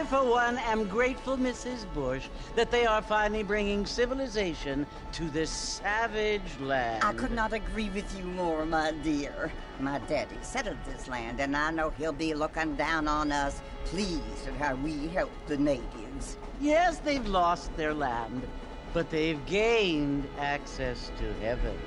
for one, am grateful, Mrs. Bush, that they are finally bringing civilization to this savage land. I could not agree with you more, my dear. My daddy settled this land, and I know he'll be looking down on us, pleased at how we help the natives. Yes, they've lost their land, but they've gained access to heaven.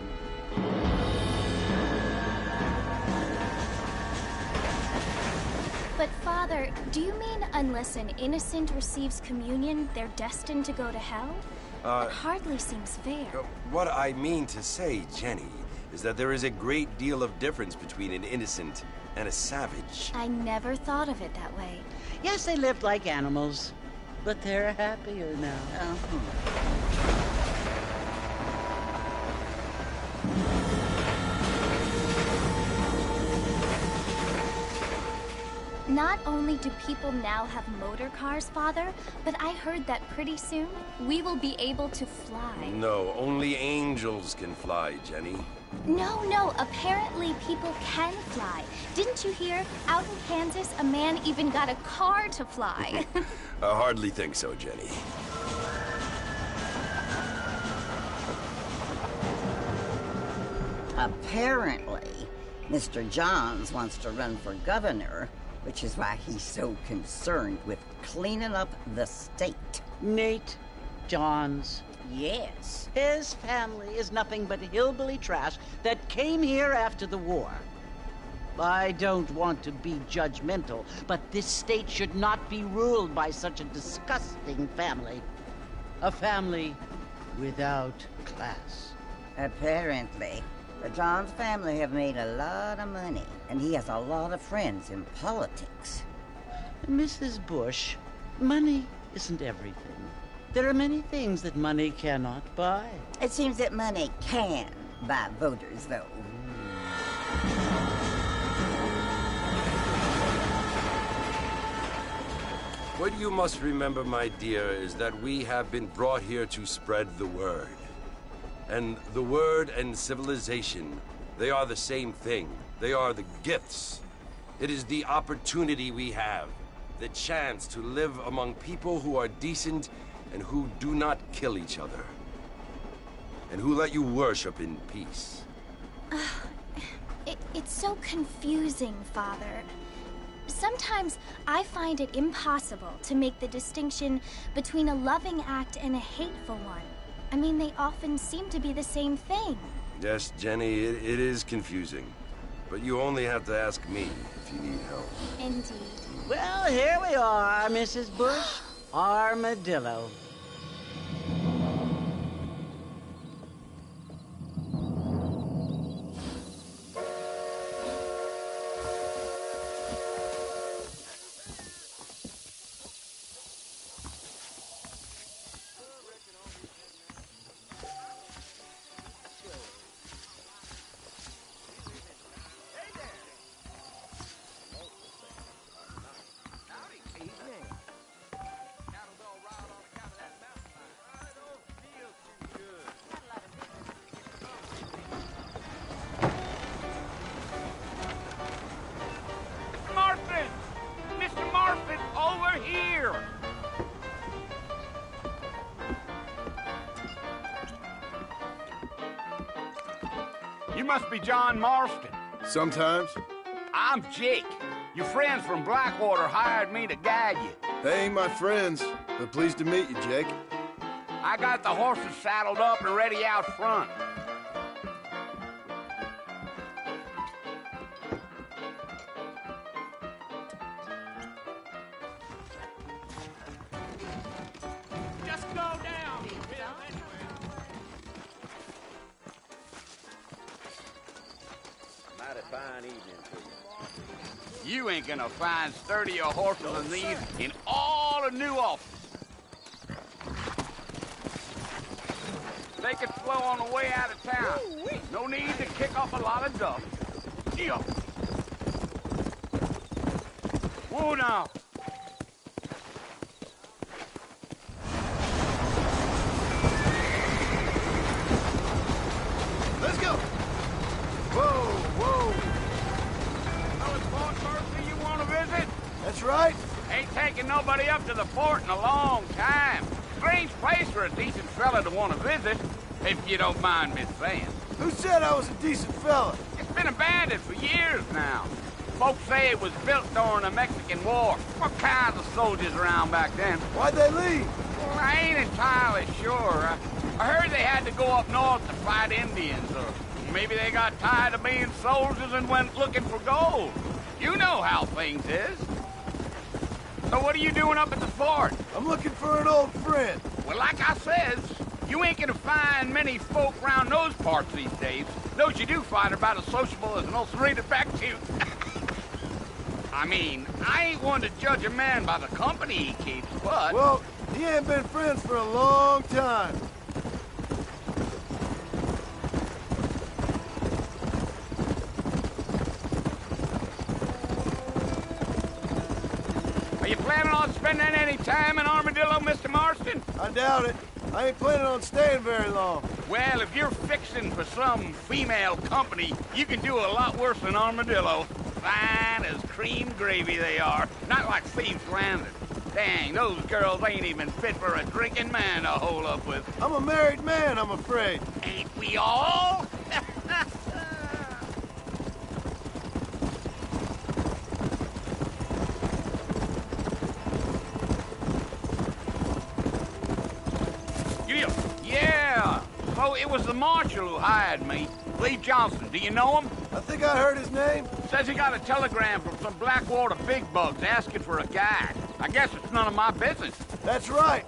But Father, do you mean unless an innocent receives communion, they're destined to go to hell? That hardly seems fair. What I mean to say, Jenny, is that there is a great deal of difference between an innocent and a savage. I never thought of it that way. Yes, they lived like animals, but they're happier now. Not only do people now have motor cars, Father, but I heard that pretty soon we will be able to fly. No, only angels can fly, Jenny. No, apparently people can fly. Didn't you hear? Out in Kansas, a man even got a car to fly. I hardly think so, Jenny. Apparently, Mr. Johns wants to run for governor, which is why he's so concerned with cleaning up the state. Nate Johns. Yes. His family is nothing but hillbilly trash that came here after the war. I don't want to be judgmental, but this state should not be ruled by such a disgusting family. A family without class. Apparently. The Johns family have made a lot of money, and he has a lot of friends in politics. Mrs. Bush, money isn't everything. There are many things that money cannot buy. It seems that money can buy voters, though. What you must remember, my dear, is that we have been brought here to spread the word. And the word and civilization, they are the same thing. They are the gifts. It is the opportunity we have, the chance to live among people who are decent and who do not kill each other, and who let you worship in peace. It's so confusing, Father. Sometimes I find it impossible to make the distinction between a loving act and a hateful one. I mean, they often seem to be the same thing. Yes, Jenny, it is confusing. But you only have to ask me if you need help. Indeed. Well, here we are, Mrs. Bush. Armadillo. You must be John Marston. Sometimes. I'm Jake. Your friends from Blackwater hired me to guide you. They ain't my friends, but pleased to meet you, Jake. I got the horses saddled up and ready out front. Just go down. Mighty fine evening to you. You ain't gonna find sturdier horses than these in all of New Ulster. Take it slow on the way out of town. No need to kick up a lot of dust. Yeah. Whoa now. Let's go! Whoa! Oh, it's Fort Mercy you want to visit? That's right. Ain't taken nobody up to the fort in a long time. Strange place for a decent fella to want to visit, if you don't mind me saying. Who said I was a decent fella? It's been abandoned for years now. Folks say it was built during the Mexican War. What kinds of soldiers around back then? Why'd they leave? Well, I ain't entirely sure. I heard they had to go up north to fight Indians, or maybe they got tired of being soldiers and went looking for gold. You know how things is. So what are you doing up at the fort? I'm looking for an old friend. Well, like I says, you ain't gonna find many folk around those parts these days. Those you do find are about as sociable as an ulcerated back tooth. I mean, I ain't one to judge a man by the company he keeps, but... Well, he ain't been friends for a long time. Are you planning on spending any time in Armadillo, Mr. Marston? I doubt it. I ain't planning on staying very long. Well, if you're fixing for some female company, you can do a lot worse than Armadillo. Fine as cream gravy they are. Not like Thieves Landing. Dang, those girls ain't even fit for a drinking man to hole up with. I'm a married man, I'm afraid. Ain't we all? Yeah. So it was the marshal who hired me. Lee Johnson, do you know him? I think I heard his name. Says he got a telegram from some Blackwater big bugs asking for a guide. I guess it's none of my business. That's right.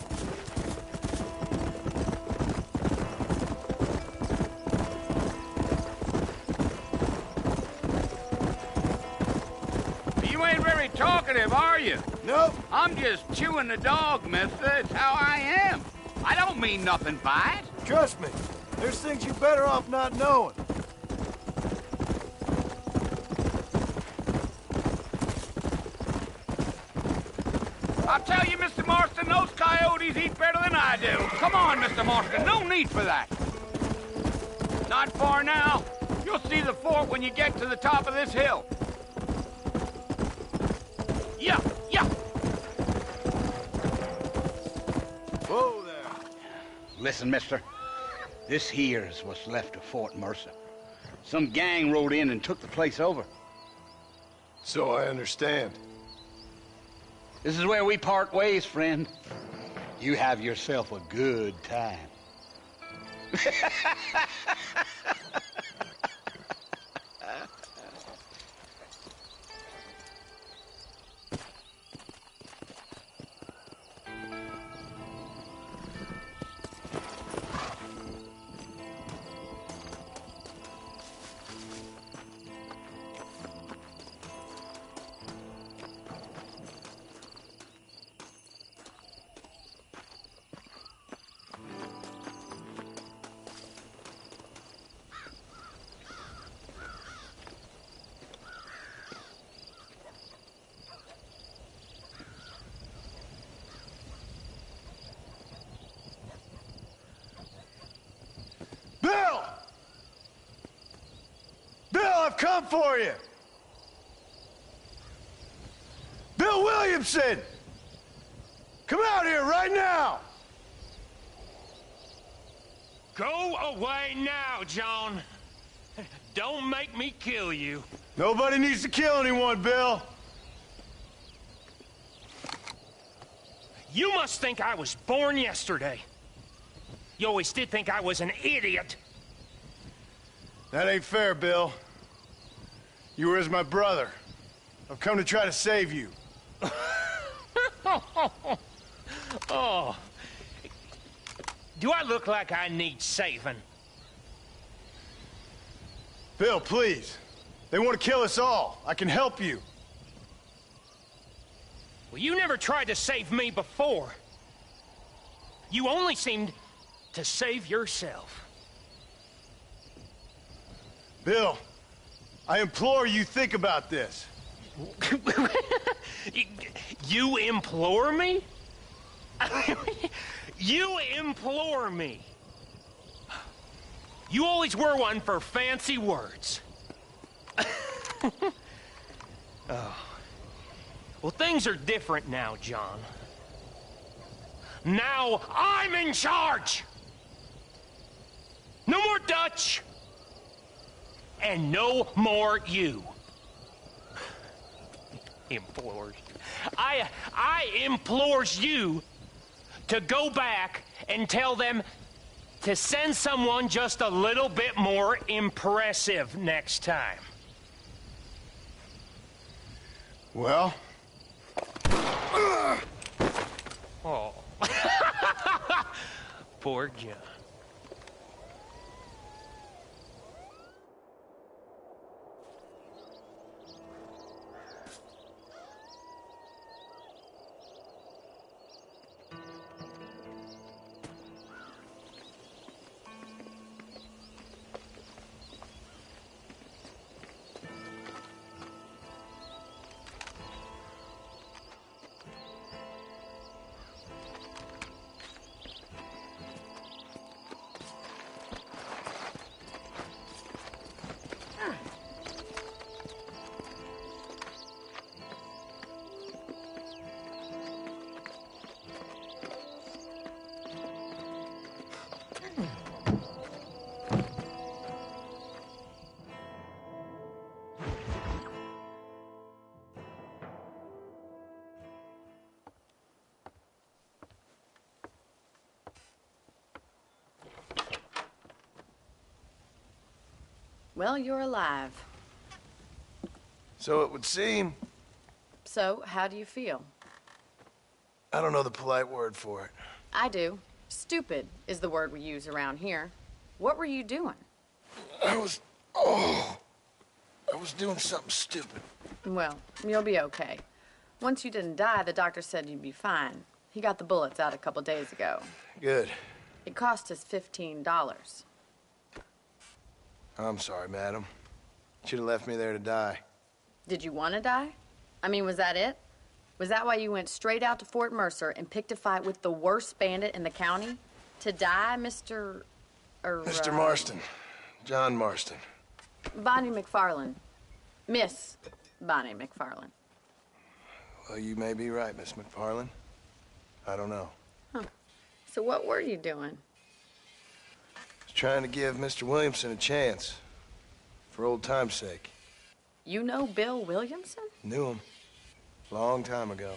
You ain't very talkative, are you? Nope. I'm just chewing the dog, mister. It's how I am. I don't mean nothing by it. Trust me. There's things you're better off not knowing. I'll tell you, Mr. Marston, those coyotes eat better than I do. Come on, Mr. Marston, no need for that. Not far now. You'll see the fort when you get to the top of this hill. Yeah. Whoa there. Listen, mister. This here's what's left of Fort Mercer. Some gang rode in and took the place over. So I understand. This is where we part ways, friend. You have yourself a good time. Bill! Bill, I've come for you! Bill Williamson! Come out here right now! Go away now, John. Don't make me kill you. Nobody needs to kill anyone, Bill. You must think I was born yesterday. You always did think I was an idiot. That ain't fair, Bill. You were as my brother. I've come to try to save you. Oh. Do I look like I need saving? Bill, please. They want to kill us all. I can help you. Well, you never tried to save me before. You only seemed to save yourself. Bill, I implore you think about this. You implore me? You implore me. You always were one for fancy words. Oh. Well, things are different now, John. Now I'm in charge! No more Dutch! And no more you. Implores you. I implores you to go back and tell them to send someone just a little bit more impressive next time. Well? Oh. Poor John. Well, you're alive. So it would seem. So, how do you feel? I don't know the polite word for it. I do. Stupid is the word we use around here. What were you doing? I was doing something stupid. Well, you'll be okay. Once you didn't die, the doctor said you'd be fine. He got the bullets out a couple days ago. Good. It cost us $15. I'm sorry, madam. Should have left me there to die. Did you want to die? I mean, was that it? Was that why you went straight out to Fort Mercer and picked a fight with the worst bandit in the county? To die, Mr. Mr. Marston. John Marston. Bonnie McFarland. Miss Bonnie McFarland. Well, you may be right, Miss McFarland. I don't know. Huh. So what were you doing? I was trying to give Mr. Williamson a chance. For old time's sake. You know Bill Williamson? Knew him. Long time ago.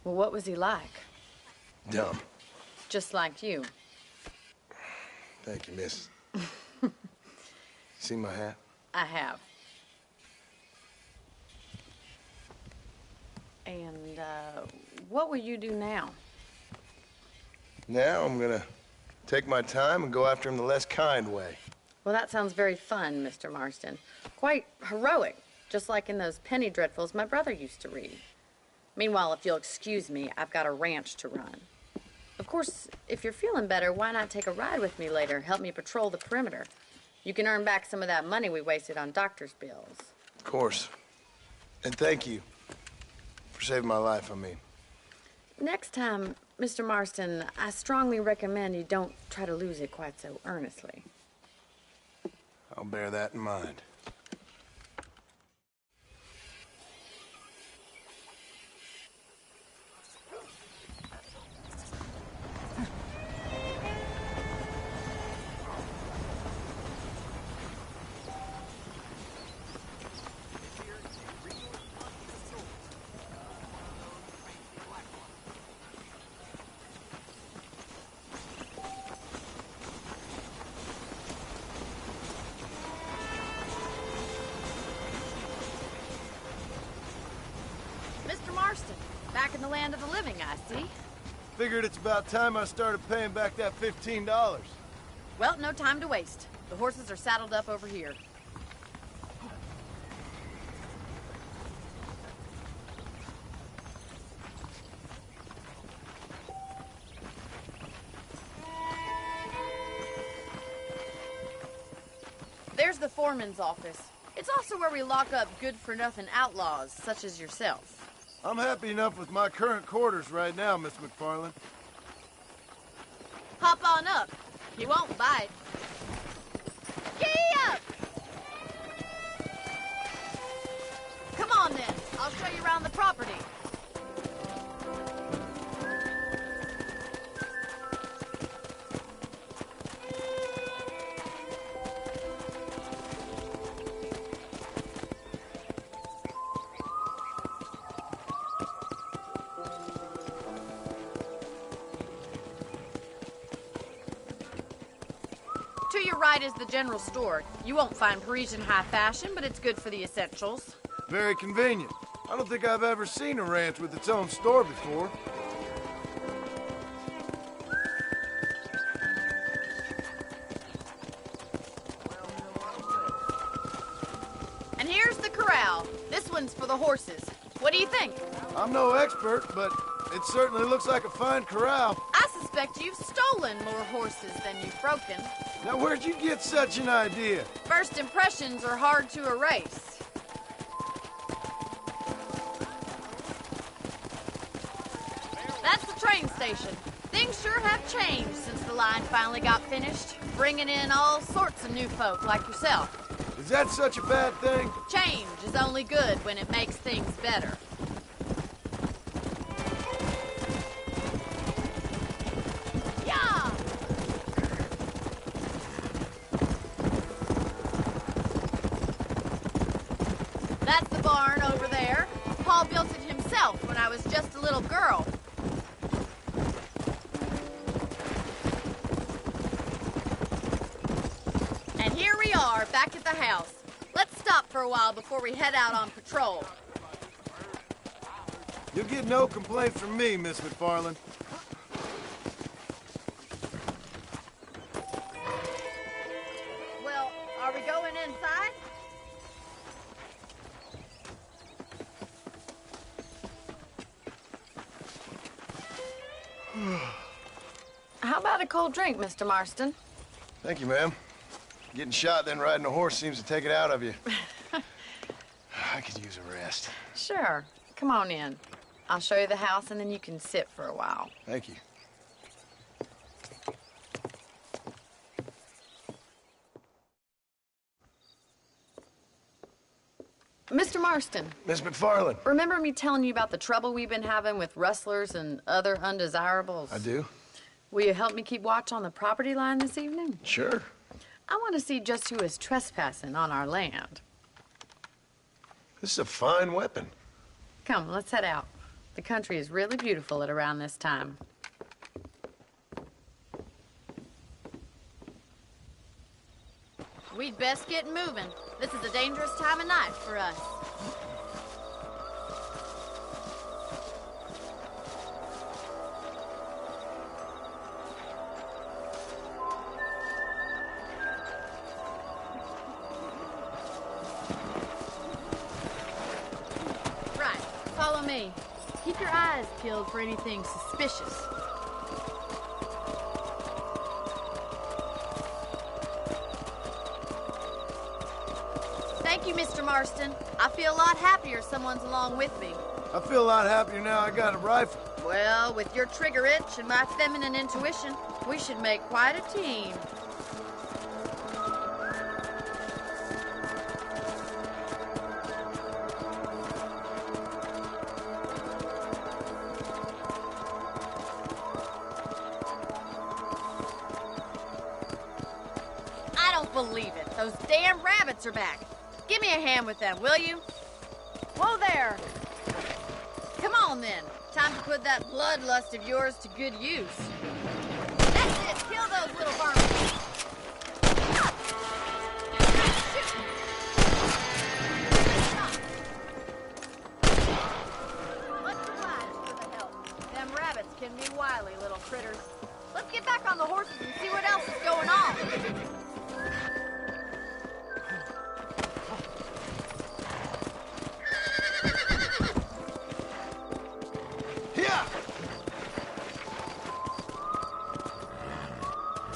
Well, what was he like? Dumb. Just like you. Thank you, miss. See my hat? I have. And, what will you do now? Now I'm gonna take my time and go after him the less kind way. Well, that sounds very fun, Mr. Marston. Quite heroic, just like in those penny dreadfuls my brother used to read. Meanwhile, if you'll excuse me, I've got a ranch to run. Of course, if you're feeling better, why not take a ride with me later? Help me patrol the perimeter. You can earn back some of that money we wasted on doctor's bills. Of course. And thank you for saving my life, I mean. Next time, Mr. Marston, I strongly recommend you don't try to lose it quite so earnestly. I'll bear that in mind. Back in the land of the living, I see. Figured it's about time I started paying back that $15. Well, no time to waste. The horses are saddled up over here. There's the foreman's office. It's also where we lock up good-for-nothing outlaws, such as yourself. I'm happy enough with my current quarters right now, Miss McFarland. Hop on up. He won't bite. Gee up! Come on, then. I'll show you around around the property. To your right is the general store. You won't find Parisian high fashion, but it's good for the essentials. Very convenient. I don't think I've ever seen a ranch with its own store before. And here's the corral. This one's for the horses. What do you think? I'm no expert, but it certainly looks like a fine corral. I suspect you've stolen more horses than you've broken. Now, where'd you get such an idea? First impressions are hard to erase. That's the train station. Things sure have changed since the line finally got finished, bringing in all sorts of new folk like yourself. Is that such a bad thing? Change is only good when it makes things better. Yeah! That's the barn over there. Paul built it himself when I was just a little girl. And here we are, back at the house. Let's stop for a while before we head out on patrol. You'll get no complaint from me, Miss McFarland. Well, are we going inside? How about a cold drink, Mr. Marston? Thank you, ma'am. Getting shot, then riding a horse seems to take it out of you. I could use a rest. Sure. Come on in. I'll show you the house, and then you can sit for a while. Thank you. Mr. Marston. Miss McFarland. Remember me telling you about the trouble we've been having with rustlers and other undesirables? I do? Will you help me keep watch on the property line this evening? Sure. I want to see just who is trespassing on our land. This is a fine weapon. Come, let's head out. The country is really beautiful at around this time. We'd best get moving. This is a dangerous time of night for us. Right, follow me. Keep your eyes peeled for anything suspicious. Thank you, Mr. Marston. I feel a lot happier someone's along with me. I feel a lot happier now I got a rifle. Well, with your trigger itch and my feminine intuition, we should make quite a team. I don't believe it. Those damn rabbits are back. Give me a hand with them, will you? Whoa there. Come on, then. Time to put that bloodlust of yours to good use. That's it. Kill those little varmints. Much obliged for the help. Them rabbits can be wily little critters. Let's get back on the horses and see what else is going on.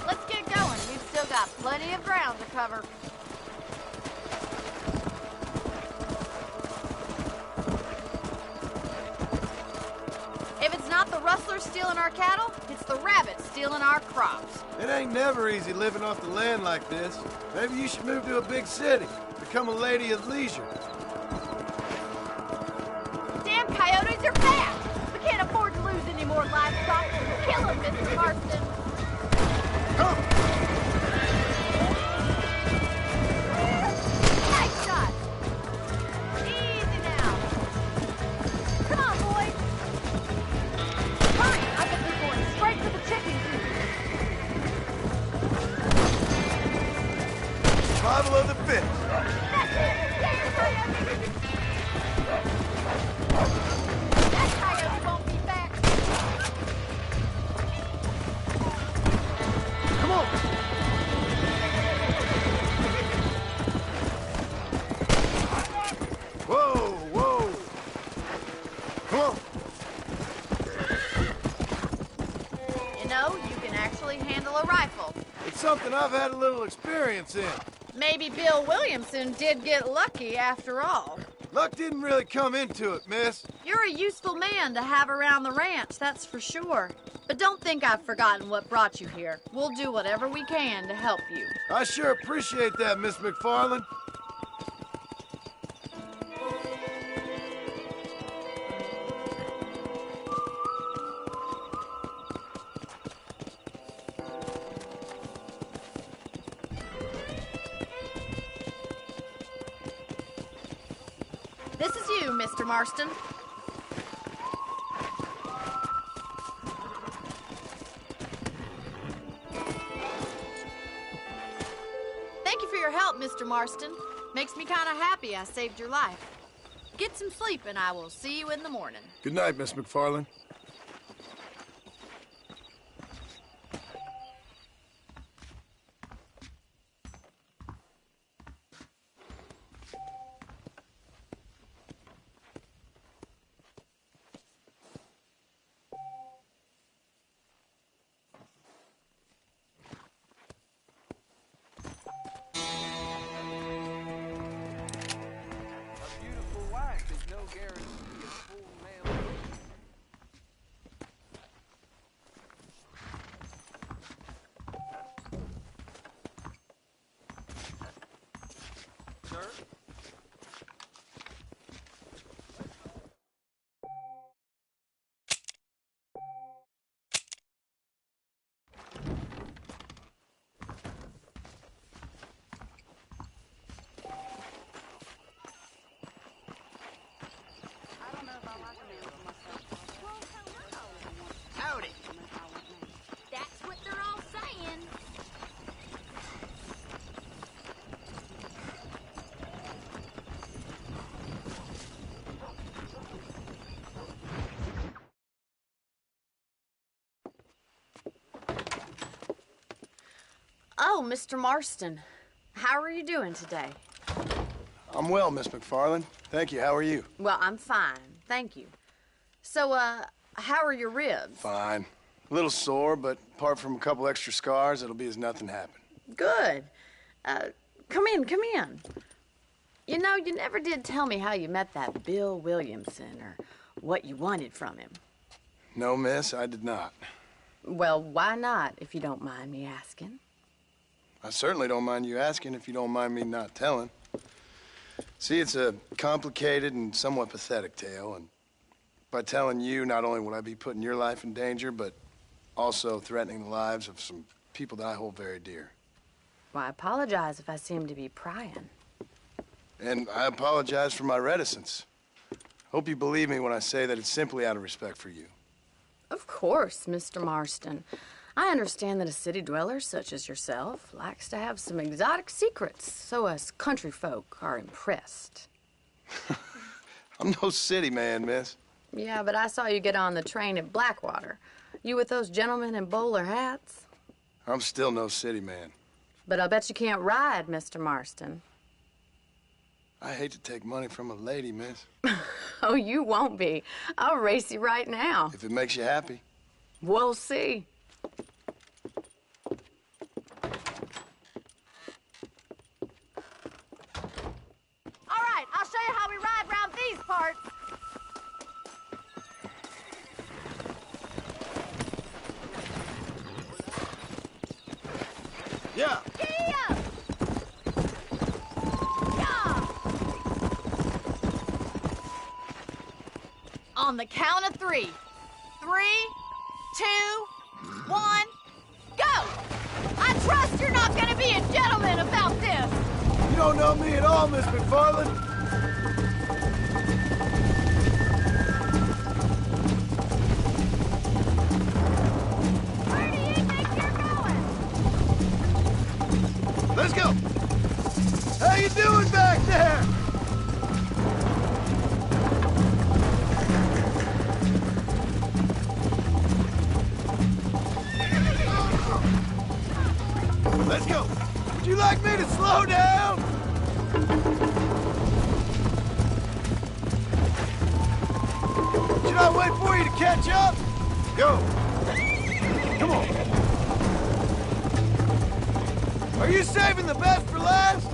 Let's get going. We've still got plenty of ground to cover. If it's not the rustlers stealing our cattle, it's the rabbits stealing our crops. It ain't never easy living off the land like this. Maybe you should move to a big city. Become a lady of leisure. Damn Use your fast! We can't afford to lose any more livestock. Kill him, Mr. Marston. Nice shot! Easy now. Come on, boys. Hurry! I think we're going straight for the chicken coop. Survival of the fittest. That's it! Get your coyote! That coyote won't be back. Come on! Whoa, whoa! Come on! You know, you can actually handle a rifle. It's something I've had a little experience in. Maybe Bill Williamson did get lucky after all. Luck didn't really come into it, miss. You're a useful man to have around the ranch, that's for sure. But don't think I've forgotten what brought you here. We'll do whatever we can to help you. I sure appreciate that, Miss McFarland. This is you, Mr. Marston. Thank you for your help, Mr. Marston. Makes me kind of happy I saved your life. Get some sleep and I will see you in the morning. Good night, Miss McFarland. Howdy. That's what they're all saying. Oh, Mr. Marston. How are you doing today? I'm well, Miss McFarland. Thank you. How are you? Well, I'm fine. Thank you. So, how are your ribs? Fine. A little sore, but apart from a couple extra scars, it'll be as nothing happened. Good. Come in, come in. You know, you never did tell me how you met that Bill Williamson or what you wanted from him. No, miss, I did not. Well, why not, if you don't mind me asking? I certainly don't mind you asking if you don't mind me not telling. See, it's a complicated and somewhat pathetic tale, and by telling you, not only will I be putting your life in danger, but also threatening the lives of some people that I hold very dear. Well, I apologize if I seem to be prying. And I apologize for my reticence. Hope you believe me when I say that it's simply out of respect for you. Of course, Mr. Marston. I understand that a city dweller such as yourself likes to have some exotic secrets, so us country folk are impressed. I'm no city man, miss. Yeah, but I saw you get on the train at Blackwater. You with those gentlemen in bowler hats? I'm still no city man. But I bet you can't ride, Mr. Marston. I hate to take money from a lady, miss. Oh, you won't be. I'll race you right now. If it makes you happy. We'll see. All right, I'll show you how we ride round these parts. Yeah. Giddy-up! Yeah! On the count of 3. 3, 2, 1, go! I trust you're not gonna be a gentleman about this! You don't know me at all, Miss McFarland. Where do you think you're going? Let's go! How you doing back there? Let's go! Would you like me to slow down? Should I wait for you to catch up? Go! Come on! Are you saving the best for last?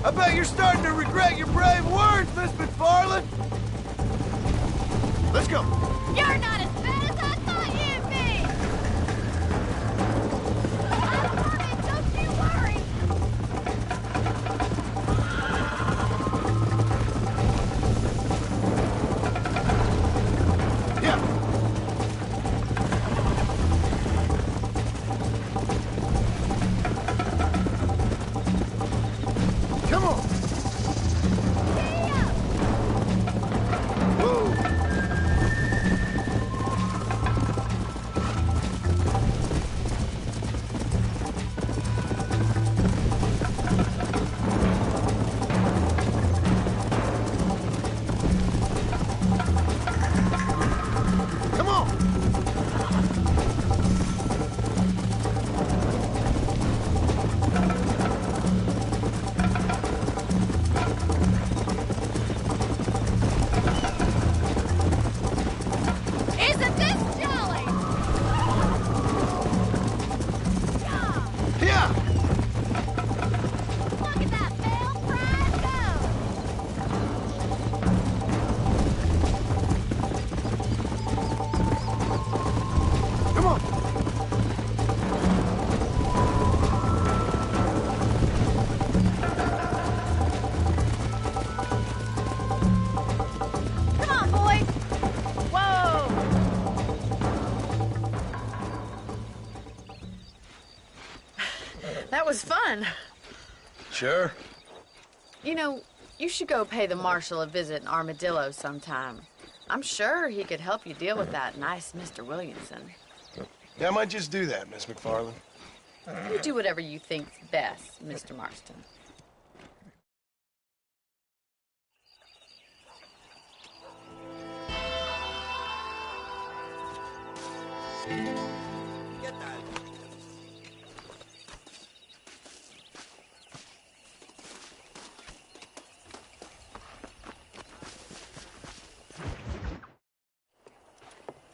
I bet you're starting to regret your brave words, Miss McFarland! Let's go! You're not as bad as I thought you'd be! I'm coming, don't you worry! Yeah! Come on! Whoa! Come on! Isn't this jolly? Yeah! Yeah! Look at that Belle Prize go! Come on! Come on, boy! Whoa! That was fun. Sure. You know, you should go pay the marshal a visit in Armadillo sometime. I'm sure he could help you deal with that nice Mr. Williamson. Yeah, I might just do that, Miss McFarland. You do whatever you think's best, Mr. Marston.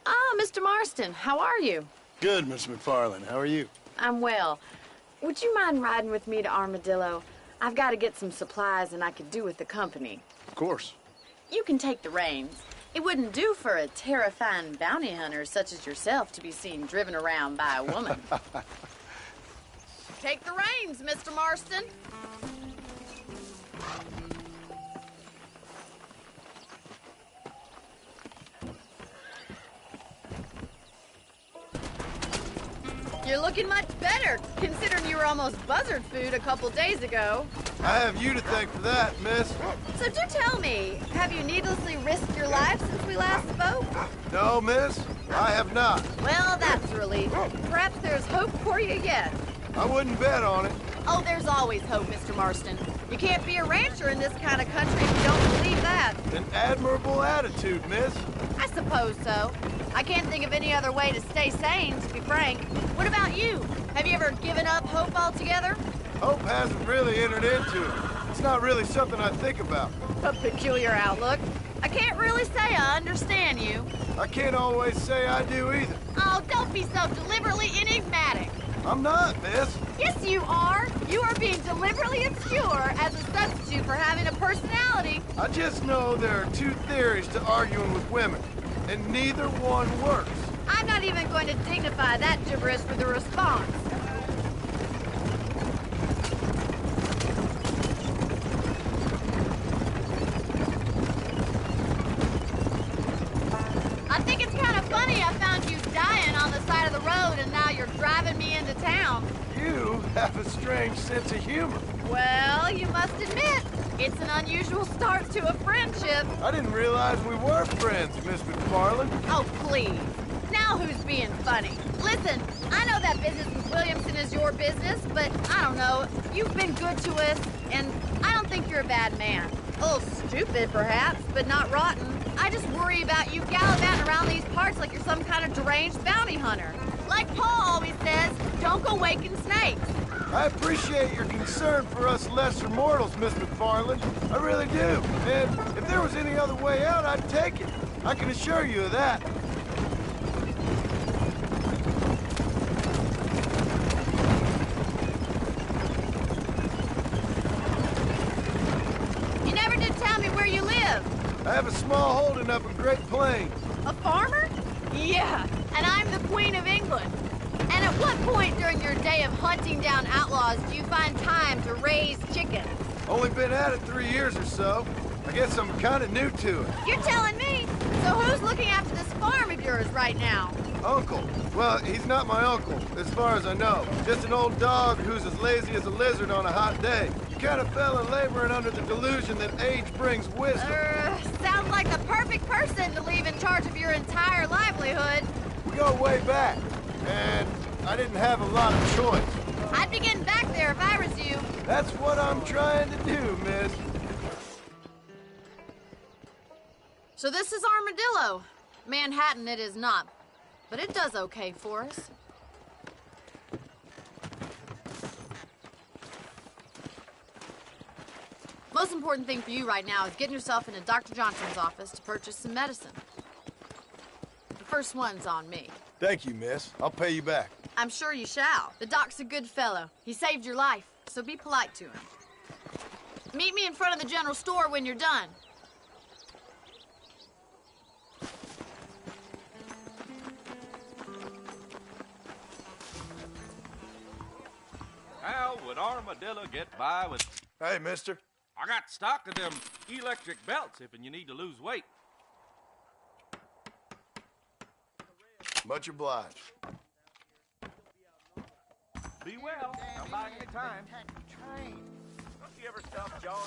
Ah, Mr. Marston, how are you? Good, Miss McFarland. How are you? I'm well. Would you mind riding with me to Armadillo? I've got to get some supplies and I could do with the company. Of course. You can take the reins. It wouldn't do for a terrifying bounty hunter such as yourself to be seen driven around by a woman. Take the reins, Mr. Marston. You're looking much better, considering you were almost buzzard food a couple days ago. I have you to thank for that, miss. So do tell me, have you needlessly risked your life since we last spoke? No, miss, I have not. Well, that's a relief. Perhaps there's hope for you yet. I wouldn't bet on it. Oh, there's always hope, Mr. Marston. You can't be a rancher in this kind of country if you don't believe that. An admirable attitude, miss. I suppose so. I can't think of any other way to stay sane, to be frank. What about you? Have you ever given up hope altogether? Hope hasn't really entered into it. It's not really something I think about. A peculiar outlook. I can't really say I understand you. I can't always say I do either. Oh, don't be so deliberately enigmatic. I'm not, miss. Yes, you are. You are being deliberately obscure as a substitute for having a personality. I just know there are two theories to arguing with women, and neither one works. I'm not even going to dignify that gibberish with a response. me I found you dying on the side of the road and now you're driving me into town. You have a strange sense of humor. Well, you must admit, it's an unusual start to a friendship. I didn't realize we were friends, Miss McFarland. Oh, please. Now who's being funny? Listen, I know that business with Williamson is your business, but I don't know. You've been good to us, and I don't think you're a bad man. A little stupid, perhaps, but not rotten. I just worry about you gallivanting around these parts like you're some kind of deranged bounty hunter. Like Paul always says, don't go waking snakes. I appreciate your concern for us lesser mortals, Miss McFarland. I really do. And if there was any other way out, I'd take it. I can assure you of that. You never did tell me where you live. I have a small holding up in Great Plains. A farmer? Yeah, and I'm the Queen of England. And at what point during your day of hunting down outlaws do you find time to raise chickens? Only been at it 3 years or so. I guess I'm kind of new to it. You're telling me? So who's looking after this farm of yours right now? Uncle. Well, he's not my uncle, as far as I know. Just an old dog who's as lazy as a lizard on a hot day. You kind of fell in laboring under the delusion that age brings wisdom. Sounds like the perfect person to leave in charge of your entire livelihood. We go way back, and I didn't have a lot of choice. I'd be getting back there if I was you. That's what I'm trying to do, miss. So this is Armadillo. Manhattan it is not, but it does okay for us. Most important thing for you right now is getting yourself into Dr. Johnson's office to purchase some medicine. The first one's on me. Thank you, miss. I'll pay you back. I'm sure you shall. The doc's a good fellow. He saved your life, so be polite to him. Meet me in front of the general store when you're done. How would Armadillo get by with... Hey, mister. I got stock of them electric belts if you need to lose weight. Much obliged. Be well. Come by any time. Don't you ever stop, John?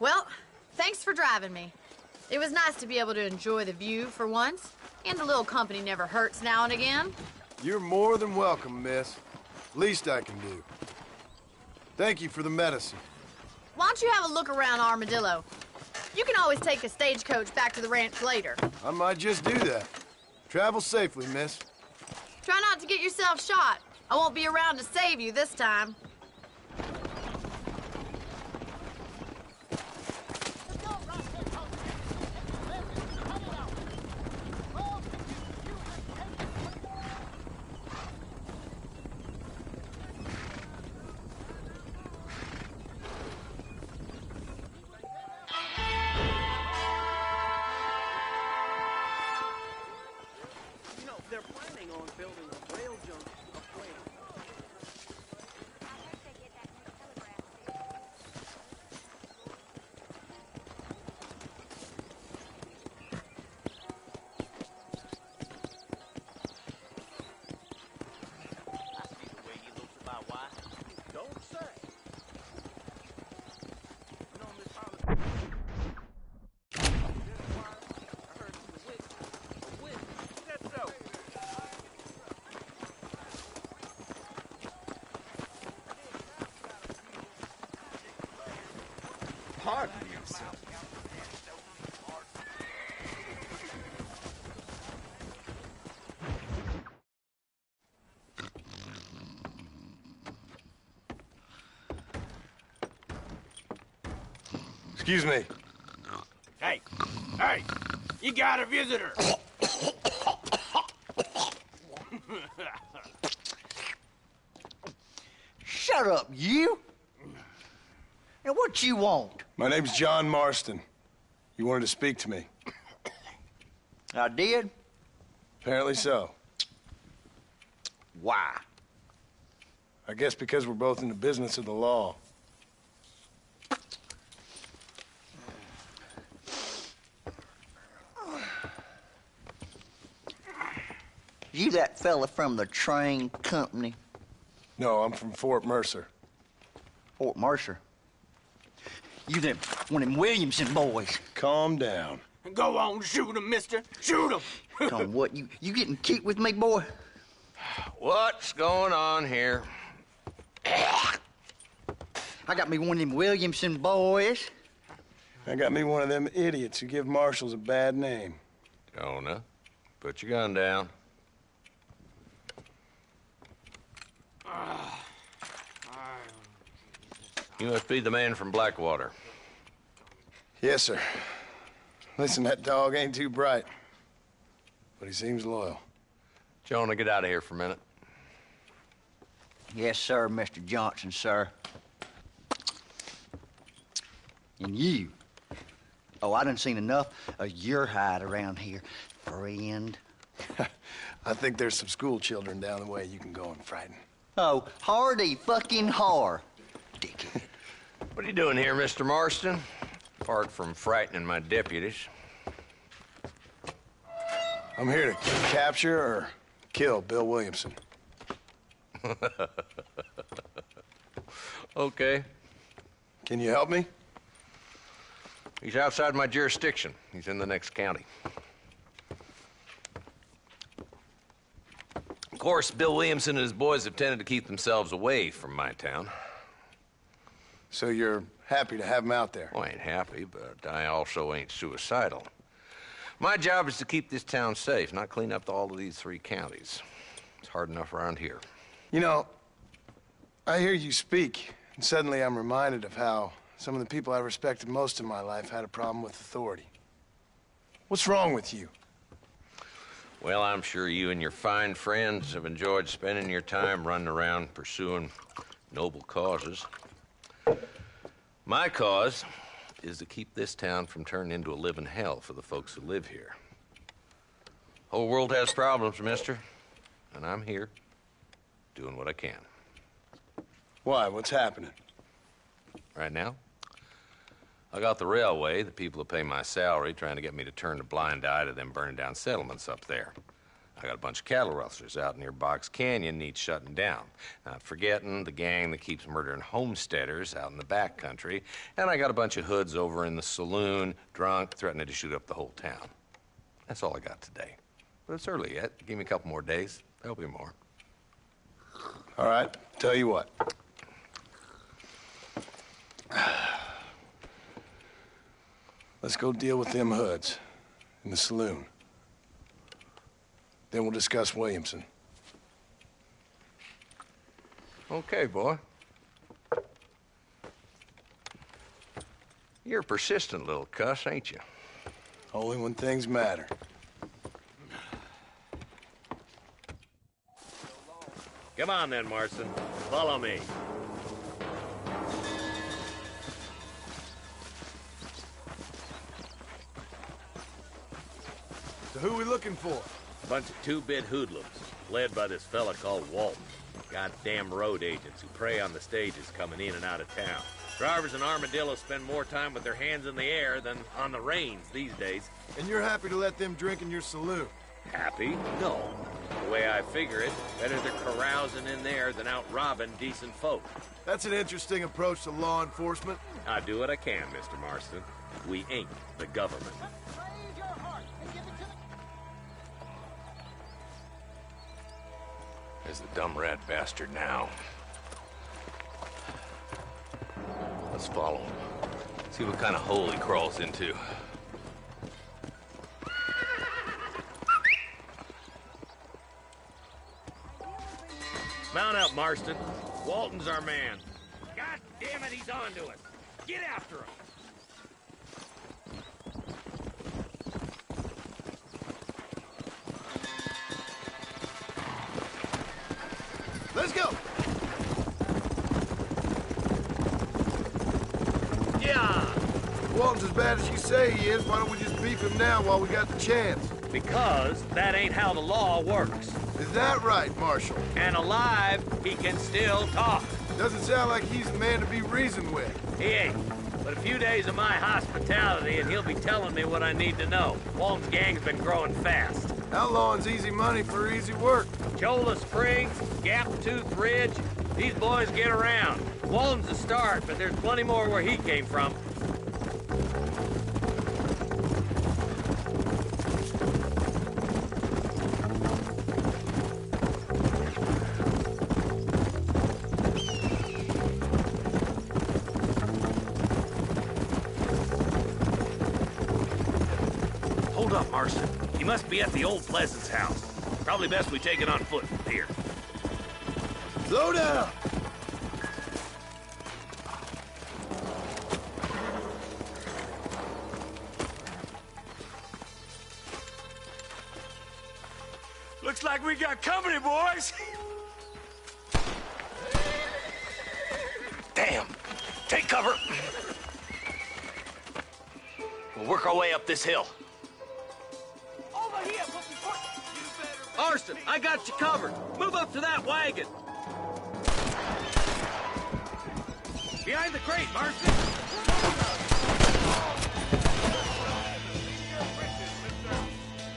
Well, thanks for driving me. It was nice to be able to enjoy the view for once, and a little company never hurts now and again. You're more than welcome, miss. Least I can do. Thank you for the medicine. Why don't you have a look around Armadillo? You can always take a stagecoach back to the ranch later. I might just do that. Travel safely, miss. Try not to get yourself shot. I won't be around to save you this time. They're planning on building a rail junction upway. I see the way you look at my wife. Don't say. You know, Miss Hollis. I heard from the witch. A witch. Is that so? Pardon yourself. Excuse me. Hey, hey, you got a visitor. Shut up, you! Now, what you want? My name's John Marston. You wanted to speak to me. I did? Apparently so. Why? I guess because we're both in the business of the law. You that fella from the train company? No, I'm from Fort Mercer. Fort Mercer? You them one of them Williamson boys? Calm down. Go on, shoot him, mister. Shoot him. Come on, what, you getting kicked with me, boy? What's going on here? I got me one of them Williamson boys. I got me one of them idiots who give marshals a bad name. Jonah, put your gun down. You must be the man from Blackwater. Yes, sir. Listen, that dog ain't too bright, but he seems loyal. Jonah, get out of here for a minute. Yes, sir, Mr. Johnson, sir. And you. Oh, I done seen enough of your hide around here, friend. I think there's some school children down the way you can go and frighten. Oh, hardy fucking har. Dickhead. What are you doing here, Mr. Marston? Apart from frightening my deputies. I'm here to capture or kill Bill Williamson. Okay. Can you help me? He's outside my jurisdiction. He's in the next county. Of course, Bill Williamson and his boys have tended to keep themselves away from my town. So you're happy to have him out there? Well, I ain't happy, but I also ain't suicidal. My job is to keep this town safe, not clean up all of these 3 counties. It's hard enough around here. You know, I hear you speak, and suddenly I'm reminded of how some of the people I respected most in my life had a problem with authority. What's wrong with you? Well, I'm sure you and your fine friends have enjoyed spending your time running around pursuing noble causes. My cause is to keep this town from turning into a living hell for the folks who live here. Whole world has problems, mister, and I'm here doing what I can. Why? What's happening? Right now, I got the railway, the people who pay my salary, trying to get me to turn a blind eye to them burning down settlements up there. I got a bunch of cattle rustlers out near Box Canyon needs shutting down. Not forgetting the gang that keeps murdering homesteaders out in the back country. And I got a bunch of hoods over in the saloon, drunk, threatening to shoot up the whole town. That's all I got today. But it's early yet. Give me a couple more days. There'll be more. All right, tell you what. Let's go deal with them hoods in the saloon. Then we'll discuss Williamson. Okay, boy. You're a persistent little cuss, ain't you? Only when things matter. Come on then, Marston. Follow me. So who we looking for? A bunch of two-bit hoodlums, led by this fella called Walton. Goddamn road agents who prey on the stages coming in and out of town. Drivers in Armadillo spend more time with their hands in the air than on the reins these days. And you're happy to let them drink in your saloon? Happy? No. The way I figure it, better they're carousing in there than out robbing decent folk. That's an interesting approach to law enforcement. I do what I can, Mr. Marston. We ain't the government. There's the dumb rat bastard now. Let's follow him. See what kind of hole he crawls into. Mount up, Marston. Walton's our man. God damn it, he's on to us. Get after him. Let's go! Yeah! If Walton's as bad as you say he is, why don't we just beef him now while we got the chance? Because that ain't how the law works. Is that right, Marshal? And alive, he can still talk. Doesn't sound like he's the man to be reasoned with. He ain't. But a few days of my hospitality and he'll be telling me what I need to know. Walton's gang's been growing fast. Outlawing's easy money for easy work. Cholla Springs, Gap Tooth Ridge, these boys get around. Walton's the start, but there's plenty more where he came from. Hold up, Marston. He must be at the old Pleasance house. Probably best we take it on foot from here. Slow down! Looks like we got company, boys. Damn! Take cover! We'll work our way up this hill. Over here, Marston, I got you covered. Move up to that wagon. Behind the crate, Marston.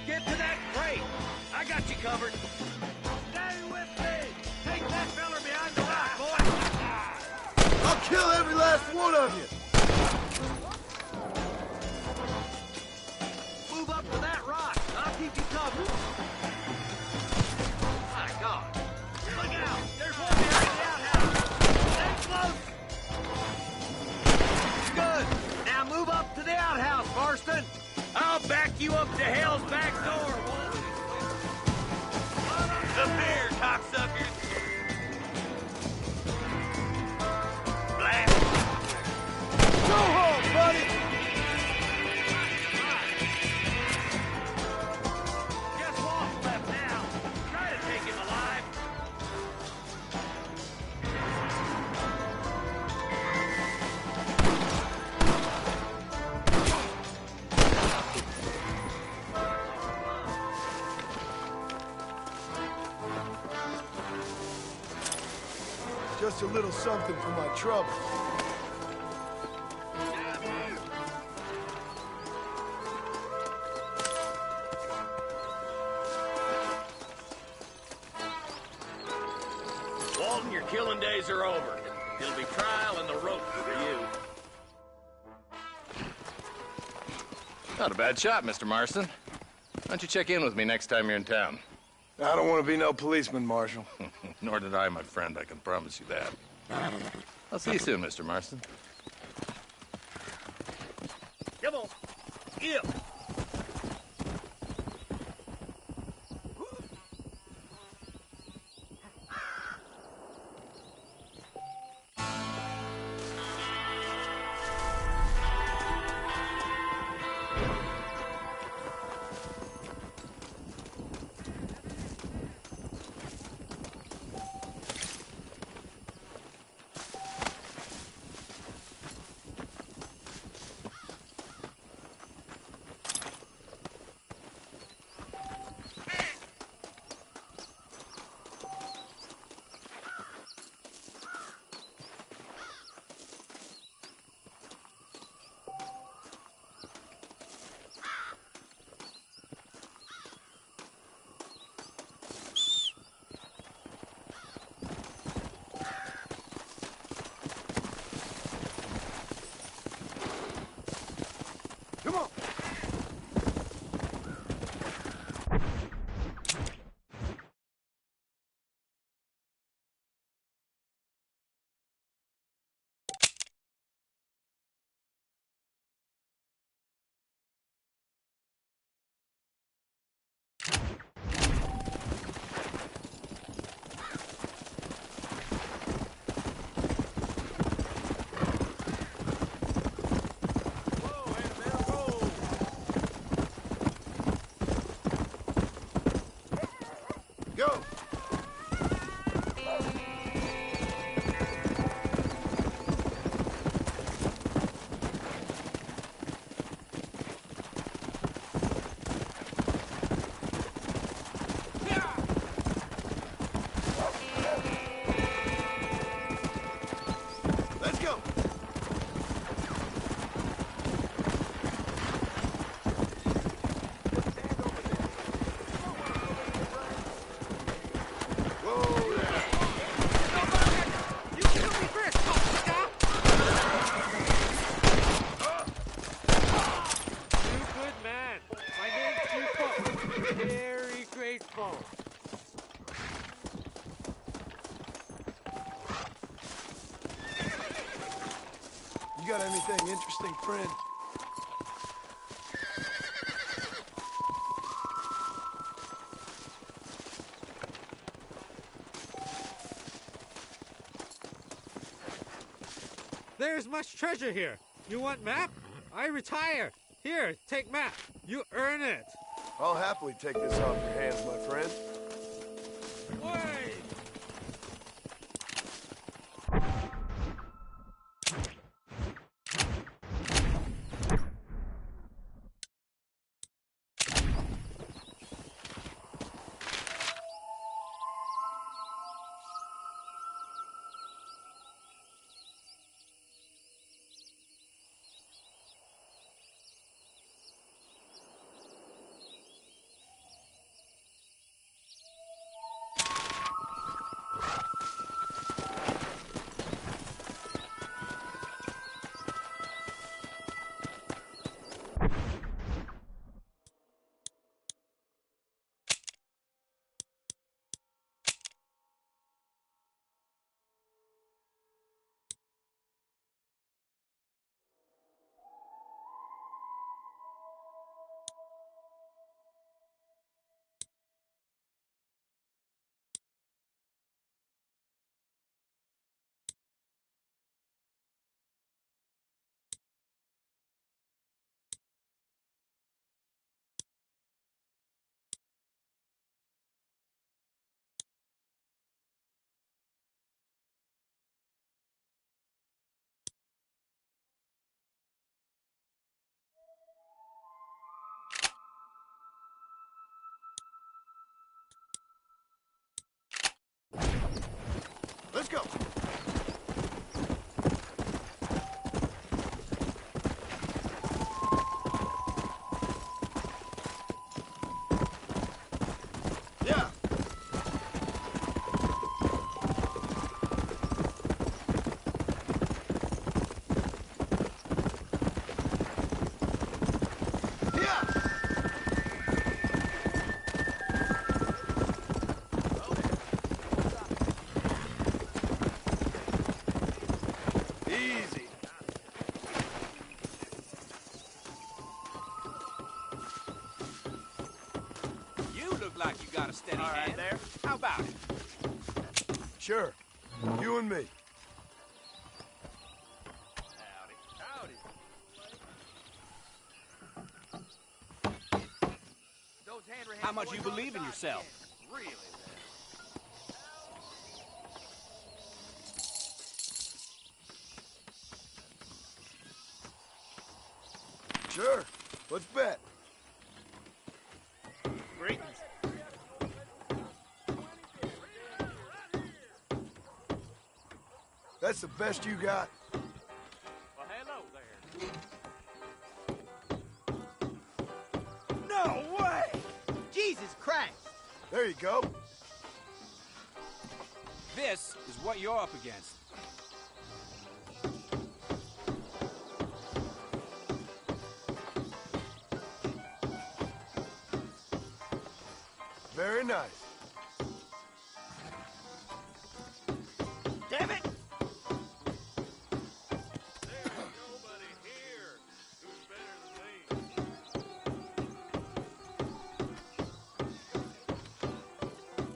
Get to that crate. I got you covered. Stay with me. Take that feller behind the rock, boy. I'll kill every last one of you! Move up to that rock. I'll keep you covered. My God. Look out. There's one behind the outhouse. Stay close. Good. Now move up to the outhouse, Marston. I'll back you up to hell's back door, Walton. Up here, cocksuckers. Blast. Go home, buddy! Guess Walt's left now. Try to take him alive. Just a little something for my trouble. Walton, your killing days are over. It'll be trial and the rope for you. Not a bad shot, Mr. Marston. Why don't you check in with me next time you're in town? I don't want to be no policeman, Marshal. Nor did I, my friend. I can promise you that. I'll see you soon, Mr. Marston. Come on. Get up. You got anything interesting, friend? There's much treasure here. You want map? I retire. Here, take map. You earn it. I'll happily take this off your hands, my friend. Wait! Let's go. Yeah. Easy. You look like you got a steady hand there. How about it? Sure. You and me. Howdy. How much you believe in yourself? Really? Sure. Let's bet. Greetings. That's the best you got? Well, hello there. No way! Jesus Christ! There you go. This is what you're up against. Very nice. Damn it!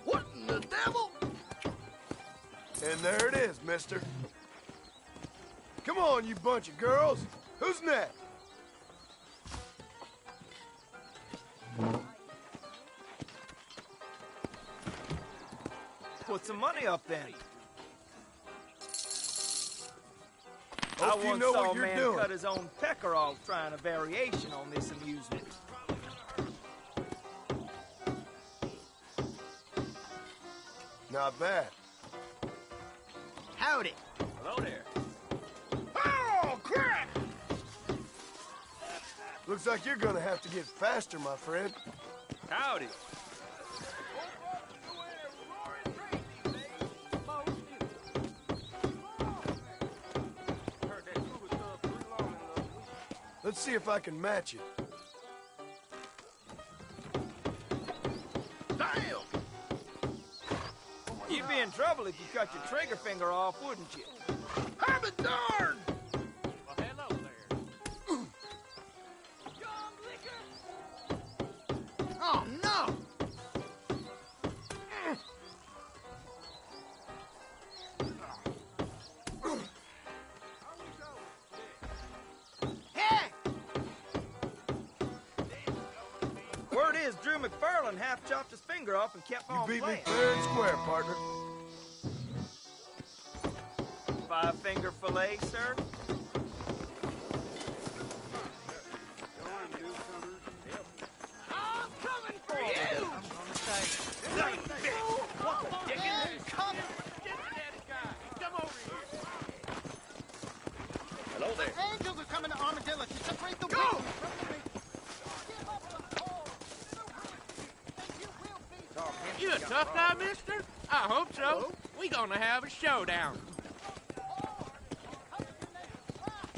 What in the devil? And there it is, mister. Come on, you bunch of girls. Who's next? Put some money up then. Hope you know what you're doing. Cut his own pecker off trying a variation on this amusement. Not bad. Howdy. Hello there. Oh, crap! Looks like you're gonna have to get faster, my friend. Howdy. Let's see if I can match it. Damn! You'd be in trouble if you cut your trigger finger off, wouldn't you? I'm a darn! Well, is Drew McFarlane half chopped his finger off and kept on playing. You beat me fair and square, partner. 5-finger fillet, sir? I'm coming for you! Come over here. Hello there. Angels are coming to Armadillo to separate the Go! weakness from the weak. Give up the call. You a tough guy, mister? I hope so. We gonna have a showdown.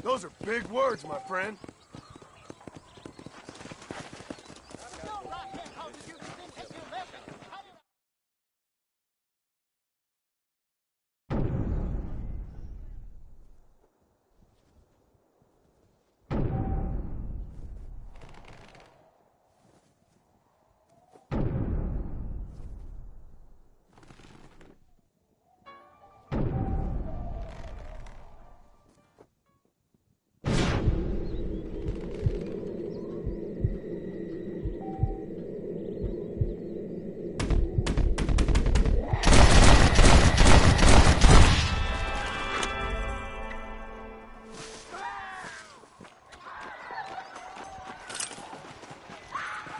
Those are big words, my friend.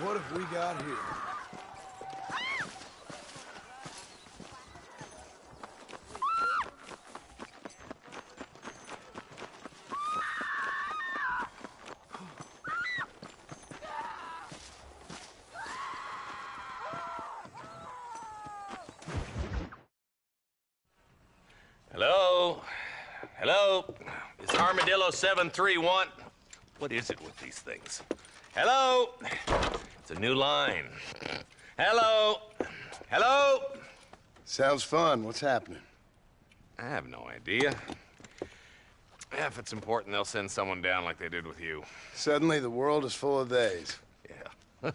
What have we got here? Hello? Hello? Is Armadillo 731? What is it with these things? Hello? It's a new line. Hello? Hello? Sounds fun. What's happening? I have no idea. Yeah, if it's important, they'll send someone down like they did with you. Suddenly, the world is full of theys. Yeah.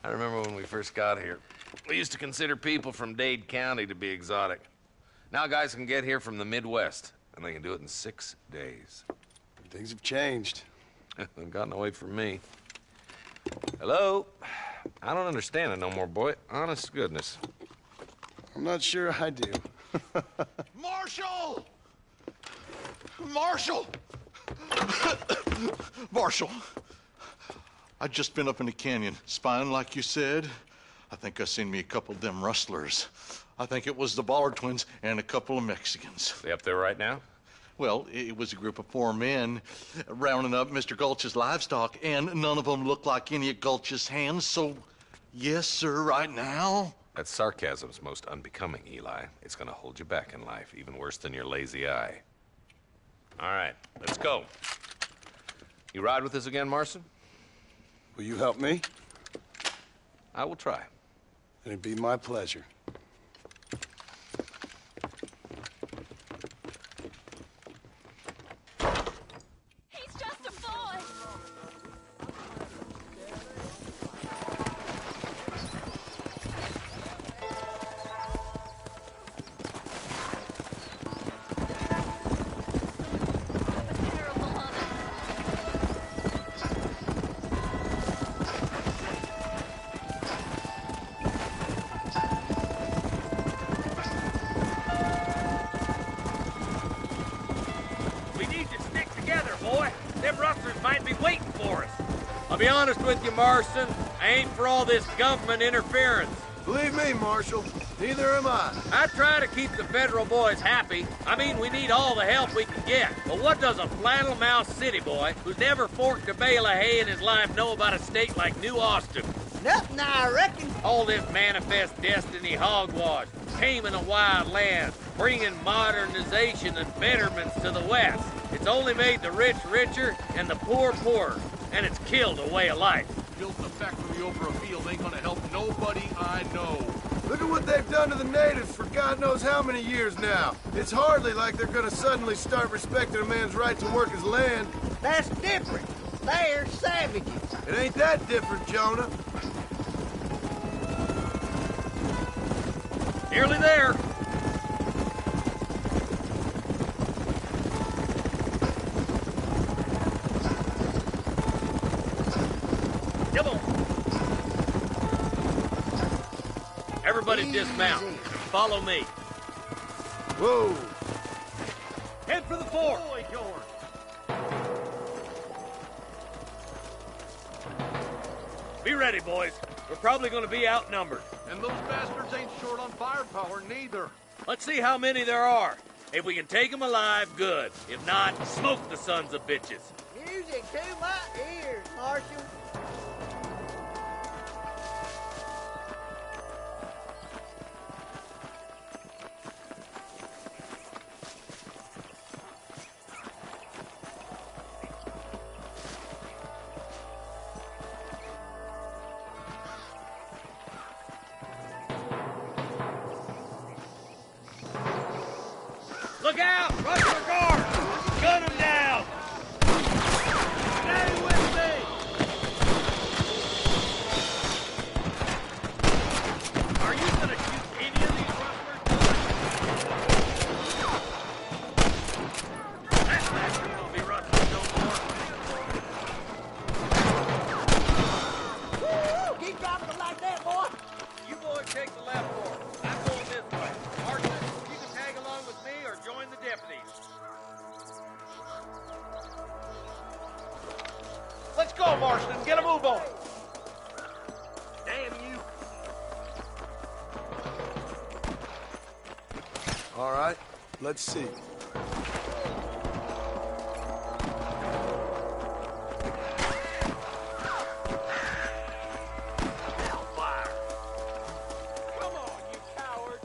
I remember when we first got here. We used to consider people from Dade County to be exotic. Now guys can get here from the Midwest, and they can do it in 6 days. Things have changed. They've gotten away from me. Hello? I don't understand it no more, boy. Honest to goodness. I'm not sure I do. Marshal! Marshal! Marshal! I just been up in the canyon, spying like you said. I think I seen me a couple of them rustlers. I think it was the Ballard twins and a couple of Mexicans. They up there right now? Well, it was a group of 4 men rounding up Mr. Gulch's livestock, and none of them looked like any of Gulch's hands, so yes, sir, right now. That sarcasm's most unbecoming, Eli. It's gonna hold you back in life, even worse than your lazy eye. All right, let's go. You ride with us again, Marston? Will you help me? I will try. It'd be my pleasure. He's just a boy. I'll be honest with you, Marston. I ain't for all this government interference. Believe me, Marshal, neither am I. I try to keep the federal boys happy. I mean, we need all the help we can get. But what does a flannel-mouthed city boy who's never forked a bale of hay in his life know about a state like New Austin? Nothing, I reckon. All this manifest destiny hogwash, taming a wild land, bringing modernization and betterments to the West. It's only made the rich richer and the poor poorer, and it's killed a way of life. Building a factory over a field ain't gonna help nobody I know. Look at what they've done to the natives for God knows how many years now. It's hardly like they're gonna suddenly start respecting a man's right to work his land. That's different. They're savages. It ain't that different, Jonah. Nearly there. Come on. Everybody dismount. Follow me. Whoa! Head for the fort. Be ready, boys. We're probably going to be outnumbered. And those bastards ain't short on firepower, neither. Let's see how many there are. If we can take them alive, good. If not, smoke the sons of bitches. Music to my ears, Marshal. Look out! Rush your guard! Gun them down! Stay with me! Are you gonna shoot any of these rustlers? That bastard won't be rustling no more. Woo! Keep dropping them like that, boy. You boys take the left fork. I'm going this way. Marshal, you can tag along with me or join the deputies. Let's go, Marston. Get a move on. Damn you. All right, let's see. Come on, you coward.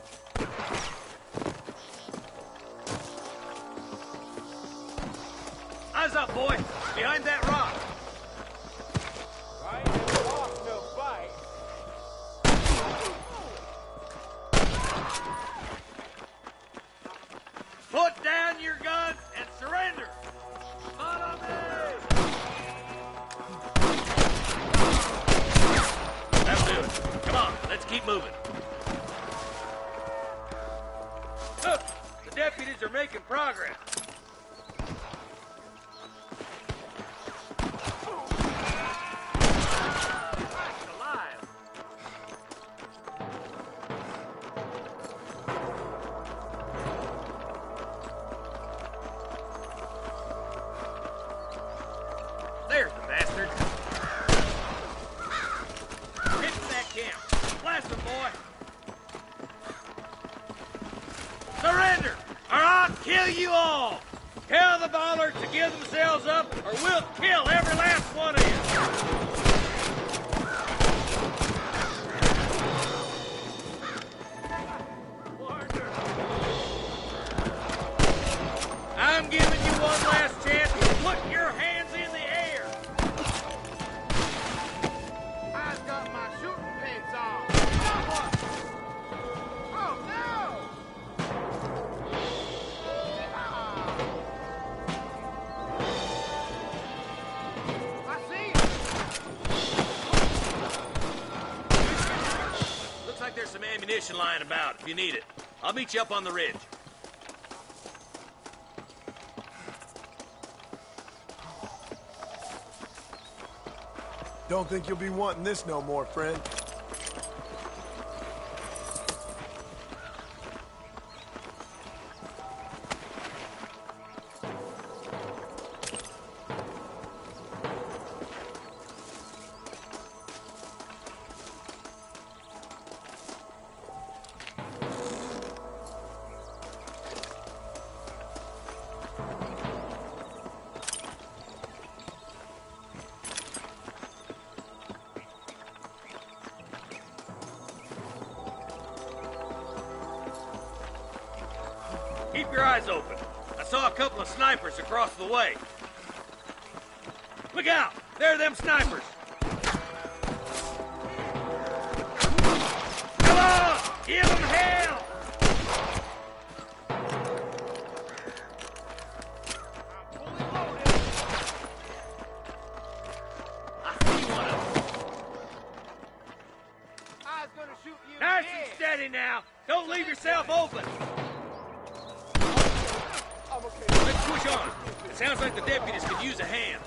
Eyes up, boy. Behind that rock. Right? And walk, no fight. Put down your guns and surrender. Follow me. That'll do it. Come on, let's keep moving. Look, the deputies are making progress. Alive. There's the bastard. Hit that camp. Blast him, boy. Surrender, or I'll kill you all. Tell the ballers to give themselves up, or we'll kill every last one of you. I'm giving you one last chance to put your hands in the air. I've got my shooting pants on. Oh, no! I see you. Looks like there's some ammunition lying about if you need it. I'll meet you up on the ridge. Don't think you'll be wanting this no more, friend. Keep your eyes open. I saw a couple of snipers across the way. Look out! There are them snipers! Come on! Give them hell! I see one of them. I was gonna shoot you Nice dead. and steady now. Don't leave yourself open. Let's push on. It sounds like the deputies could use a hand.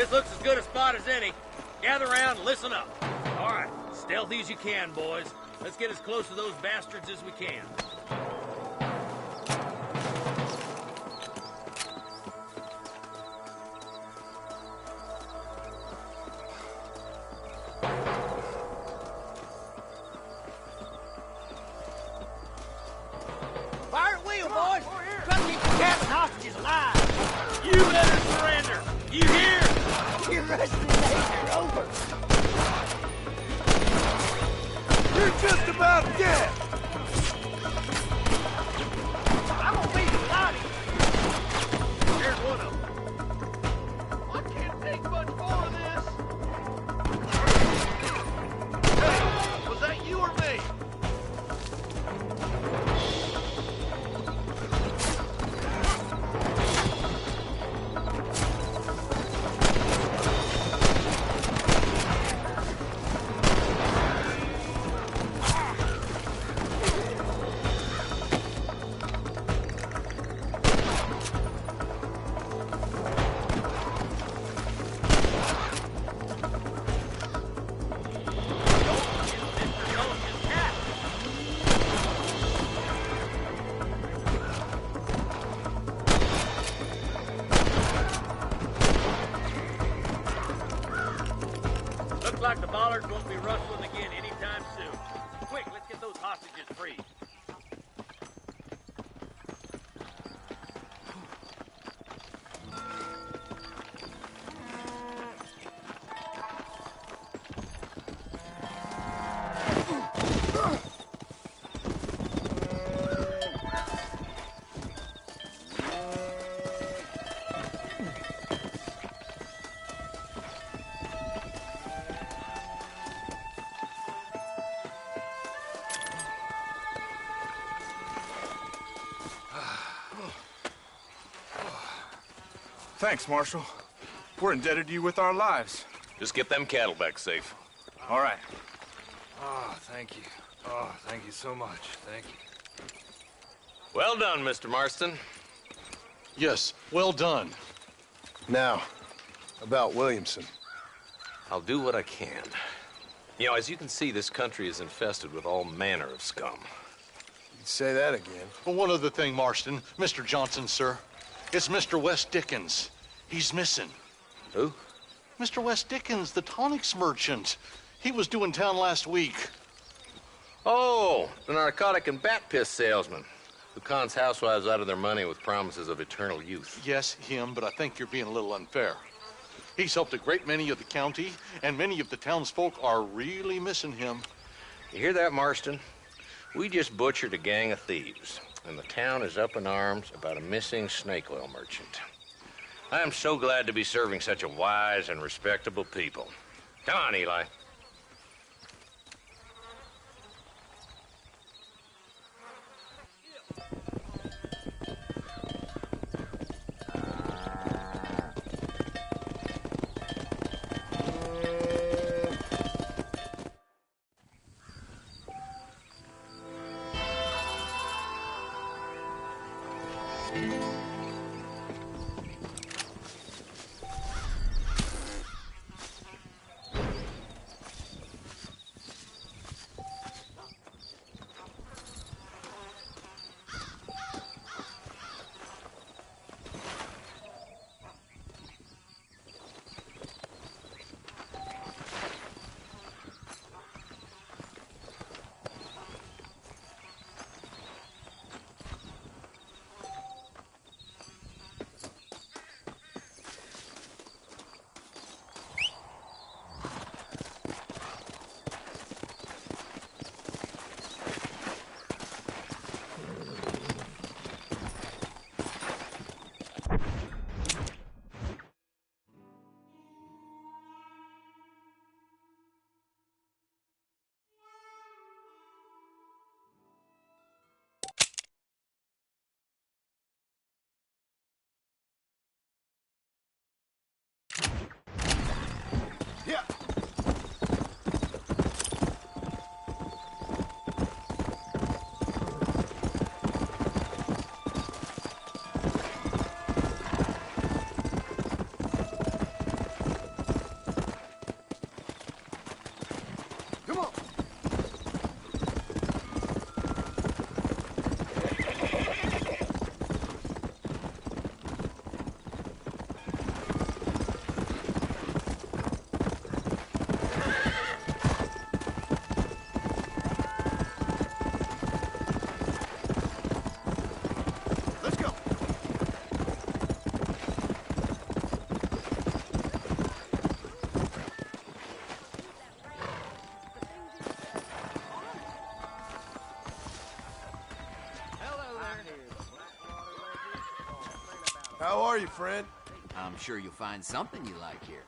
This looks as good a spot as any. Gather around and listen up. All right, stealthy as you can, boys. Let's get as close to those bastards as we can. Fire at wheel, boys! Try to keep the cabin hostages alive! You better surrender! You hear? Your Russian days are over! You're just about dead! I'm gonna be bloody! Here's one of them. I can't take much more of this! Hey, was that you or me? Looks like the bollards won't be rustling again anytime soon. Quick, let's get those hostages free. Thanks, Marshal. We're indebted to you with our lives. Just get them cattle back safe. All right. Oh, thank you. Oh, thank you so much. Thank you. Well done, Mr. Marston. Yes, well done. Now, about Williamson. I'll do what I can. You know, as you can see, this country is infested with all manner of scum. You'd say that again. Well, one other thing, Marston. Mr. Johnson, sir. It's Mr. West Dickens. He's missing. Who? Mr. West Dickens, the tonics merchant. He was due in town last week. Oh, the narcotic and bat piss salesman who cons housewives out of their money with promises of eternal youth. Yes, him, but I think you're being a little unfair. He's helped a great many of the county, and many of the townsfolk are really missing him. You hear that, Marston? We just butchered a gang of thieves, and the town is up in arms about a missing snake oil merchant. I am so glad to be serving such a wise and respectable people. Come on, Eli. How are you, friend? I'm sure you'll find something you like here.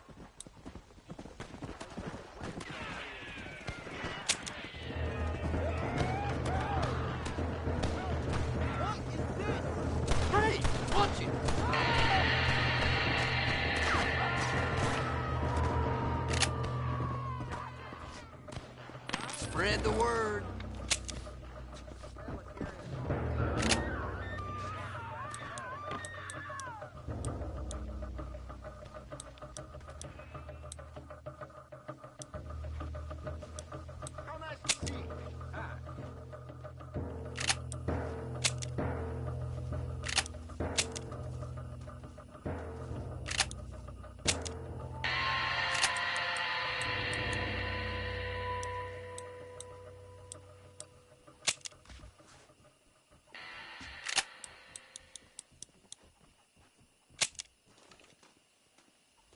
Hey, watch it! Spread the word.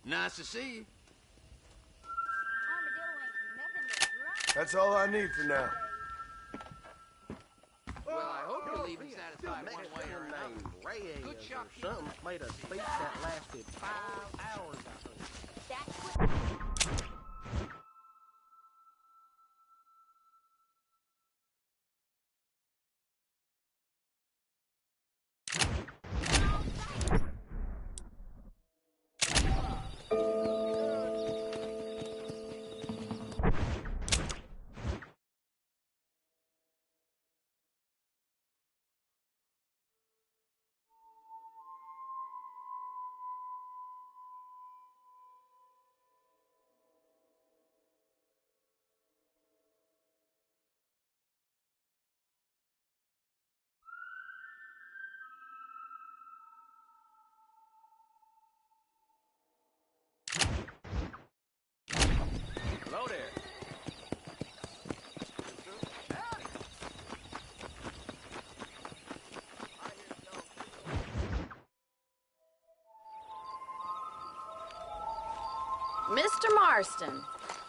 Nice to see you. That's all I need for now. Well, I hope you're leaving satisfied one way or another. Good shot. Something made a speech that lasted 5 hours, I heard. Hello there. Mr. Marston,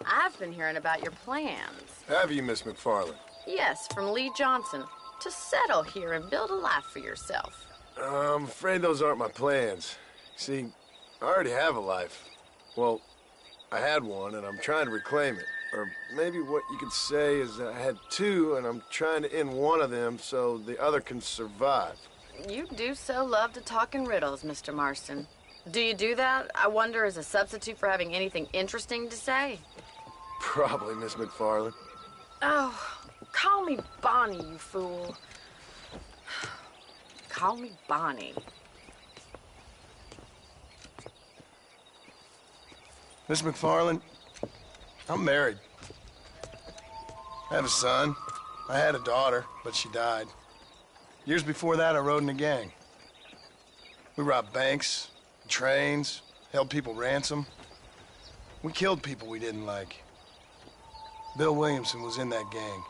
I've been hearing about your plans. Have you, Miss McFarland? Yes, from Lee Johnson. To settle here and build a life for yourself. I'm afraid those aren't my plans. See, I already have a life. Well, I had one, and I'm trying to reclaim it. Or maybe what you could say is that I had two, and I'm trying to end one of them so the other can survive. You do so love to talk in riddles, Mr. Marston. Do you do that, I wonder, as a substitute for having anything interesting to say? Probably, Miss McFarland. Oh, call me Bonnie, you fool. Call me Bonnie. Miss McFarland, I'm married. I have a son. I had a daughter, but she died. Years before that, I rode in a gang. We robbed banks, trains, held people ransom. We killed people we didn't like. Bill Williamson was in that gang.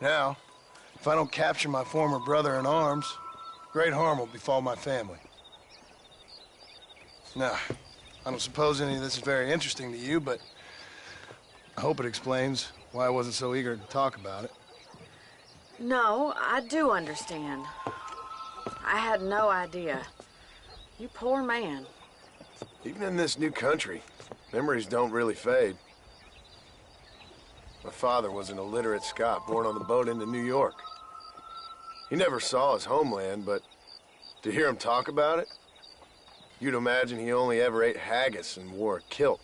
Now, if I don't capture my former brother in arms, great harm will befall my family. Now, I don't suppose any of this is very interesting to you, but I hope it explains why I wasn't so eager to talk about it. No, I do understand. I had no idea. You poor man. Even in this new country, memories don't really fade. My father was an illiterate Scot born on the boat into New York. He never saw his homeland, but to hear him talk about it, you'd imagine he only ever ate haggis and wore a kilt.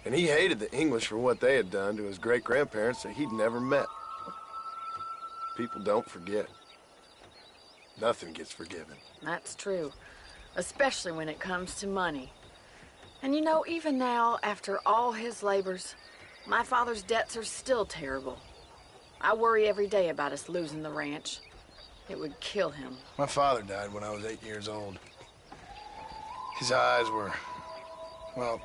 And he hated the English for what they had done to his great-grandparents that he'd never met. People don't forget. Nothing gets forgiven. That's true, especially when it comes to money. And you know, even now, after all his labors, my father's debts are still terrible. I worry every day about us losing the ranch. It would kill him. My father died when I was 8 years old. His eyes were, well,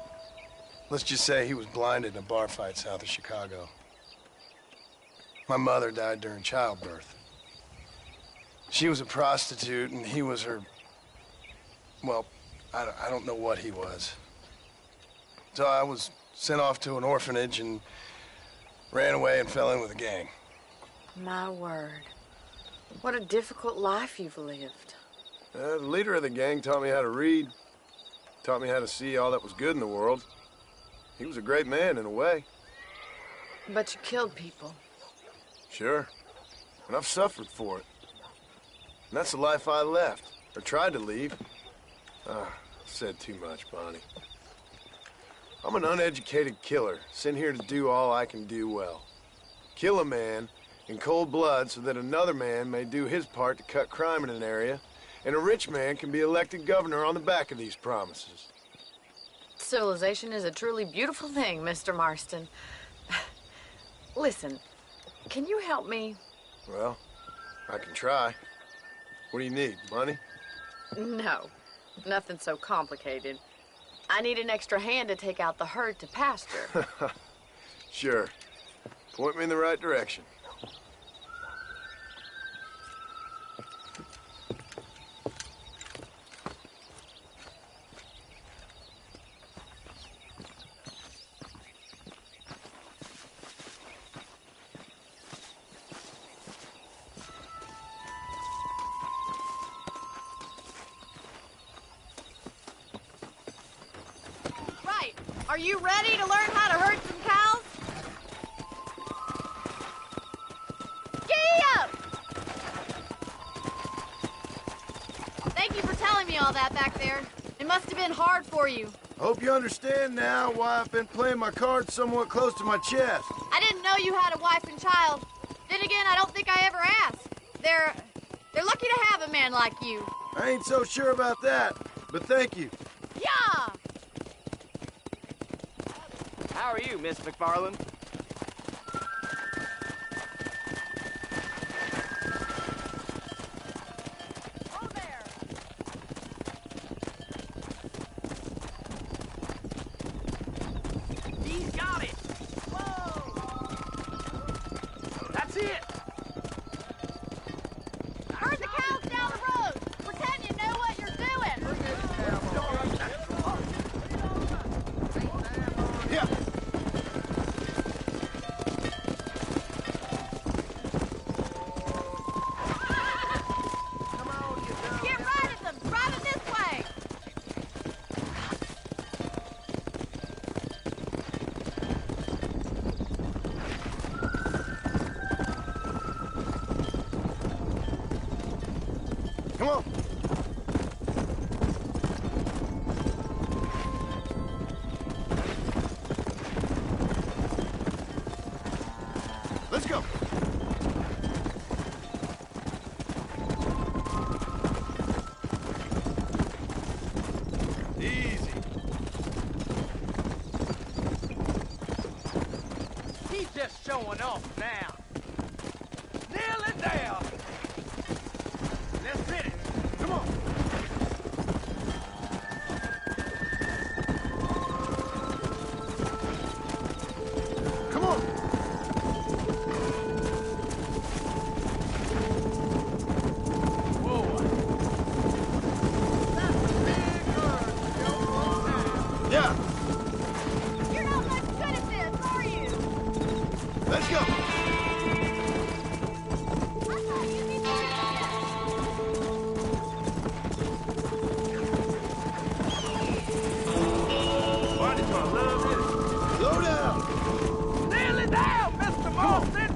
let's just say he was blinded in a bar fight south of Chicago. My mother died during childbirth. She was a prostitute, and he was her, well, I don't know what he was. So I was sent off to an orphanage and ran away and fell in with a gang. My word. What a difficult life you've lived. The leader of the gang taught me how to read, taught me how to see all that was good in the world. He was a great man in a way. But you killed people. Sure. And I've suffered for it. And that's the life I left, or tried to leave. Said too much, Bonnie. I'm an uneducated killer, sent here to do all I can do well. Kill a man in cold blood so that another man may do his part to cut crime in an area, and a rich man can be elected governor on the back of these promises. Civilization is a truly beautiful thing, Mr. Marston. Listen, can you help me? Well, I can try. What do you need, money? No, nothing so complicated. I need an extra hand to take out the herd to pasture. Sure. Point me in the right direction. Are you ready to learn how to herd some cows? Giddy up! Thank you for telling me all that back there. It must have been hard for you. I hope you understand now why I've been playing my cards somewhat close to my chest. I didn't know you had a wife and child. Then again, I don't think I ever asked. They're lucky to have a man like you. I ain't so sure about that, but thank you. Yeah! How are you, Miss McFarland? Oh, there! He's got it! Whoa! That's it! Herd the cows down the road! Pretend you know what you're doing! Yeah. Get right at them! Drive it this way! Come on. Let's go. Easy. He's just showing off now. Nail it down. Let's hit it. Come on. Come on. Yeah. You're not much good at this, are you? Let's go. I thought you'd be better Barney's gonna love this. Slow down. Nail it down, Mr. Marston!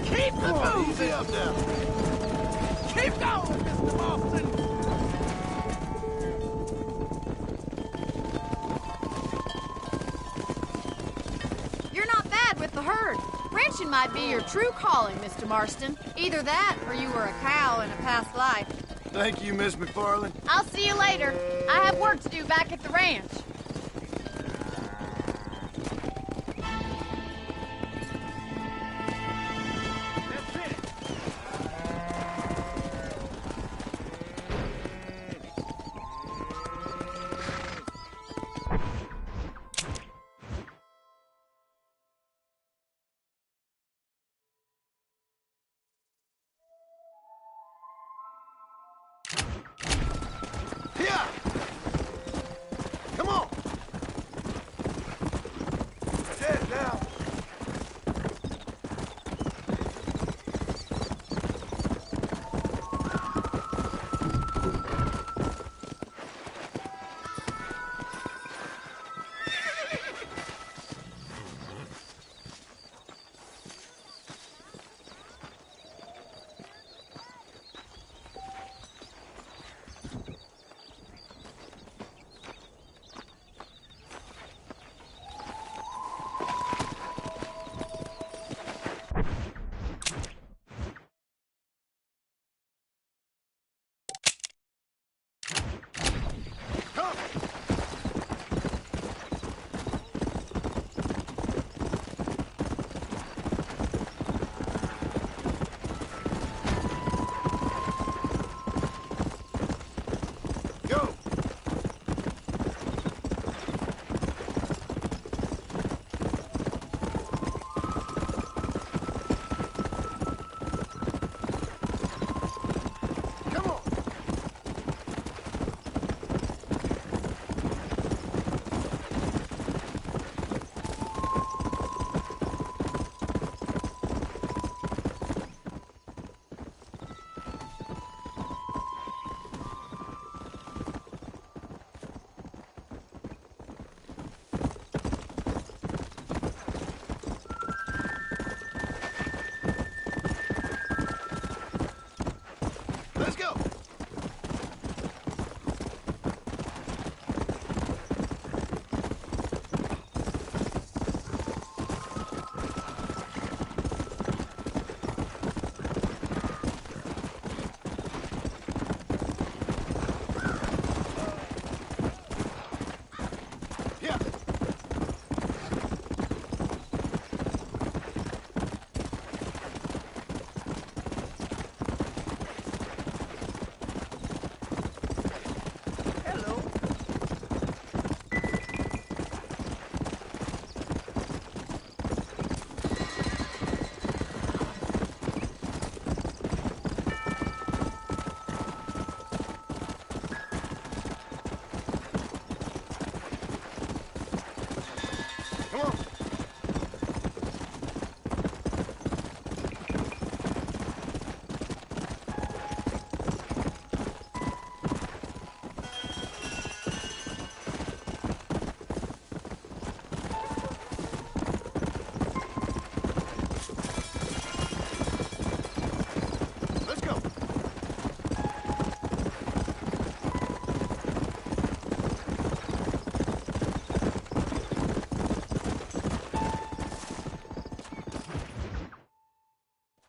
Keep the Come on, moving! easy up now. Keep going, Mr. Marston! You're not bad with the herd. Ranching might be your true calling, Mr. Marston. Either that, or you were a cow in a past life. Thank you, Miss McFarland. I'll see you later. I have work to do back at the ranch. Let's hit it. Yeah. Come on.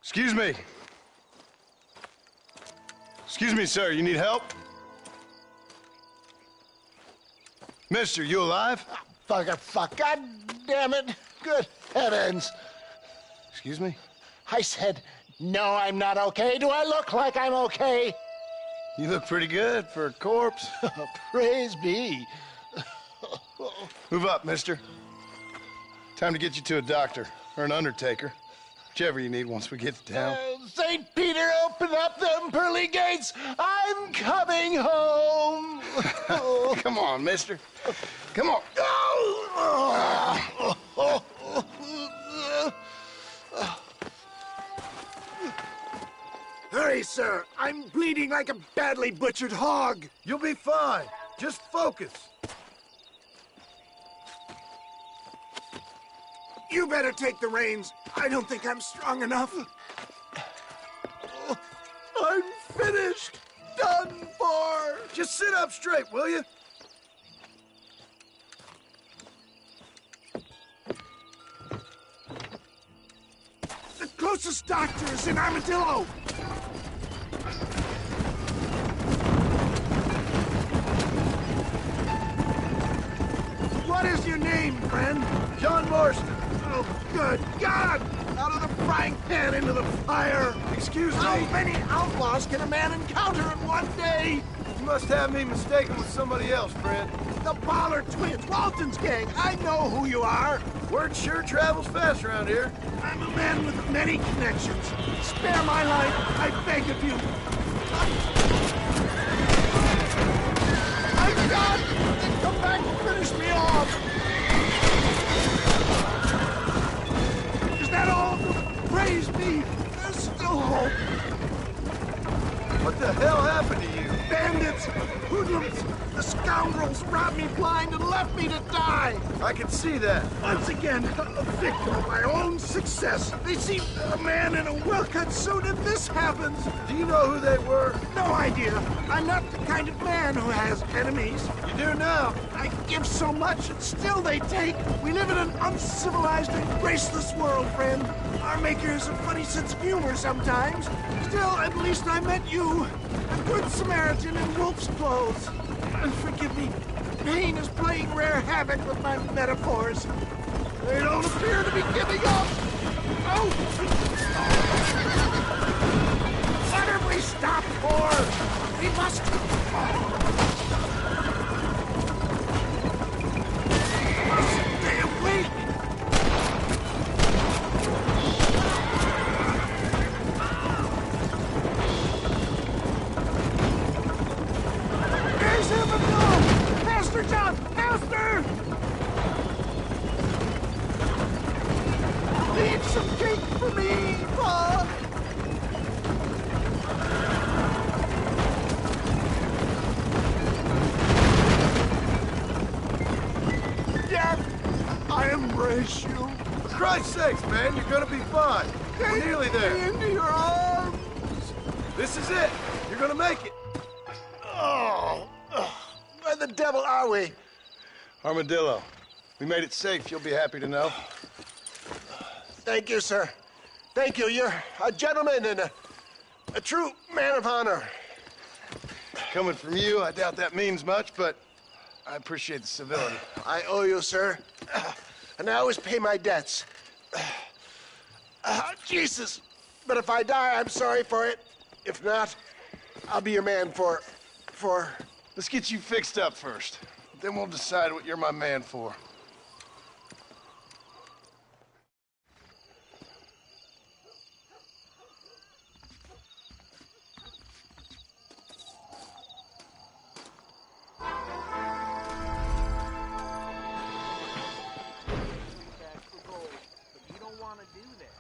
Excuse me. Excuse me, sir. You need help? Mister, you alive? Fuck. God damn it. Good heavens. Excuse me? I said, no, I'm not okay. Do I look like I'm okay? You look pretty good for a corpse. Praise be. Move up, mister. Time to get you to a doctor or an undertaker. Whichever you need once we get to town. St. Peter, open up them pearly gates. I'm coming home. Come on, mister. Come on. Hurry, sir. I'm bleeding like a badly butchered hog. You'll be fine. Just focus. You better take the reins. I don't think I'm strong enough. I'm finished. Done for. Just sit up straight, will you? The closest doctor is in Armadillo. What is your name, friend? John Marston. Oh, good God! Out of the frying pan into the fire! Excuse me? How many outlaws can a man encounter in one day? You must have me mistaken with somebody else, friend. The Ballard twins, Walton's gang. I know who you are. Word sure travels fast around here. I'm a man with many connections. Spare my life, I beg of you. My God! Come back and finish me off! Is that all? Praise be! There's still hope! What the hell happened to you? Bandits! Hoodlums! The scoundrels robbed me blind and left me to die! I can see that. Once again, a victim of my own success. They see a man in a well-cut suit and this happens. Do you know who they were? No idea. I'm not the kind of man who has enemies. You do now. I give so much and still they take. We live in an uncivilized and graceless world, friend. Our maker has a funny sense of humor sometimes. Still, at least I met you. A good Samaritan in wolf's clothes. And forgive me, pain is playing rare havoc with my metaphors. They don't appear to be giving up. Oh! What have we stopped for? We must... Stay awake! There's him and go! Pastor John! Pastor! Leave some cake for me, Pa! Dad, I embrace you. For Christ's sakes, man, you're gonna be fine. We're nearly there. Into your arms. This is it. You're gonna make it. Oh, where the devil are we? Armadillo. We made it safe, you'll be happy to know. Thank you, sir. Thank you. You're a gentleman and a true man of honor. Coming from you, I doubt that means much, but I appreciate the civility. I owe you, sir. And I always pay my debts. Jesus. But if I die, I'm sorry for it. If not, I'll be your man for... Let's get you fixed up first. Then we'll decide what you're my man for. You don't want to do that.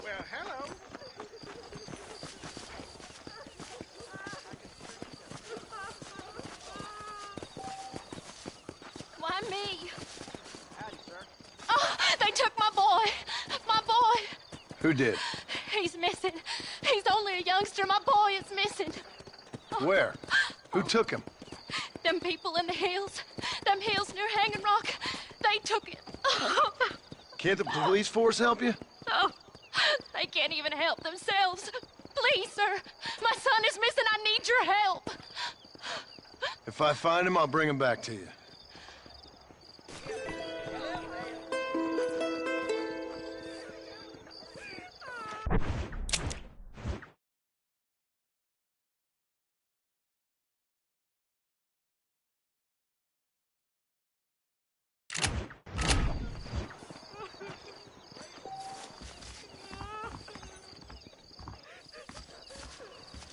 Well, hello. Who did? He's missing. He's only a youngster. My boy is missing. Where? Who took him? Them people in the hills. Them hills near Hanging Rock. They took it. Can't the police force help you? No. They can't even help themselves. Please, sir. My son is missing. I need your help. If I find him, I'll bring him back to you.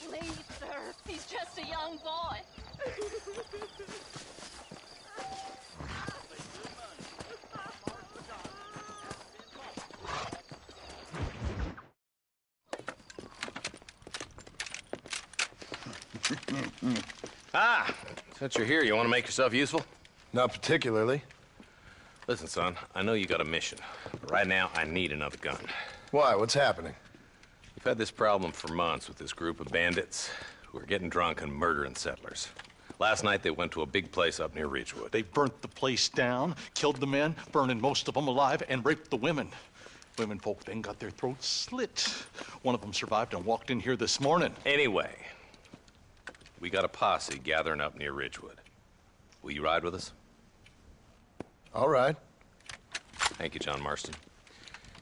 Please, sir. He's just a young boy. Since you're here, you want to make yourself useful? Not particularly. Listen, son, I know you got a mission, but right now I need another gun. Why? What's happening? We've had this problem for months with this group of bandits who are getting drunk and murdering settlers. Last night they went to a big place up near Ridgewood. They burnt the place down, killed the men, burning most of them alive, and raped the women. Women folk then got their throats slit. One of them survived and walked in here this morning. Anyway, we got a posse gathering up near Ridgewood. Will you ride with us? All right. Thank you, John Marston.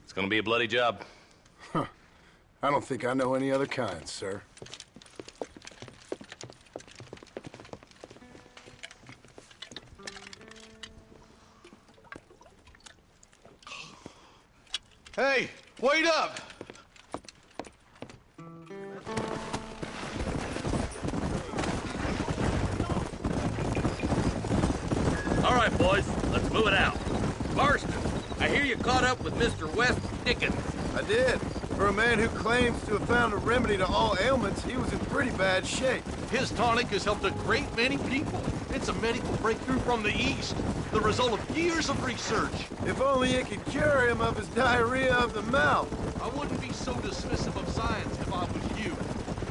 It's gonna be a bloody job. Huh. I don't think I know any other kind, sir. Hey, wait up! All right, boys, let's move it out. Marston, I hear you caught up with Mr. West Dickens. I did. For a man who claims to have found a remedy to all ailments, he was in pretty bad shape. His tonic has helped a great many people. It's a medical breakthrough from the East, the result of years of research. If only it could cure him of his diarrhea of the mouth. I wouldn't be so dismissive of science if I was you.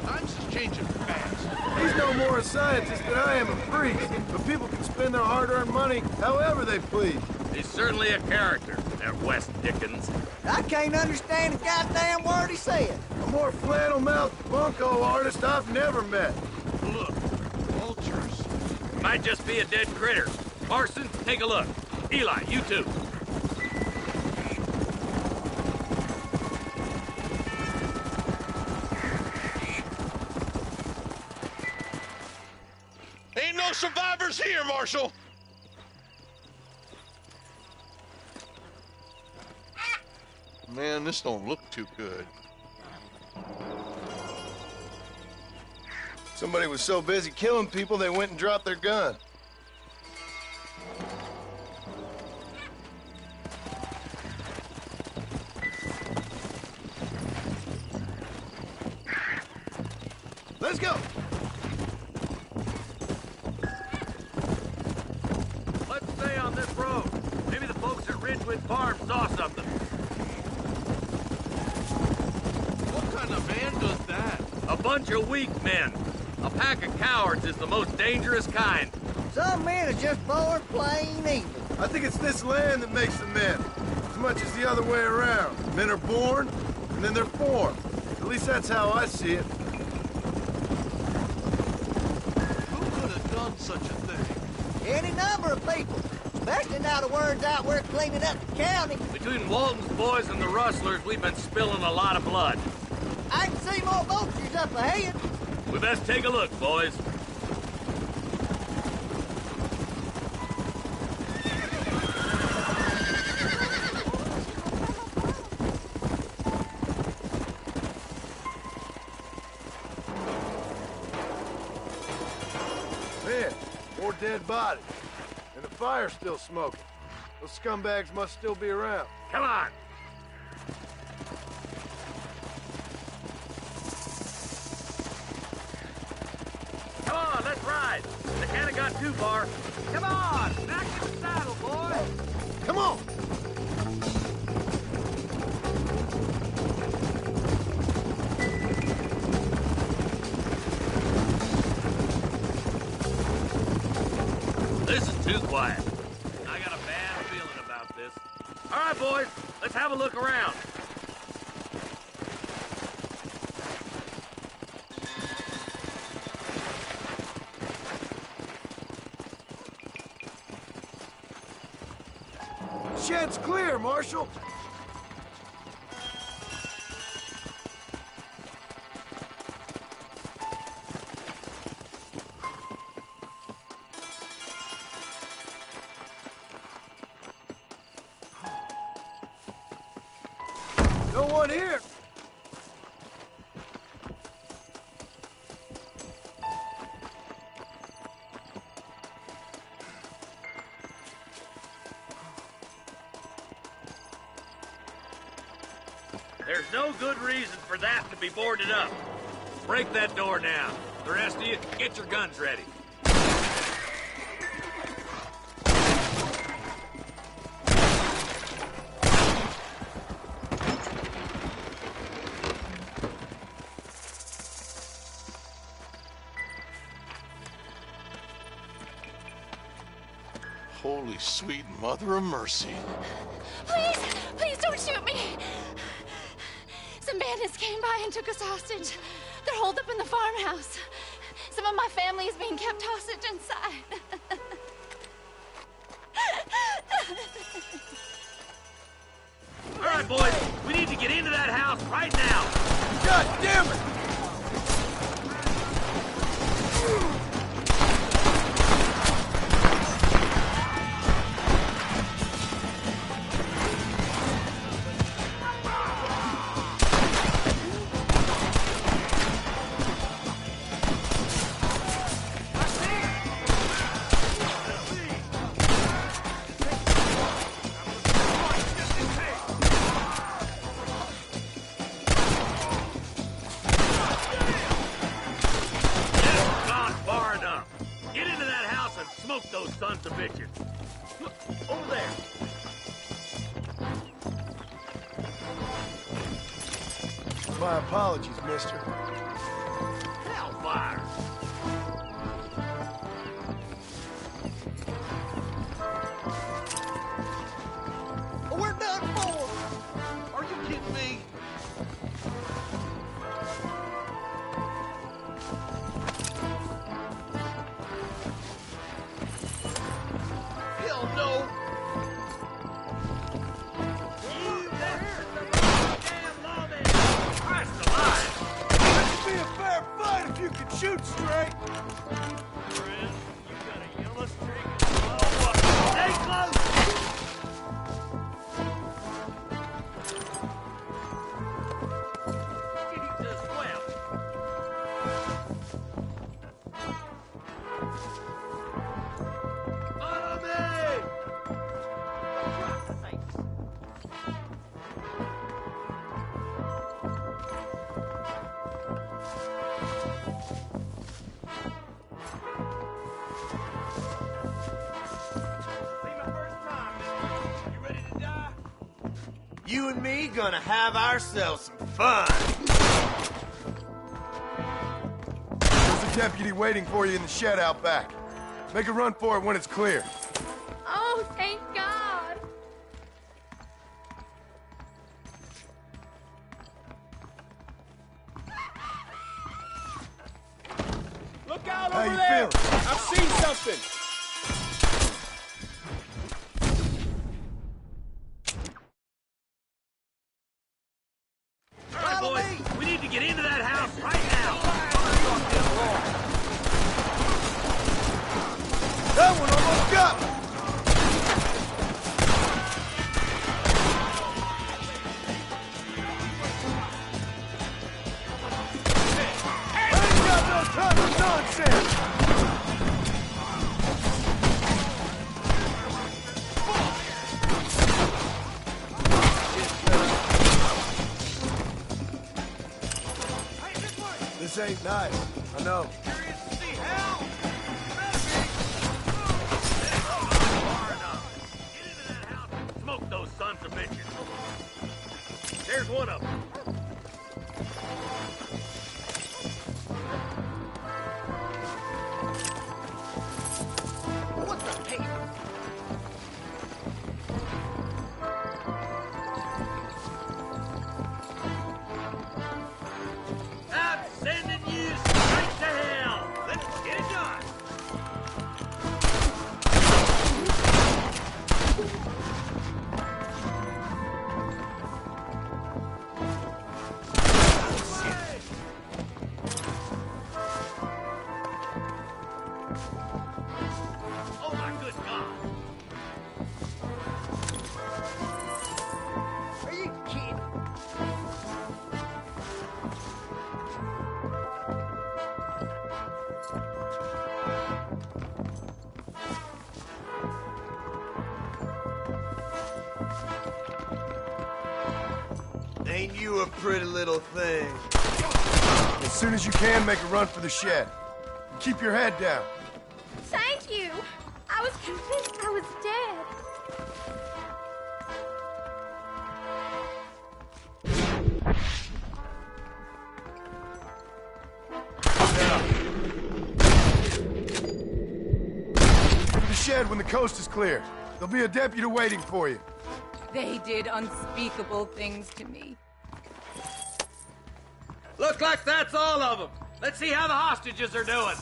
Times is changing fast. He's no more a scientist than I am a priest, but people can spend their hard-earned money however they please. He's certainly a character, that West Dickens. I can't understand a goddamn word he said. A more flannel-mouthed bunco artist I've never met. Look, vultures. Might just be a dead critter. Marston, take a look. Eli, you too. Ain't no survivors here, Marshal! Man, this don't look too good. Somebody was so busy killing people, they went and dropped their gun. Let's go! Let's stay on this road. Maybe the folks at Ridgewood Farm saw something. What kind of man does that? A bunch of weak men. A pack of cowards is the most dangerous kind. Some men are just born plain evil. I think it's this land that makes the men, as much as the other way around. Men are born, and then they're formed. At least that's how I see it. Who could have done such a thing? Any number of people, especially now the word's out we're cleaning up the county. Between Walton's boys and the rustlers, we've been spilling a lot of blood. I can see more vultures up ahead. We best take a look, boys. Man, more dead bodies. And the fire's still smoking. Those scumbags must still be around. Come on! Come on, let's ride! They can't have got too far. Come on! Back in the saddle, boy! Come on! Too quiet. I got a bad feeling about this. All right, boys, let's have a look around. Shed's clear, Marshal. No one here. There's no good reason for that to be boarded up. Break that door down. The rest of you, get your guns ready. Holy sweet mother of mercy. Please, please don't shoot me. Some bandits came by and took us hostage. They're holed up in the farmhouse. Some of my family is being kept hostage inside. All right, boys, we need to get into that house right now. God damn it! Smoke those sons of bitches. Look, over there. My apologies, mister. Hellfire. We're done for! Are you kidding me? Hell no! You there! Damn lawman! Christ alive! This would be a fair fight if you could shoot straight! Friend, you got a yellow streak. Oh, stay close! Jesus, well. Follow me! You and me gonna have ourselves some fun. There's a deputy waiting for you in the shed out back. Make a run for it when it's clear. Oh, thank God. Look out How over you there! feeling? I've seen something! All right, boys, we need to get into that house right now. That one almost got me! I ain't got no time for nonsense! This ain't nice, I know. Smoke those sons of bitches. There's one of them. What the hell? a pretty little thing. As soon as you can, make a run for the shed. And keep your head down. Thank you. I was convinced I was dead. To the shed when the coast is clear. There'll be a deputy waiting for you. They did unspeakable things to me. Looks like that's all of them. Let's see how the hostages are doing.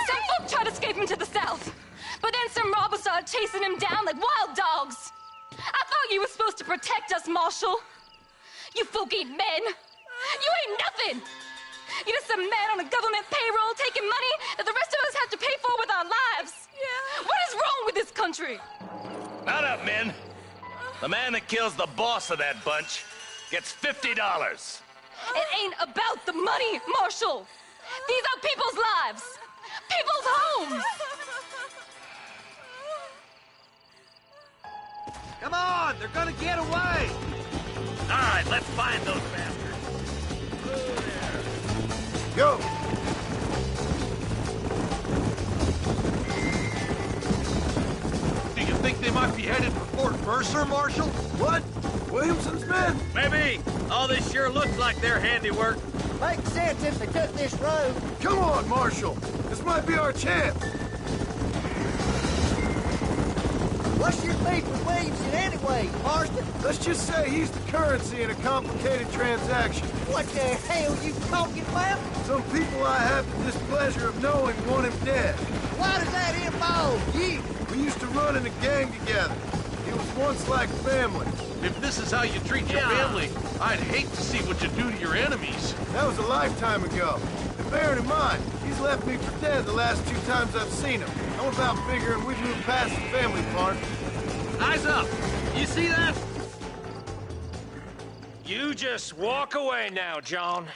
Some folk tried escaping to the south, but then some robbers started chasing him down like wild dogs. I thought you were supposed to protect us, Marshal. You folk ain't men. You ain't nothing. You're just a man on a government payroll taking money that the rest of us have to pay for with our lives. Yeah. What is wrong with this country? Not up, men. The man that kills the boss of that bunch gets $50. It ain't about the money, Marshal. These are people's lives, people's homes. Come on, they're gonna get away. All right, let's find those bastards. Go! Do you think they might be headed for Fort Mercer, Marshal? What? Williamson's men? Maybe. All this sure looks like their handiwork. Makes sense if they took this road. Come on, Marshal. This might be our chance. What's your beef with Williamson anyway, Marston? Let's just say he's the currency in a complicated transaction. What the hell you talking about? Some people I have the displeasure of knowing want him dead. Why does that involve you? We used to run in a gang together. It was once like family. If this is how you treat your family, I'd hate to see what you do to your enemies. That was a lifetime ago. And bearing in mind, he's left me for dead the last 2 times I've seen him. I'm about figuring we've moved past the family part. Eyes up. You see that? You just walk away now, John.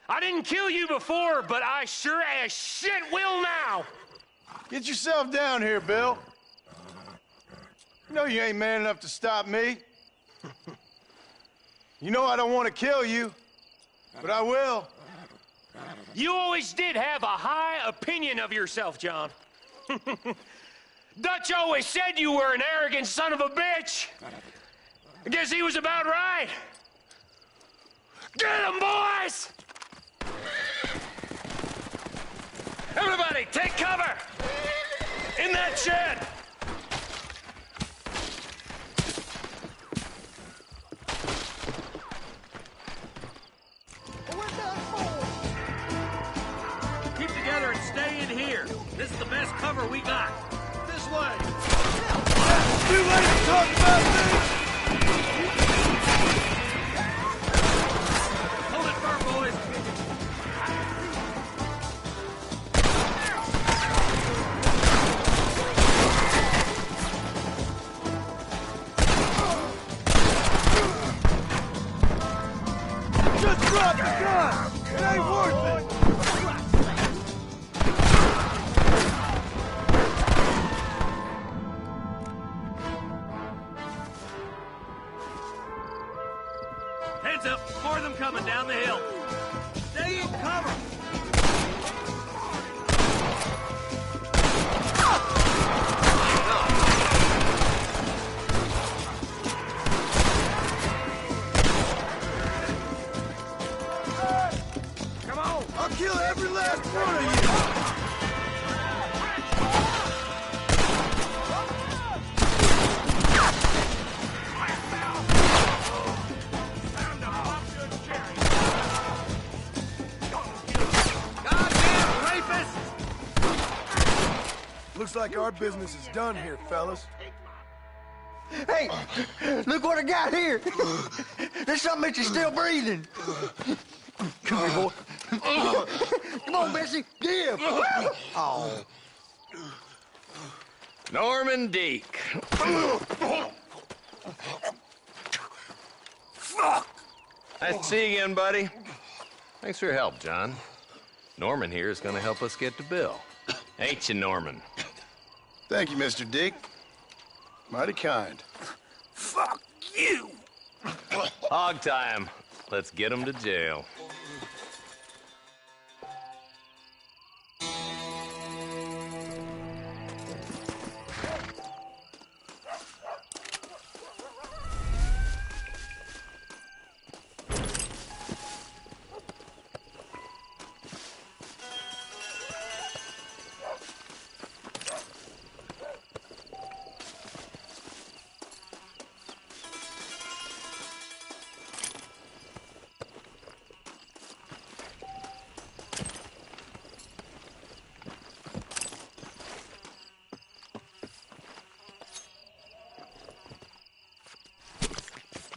I didn't kill you before, but I sure as shit will now. Get yourself down here, Bill. You know you ain't man enough to stop me. You know I don't want to kill you, but I will. You always did have a high opinion of yourself, John. Dutch always said you were an arrogant son of a bitch. I guess he was about right. Get him, boys! Everybody, take cover! In that shed! Keep together and stay in here. This is the best cover we got. This way. Too late to talk about this! Hold it firm, boys. Just drop the gun! It ain't worth it! Heads up. More of them coming down the hill. Stay in cover. Come on! I'll kill every last one of you! Looks like our business is done here, fellas. Hey, look what I got here. There's something that you're still breathing. Come here, boy. Come on, Bessie. Give. Oh. Norman Deek. Fuck! Nice to see you again, buddy. Thanks for your help, John. Norman here is gonna help us get to Bill. Ain't you, Norman? Thank you, Mr. Deek. Mighty kind. Fuck you! Hog time. Let's get him to jail.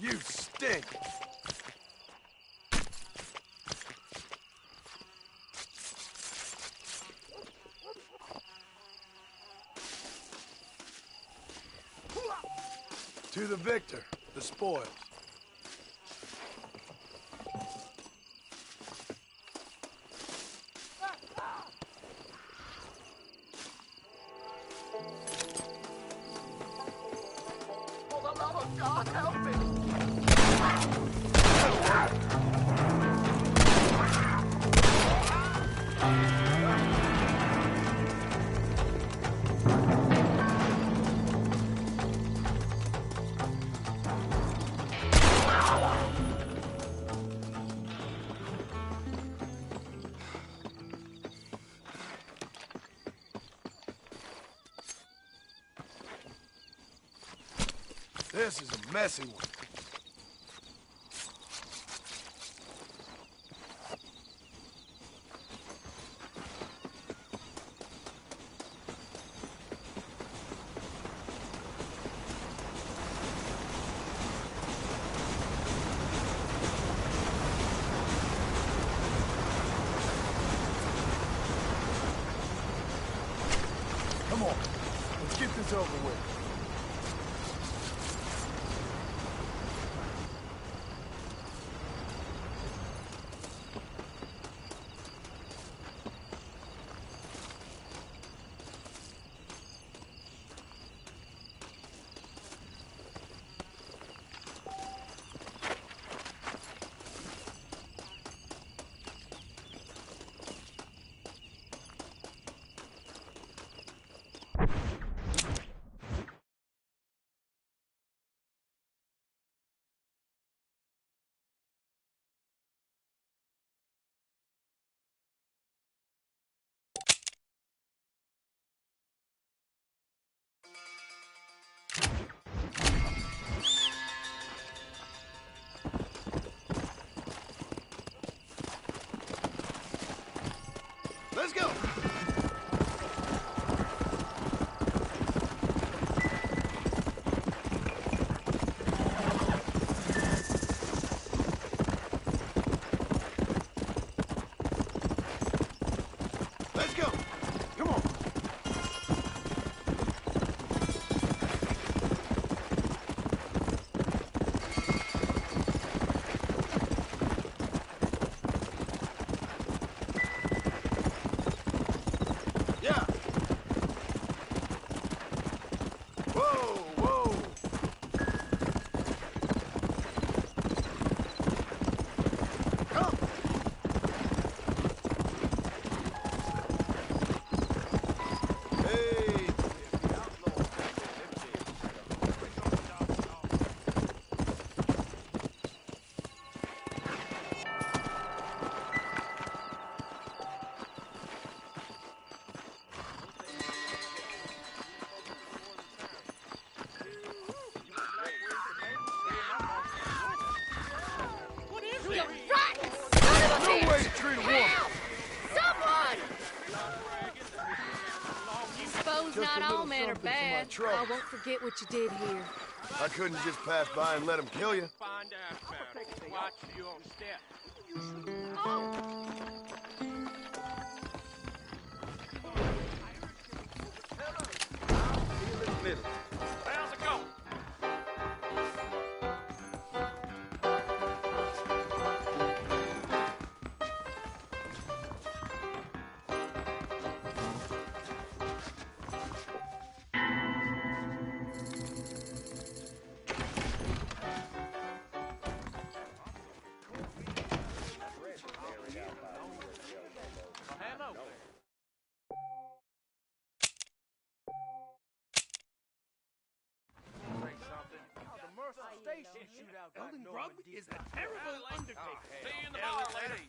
You stink! To the victor, the spoils. For the love of God, help me! This is a messy one. Come on, let's get this over with. Let's go! Let's go! Come on! Yeah! Whoa, whoa! Come! Hey! You rotten son of a bitch! No way to treat a woman! Someone! Suppose Just a not little all men are something for my bad. trouble. I won't forget what you did here. I couldn't just pass by and let him kill you. Find out about it. Watch your step. middle. How's it going? Elden Grub is a terrible undertaker. See you in the bar, lady.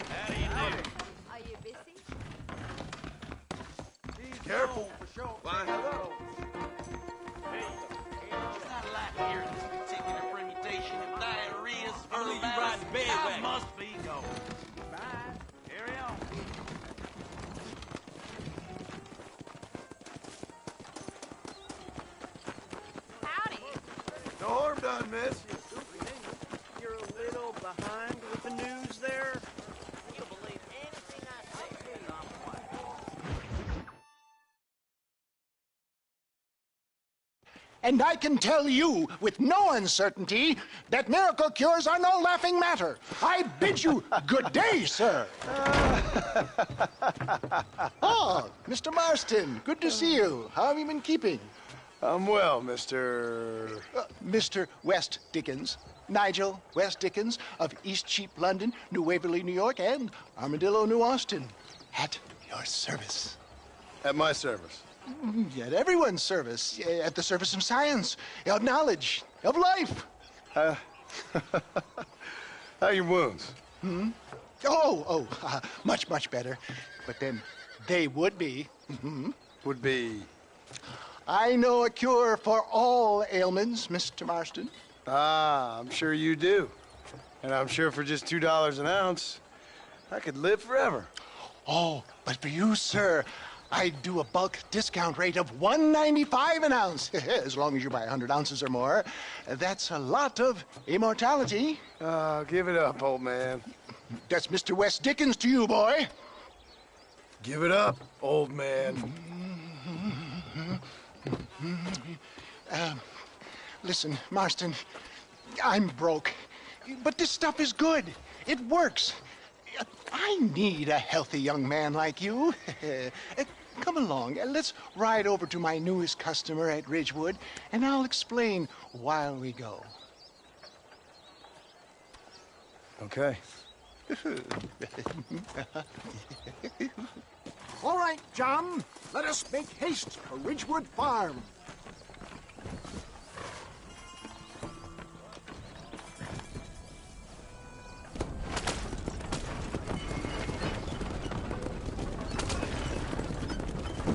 How do you do? Are you busy? Careful. Why? Hey, it's not a lot here. This particular permutation of diarrhea, early riding bareback. Must be going. Bye. Carry on. No harm done, miss. You're a little behind with the news there. You believe anything I say? And I can tell you with no uncertainty that miracle cures are no laughing matter. I bid you good day, sir. Oh, Mr. Marston, good to see you. How have you been keeping? I'm well, Mr. Mr. West Dickens. Nigel West Dickens of East Cheap, London, New Waverly, New York, and Armadillo, New Austin. At your service. At my service. At everyone's service. At the service of science, of knowledge, of life. How are your wounds? Much, much better. But then they would be. Would be? I know a cure for all ailments, Mr. Marston. Ah, I'm sure you do. And I'm sure for just $2 an ounce, I could live forever. Oh, but for you, sir, I'd do a bulk discount rate of $1.95 an ounce, as long as you buy 100 ounces or more. That's a lot of immortality. Give it up, old man. That's Mr. West Dickens to you, boy. Give it up, old man. Listen, Marston, I'm broke, but this stuff is good. It works. I need a healthy young man like you. Come along, let's ride over to my newest customer at Ridgewood, and I'll explain while we go. Okay. All right, John, let us make haste for Ridgewood Farm.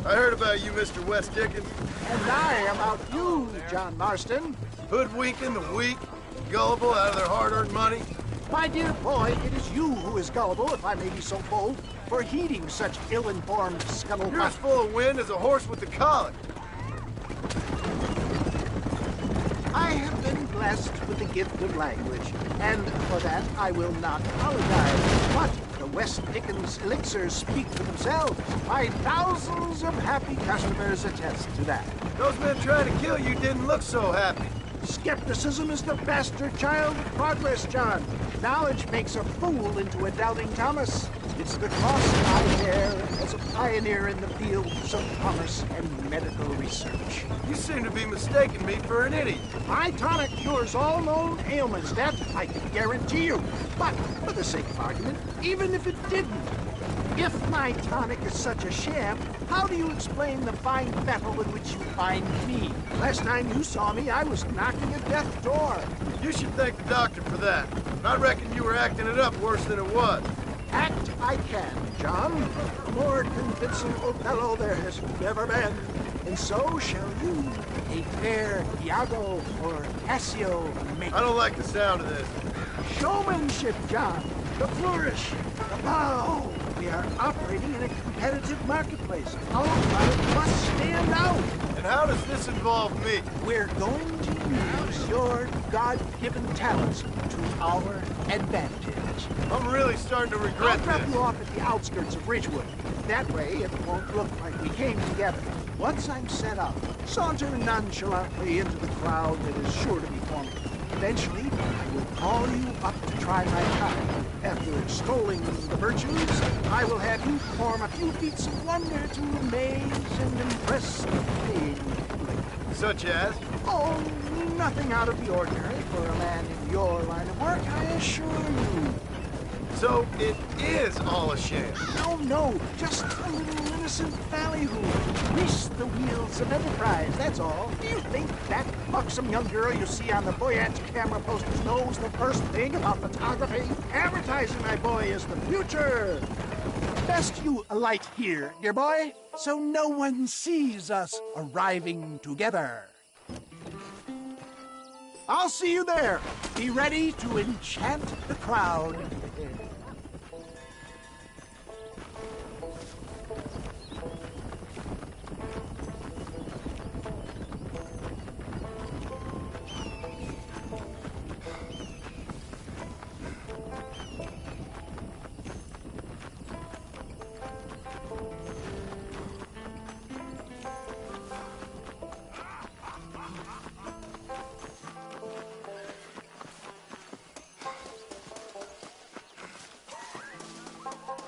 I heard about you, Mr. West Dickens. And I about you, John Marston. Hoodwinking the weak, gullible out of their hard-earned money. My dear boy, it is you who is gullible, if I may be so bold, for heeding such ill-informed scuttlebutt. You're as full of wind as a horse with the colic. I have been blessed with the gift of language, and for that I will not apologize. But the West Dickens elixirs speak for themselves. My thousands of happy customers attest to that. Those men trying to kill you didn't look so happy. Skepticism is the bastard child of progress, John. Knowledge makes a fool into a doubting Thomas. It's the cross I bear as a pioneer in the fields of commerce and medical research. You seem to be mistaking me for an idiot. My tonic cures all known ailments, that I can guarantee you. But for the sake of argument, even if it didn't, if my tonic is such a sham, how do you explain the fine fettle in which you find me? Last time you saw me, I was knocking at death's door. You should thank the doctor for that. I reckon you were acting it up worse than it was. Act I can, John. A more convincing Othello there has never been. And so shall you, a fair Iago or Cassio make. I don't like the sound of this. Showmanship, John. The flourish, the bow. We are operating in a competitive marketplace. Our product must stand out. And how does this involve me? We're going to use your God-given talents to our advantage. much. I'm really starting to I'll regret drop this. you off at the outskirts of Ridgewood. That way, it won't look like we came together. Once I'm set up, saunter nonchalantly into the crowd that is sure to be forming. Eventually, I will call you up to try my time. After extolling the virtues, I will have you perform a few feats of wonder to amaze and impress the paying public. Such as? Oh, nothing out of the ordinary for a man in your line of work, I assure you. So it is all a sham? No, just a little innocent ballyhoo. Grease the wheels of enterprise, that's all. Do you think that buxom young girl you see on the Voyage camera posters knows the first thing about photography? Advertising, my boy, is the future. Best you alight here, dear boy, so no one sees us arriving together. I'll see you there. Be ready to enchant the crowd.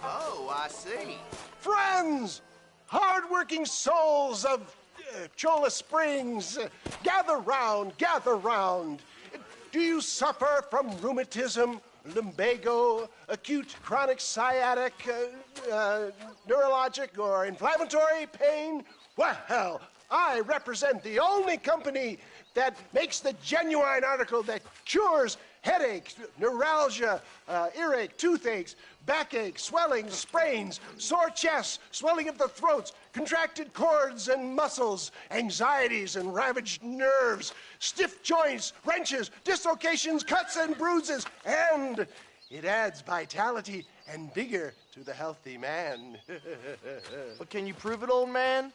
Oh, I see. Friends, hard-working souls of Cholla Springs, gather round, gather round. Do you suffer from rheumatism, lumbago, acute chronic sciatic, neurologic, or inflammatory pain? Well, I represent the only company that makes the genuine article that cures headaches, neuralgia, earache, toothaches, backache, swelling, sprains, sore chests, swelling of the throats, contracted cords and muscles, anxieties and ravaged nerves, stiff joints, wrenches, dislocations, cuts and bruises, and it adds vitality and vigor to the healthy man. But can you prove it, old man?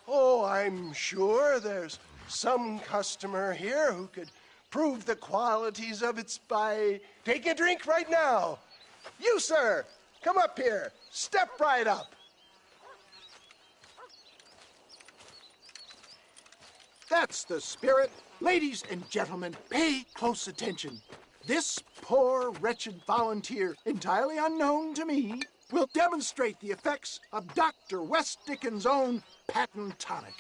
Oh, I'm sure there's some customer here who could prove the qualities of it by taking a drink right now. You, sir, come up here. Step right up. That's the spirit. Ladies and gentlemen, pay close attention. This poor, wretched volunteer, entirely unknown to me, will demonstrate the effects of Dr. West Dickens' own patent tonic.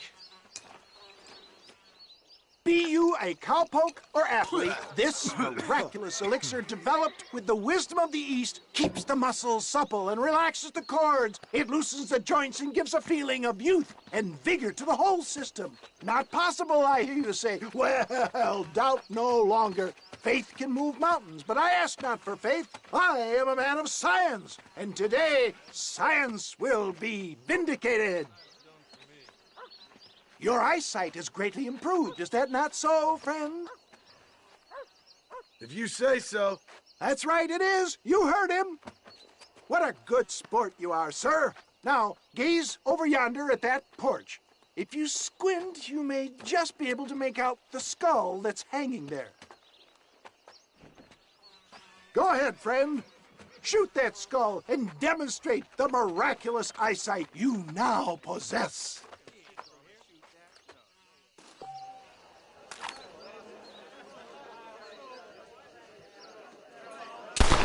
Be you a cowpoke or athlete, this miraculous elixir developed with the wisdom of the East keeps the muscles supple and relaxes the cords. It loosens the joints and gives a feeling of youth and vigor to the whole system. Not possible, I hear you say. Well, doubt no longer. Faith can move mountains, but I ask not for faith. I am a man of science, and today science will be vindicated. Your eyesight is greatly improved. Is that not so, friend? If you say so. That's right, it is. You heard him. What a good sport you are, sir. Now, gaze over yonder at that porch. If you squint, you may just be able to make out the skull that's hanging there. Go ahead, friend. Shoot that skull and demonstrate the miraculous eyesight you now possess.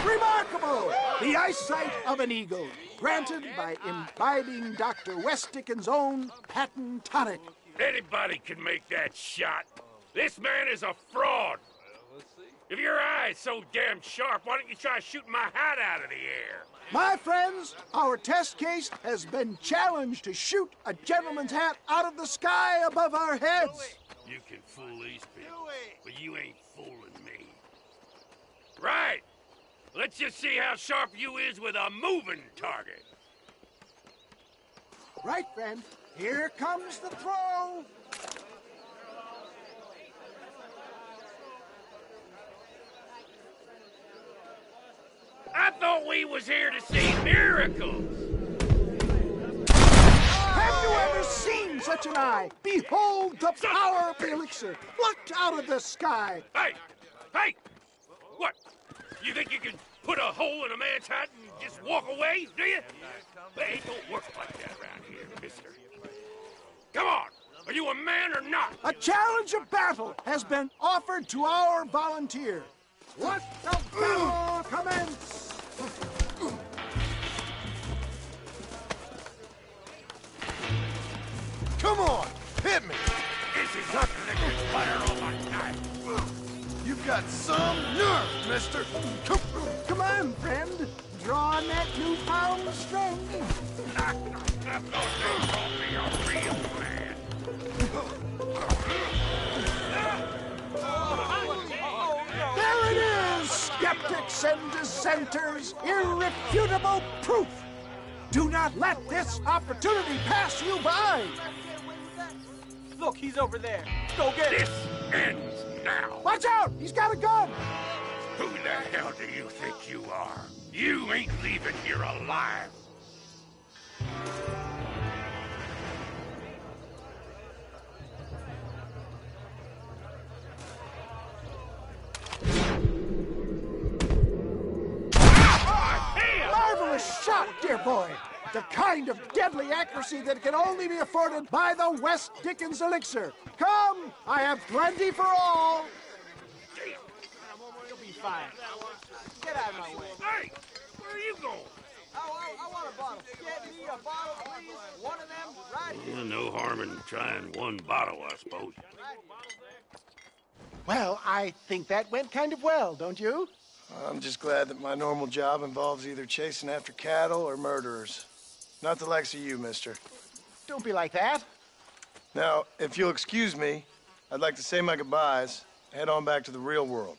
Remarkable! The eyesight of an eagle, granted by imbibing Dr. West Dickens' own patent tonic. Anybody can make that shot. This man is a fraud. If your eye's so damn sharp, why don't you try shooting my hat out of the air? My friends, our test case has been challenged to shoot a gentleman's hat out of the sky above our heads. You can fool these people, but you ain't fooling me. Right! Let's just see how sharp you is with a moving target. Right, friend. Here comes the throw. I thought we was here to see miracles. Have you ever seen such an eye? Behold the power of the elixir, plucked out of the sky. Hey! Hey! What? You think you can put a hole in a man's hat and just walk away, do you? It don't work like that around here, mister. Come on! Are you a man or not? A challenge of battle has been offered to our volunteer. Let the battle commence! Come on, hit me! This is nothing that can fire on my knife. You've got some nerve, mister. Come on, friend. Draw on that newfound strength. There it is, skeptics and dissenters. Irrefutable proof. Do not let this opportunity pass you by. Look, he's over there. Go get him. This ends now. Watch out! He's got a gun! Who the hell do you think you are? You ain't leaving here alive. Marvelous shot, dear boy. The kind of deadly accuracy that can only be afforded by the West Dickens elixir. Come, I have plenty for all. You'll be fine. Get out of my way. Hey, where are you going? I want a bottle. Get me a bottle, please. One of them right here. No harm in trying one bottle, I suppose. Well, I think that went kind of well, don't you? I'm just glad that my normal job involves either chasing after cattle or murderers. Not the likes of you, mister. Don't be like that. Now, if you'll excuse me, I'd like to say my goodbyes, head on back to the real world.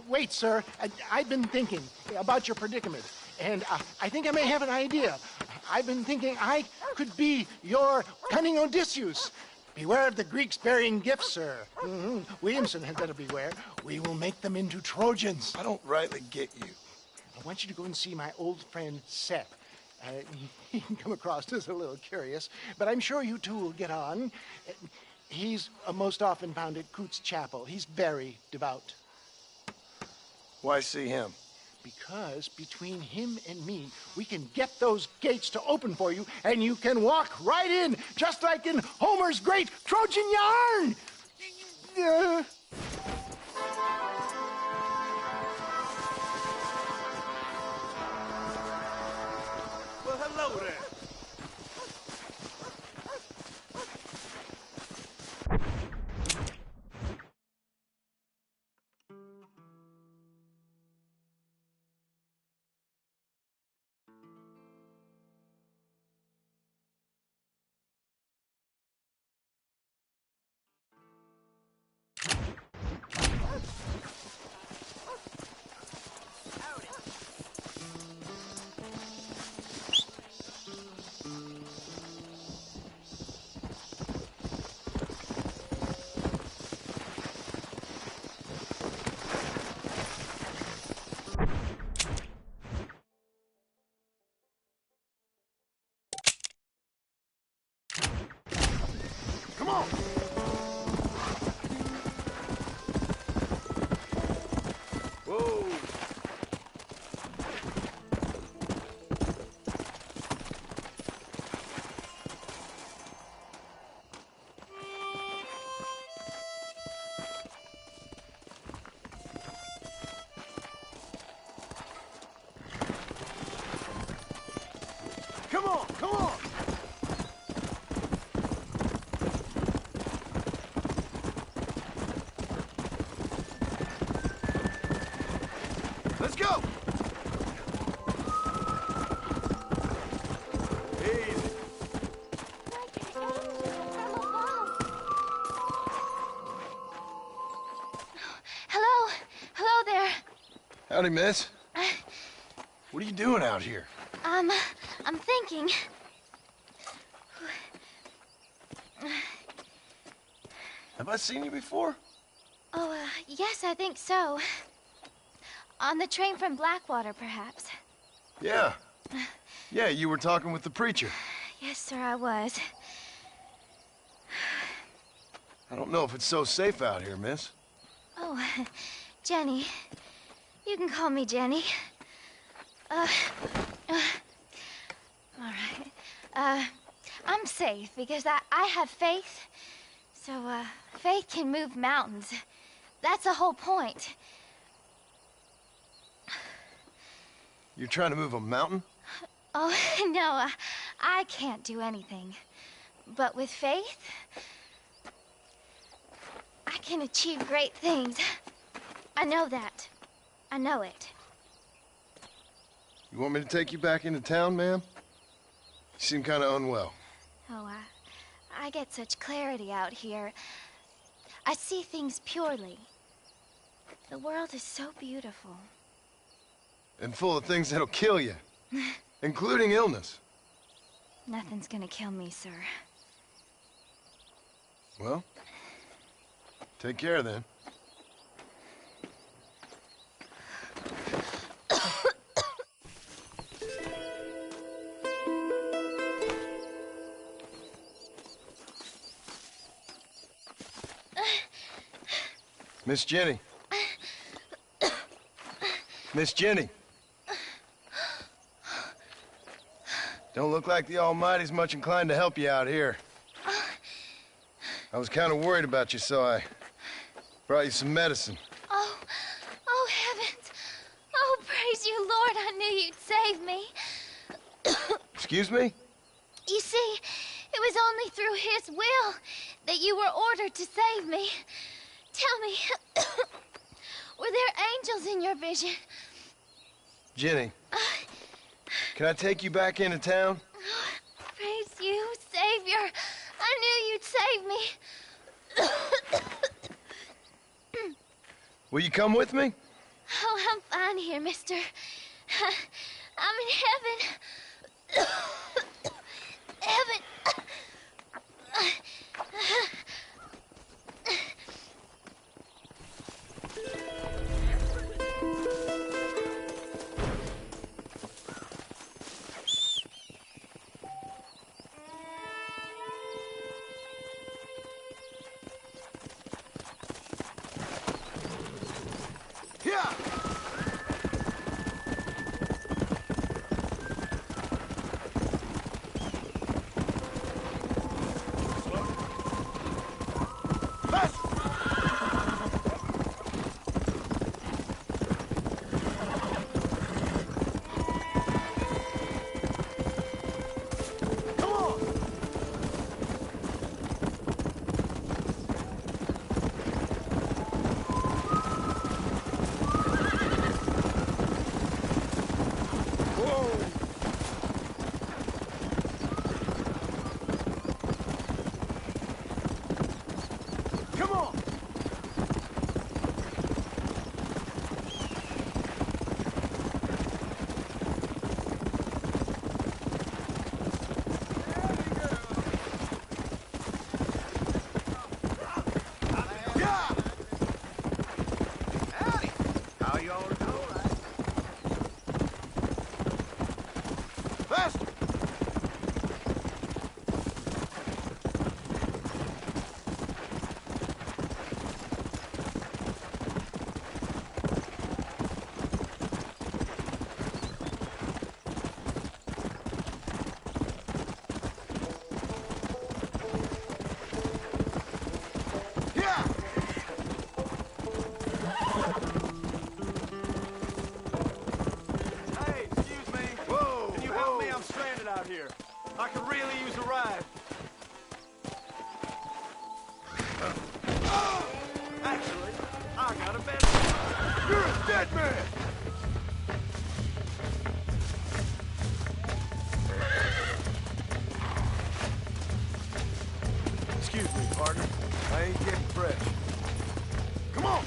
Wait, sir. I've been thinking about your predicament, and I think I may have an idea. I've been thinking I could be your cunning Odysseus. Beware of the Greeks burying gifts, sir. Williamson had better beware. We will make them into Trojans. I don't rightly get you. I want you to go and see my old friend Seth. He can come across as a little curious, but I'm sure you two will get on. He's most often found at Coots Chapel. He's very devout. Why see him? Because between him and me, we can get those gates to open for you, and you can walk right in, just like in Homer's great Trojan yarn! Well, hello there. Come on! Whoa! Come on, come on! Let's go! Easy. Hello? Hello there. Howdy, miss. What are you doing out here? I'm thinking. Have I seen you before? Oh, yes, I think so. On the train from Blackwater, perhaps. Yeah. Yeah, you were talking with the preacher. Yes, sir, I was. I don't know if it's so safe out here, miss. Oh, Jenny, You can call me Jenny. All right. I'm safe because I have faith. So, faith can move mountains. That's the whole point. You're trying to move a mountain? Oh, no, I can't do anything. But with faith, I can achieve great things. I know that. I know it. You want me to take you back into town, ma'am? You seem kind of unwell. Oh, I get such clarity out here. I see things purely. The world is so beautiful. And full of things that'll kill you, including illness. Nothing's gonna kill me, sir. Well, take care then. Miss Jenny. Miss Jenny. Don't look like the Almighty's much inclined to help you out here. I was kind of worried about you, so I brought you some medicine. Oh, heavens. Oh, praise you, Lord. I knew you'd save me. Excuse me? You see, it was only through his will that you were ordered to save me. Tell me, were there angels in your vision? Jenny, can I take you back into town? Praise you, Savior. I knew you'd save me. Will you come with me? Oh, I'm fine here, mister. I'm in heaven. Heaven. I could really use a ride. Actually, I got a better. You're a dead man! Excuse me, partner. I ain't getting fresh. Come on!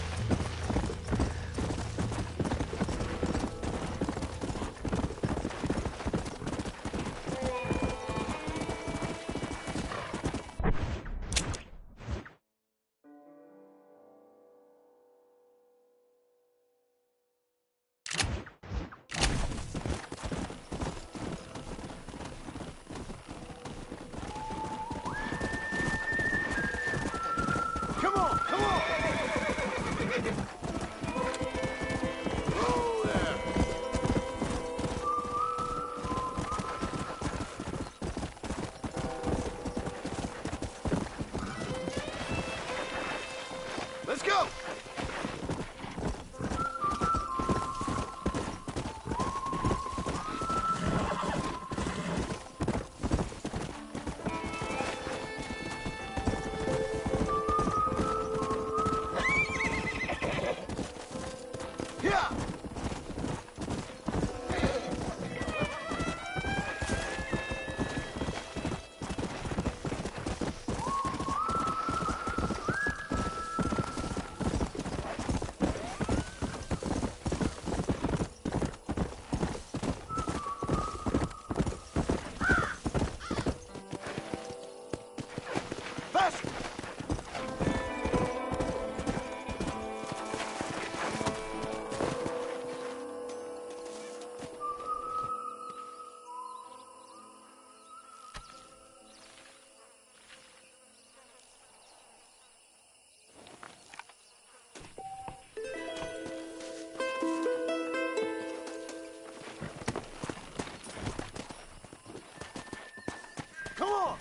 Go! Yeah! Faster! Come on!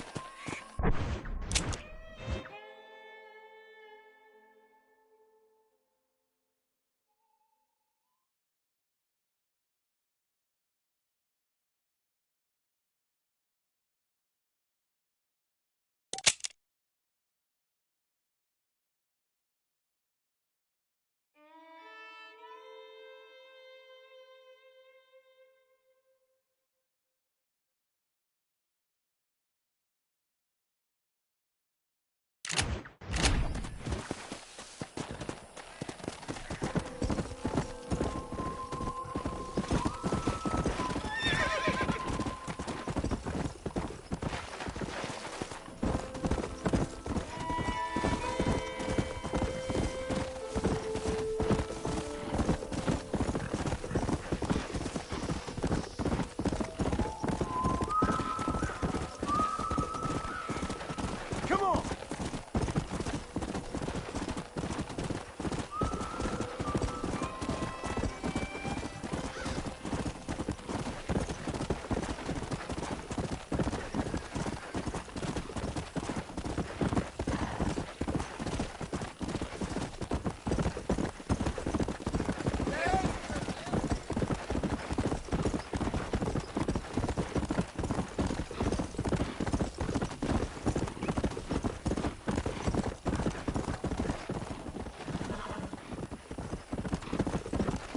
Come on!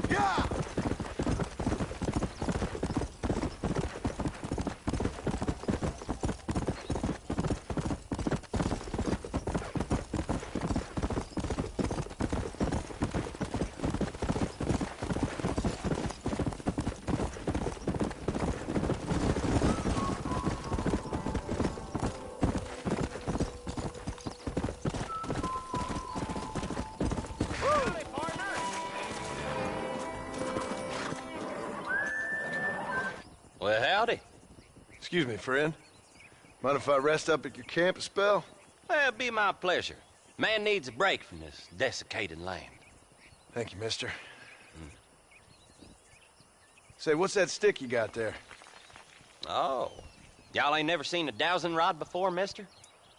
Yeah! Well, howdy. Excuse me, friend. Mind if I rest up at your camp a spell? Well, it'd be my pleasure. Man needs a break from this desiccated land. Thank you, mister. Say, what's that stick you got there? Oh. Y'all ain't never seen a dowsing rod before, mister?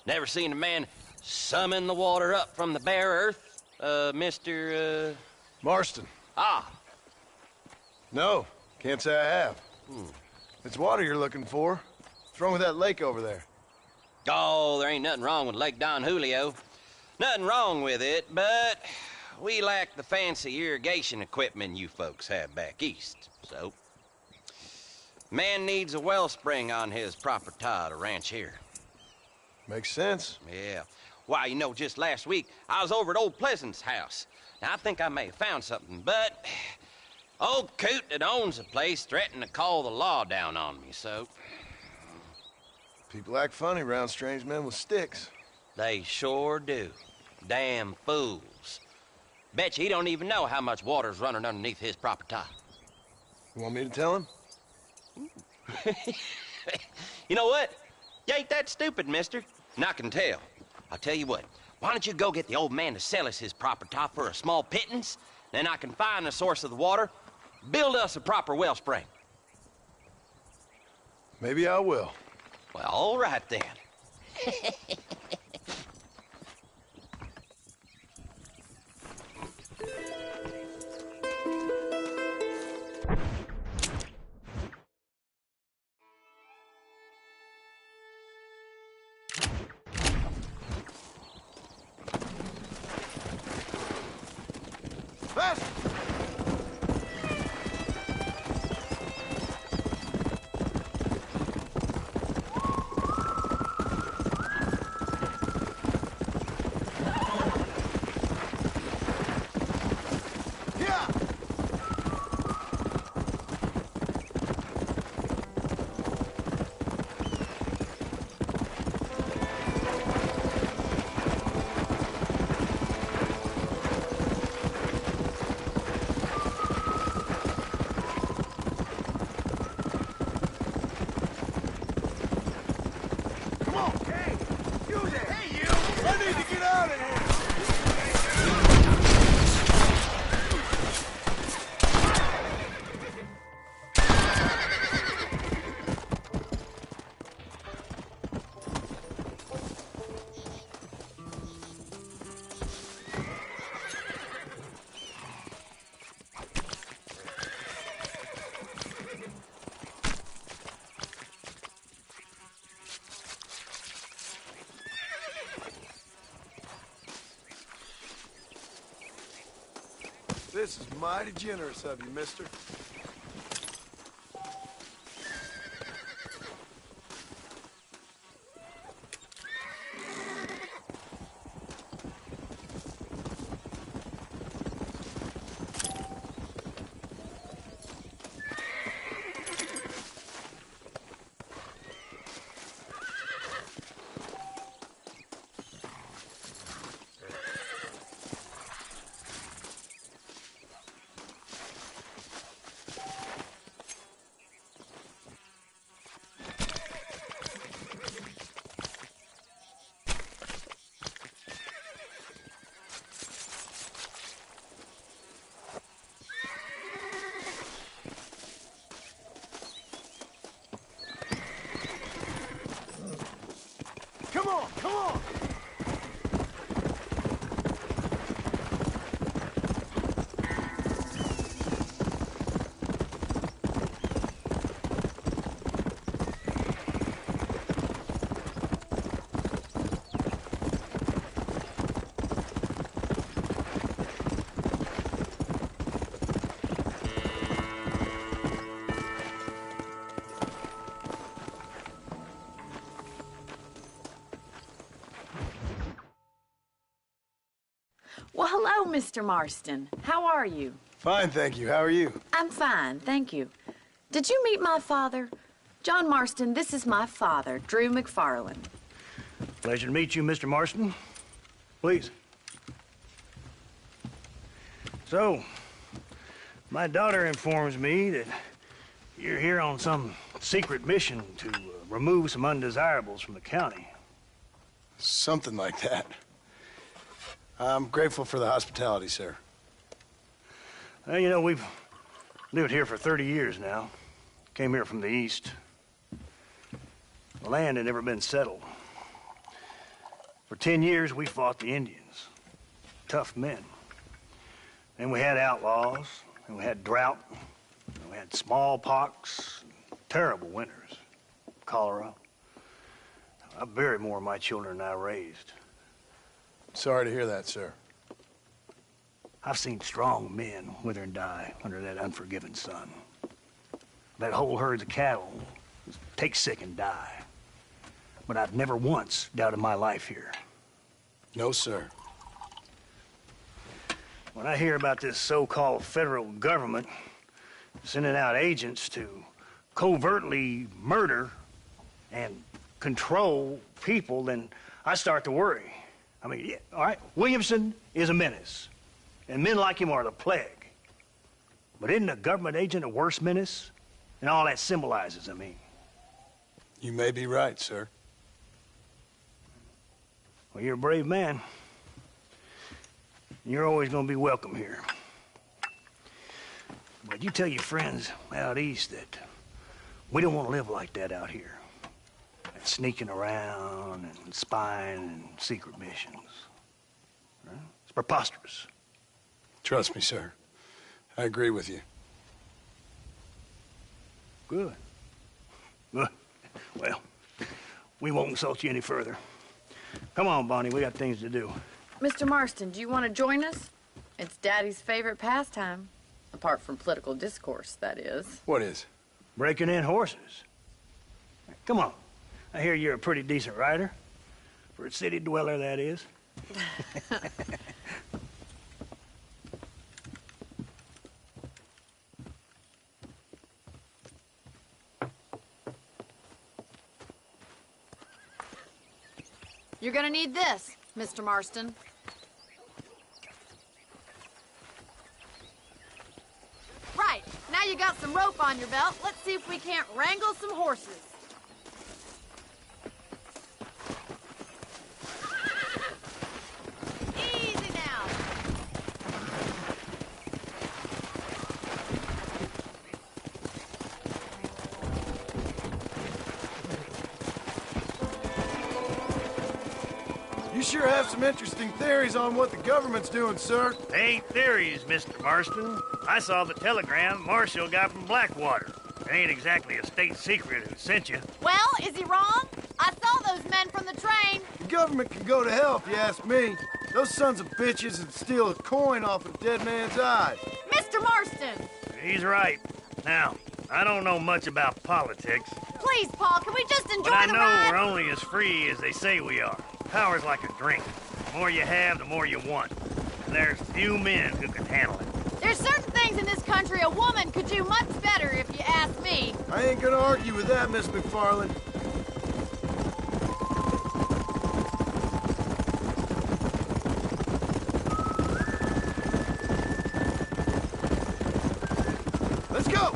Never seen a man summon the water up from the bare earth? Mr. Marston. Ah. No, can't say I have. It's water you're looking for. What's wrong with that lake over there? Oh, there ain't nothing wrong with Lake Don Julio. Nothing wrong with it, but we lack the fancy irrigation equipment you folks have back east, so... Man needs a wellspring on his property to ranch here. Makes sense. Yeah. Why, you know, just last week, I was over at Old Pleasant's house. Now, I think I may have found something, but... Old coot that owns the place threatened to call the law down on me, so... People act funny around strange men with sticks. They sure do. Damn fools. Bet you he don't even know how much water's running underneath his property. You want me to tell him? You know what? You ain't that stupid, mister. And I can tell. I'll tell you what. Why don't you go get the old man to sell us his property for a small pittance? Then I can find the source of the water, build us a proper wellspring. Maybe I will. Well, all right then. Fast! This is mighty generous of you, mister. Come on, come on! Well, hello, Mr. Marston. How are you? Fine, thank you. How are you? I'm fine, thank you. Did you meet my father? John Marston, this is my father, Drew McFarland. Pleasure to meet you, Mr. Marston. Please. So, my daughter informs me that you're here on some secret mission to remove some undesirables from the county. Something like that. I'm grateful for the hospitality, sir. Well, you know, we've lived here for 30 years now. Came here from the east. The land had never been settled. For 10 years, we fought the Indians. Tough men. Then we had outlaws, and we had drought, and we had smallpox, terrible winters, cholera. I buried more of my children than I raised. Sorry to hear that, sir. I've seen strong men wither and die under that unforgiving sun. That whole herds of cattle take sick and die. But I've never once doubted my life here. No, sir. When I hear about this so-called federal government sending out agents to covertly murder and control people, then I start to worry. I mean, yeah, all right, Williamson is a menace, and men like him are the plague. But isn't a government agent a worse menace? And all that symbolizes, I mean. You may be right, sir. Well, you're a brave man. You're always going to be welcome here. But you tell your friends out east that we don't want to live like that out here. Sneaking around and spying and secret missions. Right? It's preposterous. Trust me, sir. I agree with you. Good. Good. Well, we won't insult you any further. Come on, Bonnie, we got things to do. Mr. Marston, do you want to join us? It's Daddy's favorite pastime. Apart from political discourse, that is. What is? Breaking in horses. Come on. I hear you're a pretty decent rider. For a city dweller, that is. You're gonna need this, Mr. Marston. Right, now you got some rope on your belt, let's see if we can't wrangle some horses. Easy now. You sure have some interesting theories on what the government's doing, sir. They ain't theories, Mr. Marston. I saw the telegram Marshall got from Blackwater. It ain't exactly a state secret who sent you. Well, is he wrong? I saw those men from the train. The government can go to hell if you ask me. Those sons of bitches would steal a coin off a dead man's eye. Mr. Marston! He's right. Now, I don't know much about politics, Please, Paul, can we just enjoy but I the know ride? we're only as free as they say we are. Power's like a drink. The more you have, the more you want. And there's few men who can handle it. There's certain things in this country a woman could do much better if you ask me. I ain't gonna argue with that, Miss McFarland. Let's go!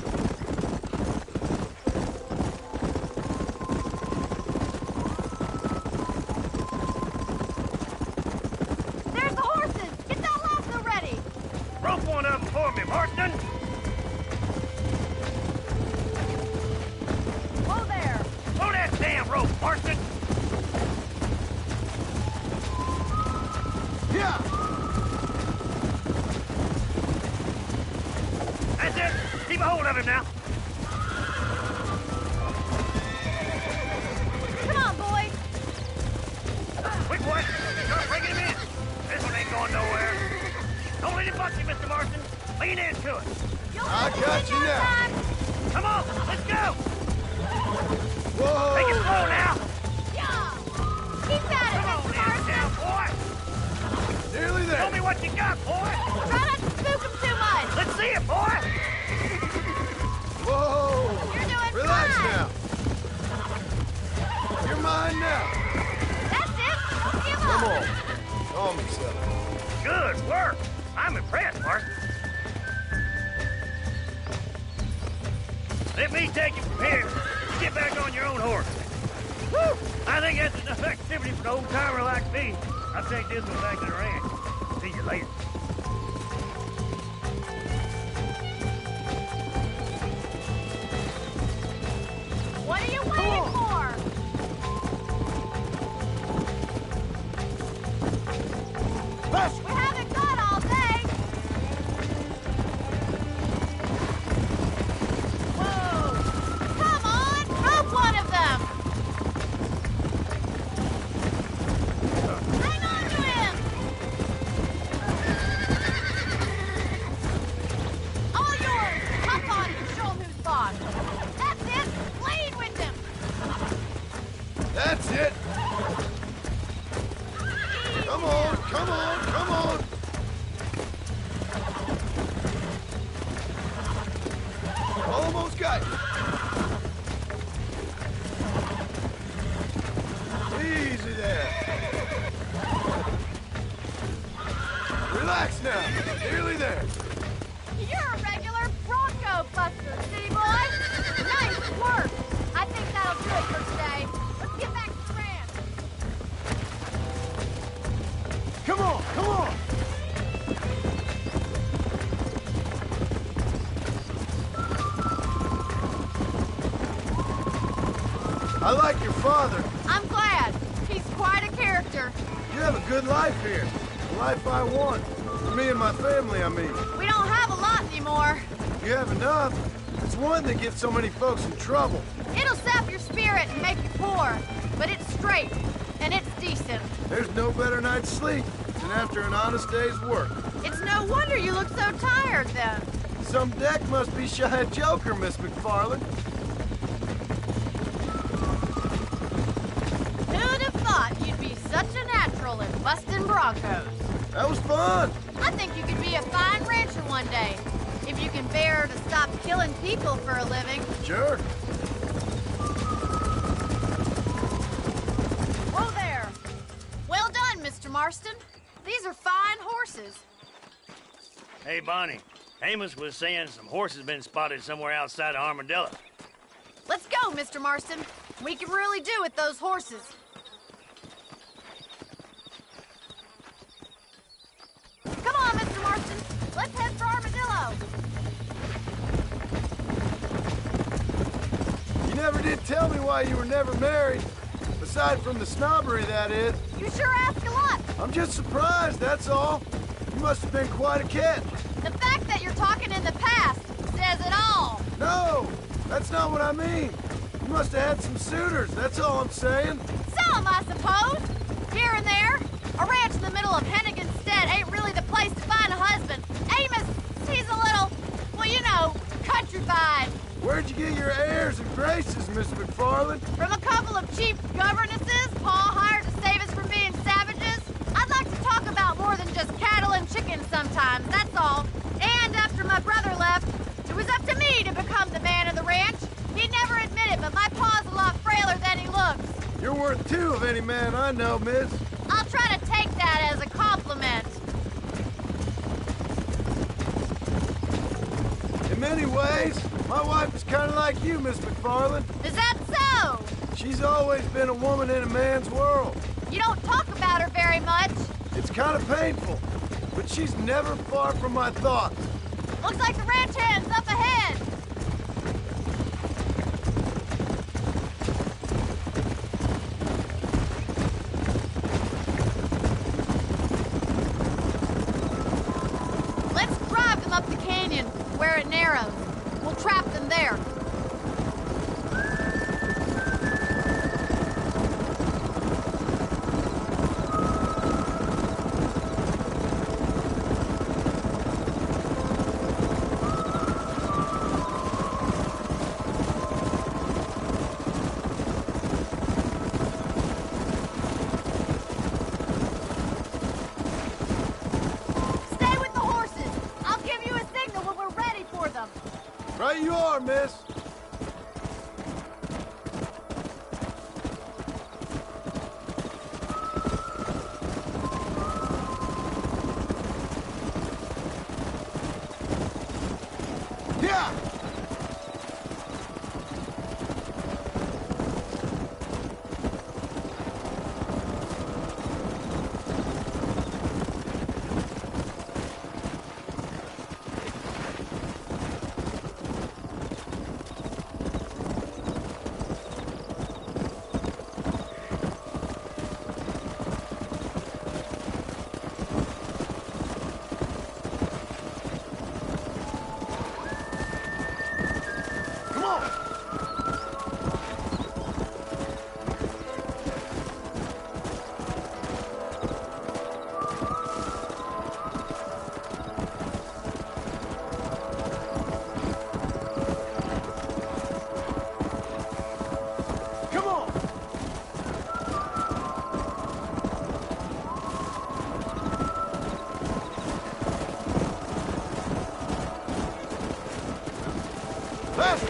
There's the horses! Get that lasso ready! Rope one up for me, Marston! Whoa there! Pull that damn rope, Marston! Yeah! That's it! Keep a hold of him now! Come on, boys! Quick, boy! Start bringing him in! This one ain't going nowhere. Don't let him buck you, Mr. Marston. Lean into it. I got you now. Come on, let's go! Whoa! Take it slow now! Yeah! Keep at it, Come on, Mr. down, Marston! boy! Nearly there. Show me what you got, boy! Try not to spook him too much! Let's see it, boy! Whoa! You're doing Relax fine! now. You're mine now. That's it! Don't give Come up! on. Calm yourself. Good work! I'm impressed, Marston. Let me take you from here. You get back on your own horse. Woo! I think that's enough activity for an old-timer like me. I'll take this one back to the ranch. See you later. What are you waiting for? Push! We haven't got all day! Whoa! Come on! Rope one of them! Hang on to him! All yours! Hop on and show him who's boss! That's it! Lead with him! That's it. Come on, come on, come on. Almost got you. Easy there. Relax now. Nearly there. You're a regular Bronco buster, city boy! Nice work! I think that'll do it for today. Let's get back to the ranch. Come on, come on. I like your father. I'm glad. He's quite a character. You have a good life here. The life I want. For me and my family, I mean. We don't have a lot anymore. You have enough. It's one that gets so many folks in trouble. It'll sap your spirit and make you poor. But it's straight, and it's decent. There's no better night's sleep and after an honest day's work. It's no wonder you look so tired, then. Some deck must be shy of Joker, Miss McFarland. Who'd have thought you'd be such a natural in busting Broncos? That was fun. I think you could be a fine rancher one day, if you can bear to stop killing people for a living. Sure. Whoa there. Well done, Mr. Marston. These are fine horses. Hey, Bonnie. Amos was saying some horses been spotted somewhere outside of Armadillo. Let's go, Mr. Marston. We can really do with those horses. Come on, Mr. Marston. Let's head for Armadillo. You never did tell me why you were never married. Aside from the snobbery, that is. You sure ask a lot. I'm just surprised, that's all. You must have been quite a catch. The fact that you're talking in the past says it all. No, that's not what I mean. You must have had some suitors, that's all I'm saying. Some, I suppose. Here and there. A ranch in the middle of Hennigan's Stead ain't really the place to find a husband. Amos, he's a little, well, you know, countrified. Where'd you get your airs and graces, Miss McFarland? From a couple of cheap governesses Pa hired to save us from being savages. I'd like to talk about more than just cattle and chickens sometimes, that's all. And after my brother left, it was up to me to become the man of the ranch. He never admitted, but my pa's a lot frailer than he looks. You're worth two of any man I know, miss. I'll try to take that as a compliment. In many ways, my wife is kind of like you, Miss McFarland. Is that so? She's always been a woman in a man's world. You don't talk about her very much. It's kind of painful, but she's never far from my thoughts. Looks like the ranch hand's up ahead. Let's drive them up the canyon where it narrows. We'll trap them there. Stay with the horses. I'll give you a signal when we're ready for them. Right you are, miss. Yeah! Come on! Come on! Faster!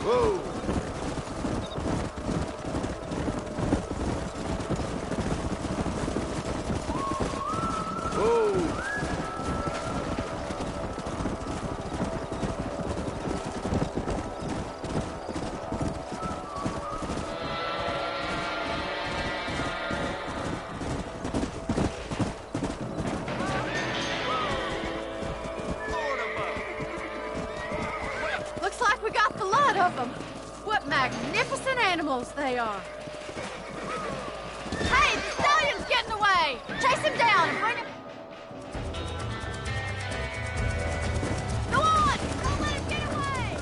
Whoa! Whoa! Looks like we got the lot of them. What magnificent animals they are. Hey, the stallion's getting away. Chase him down and bring him. Go on! Don't let him get away!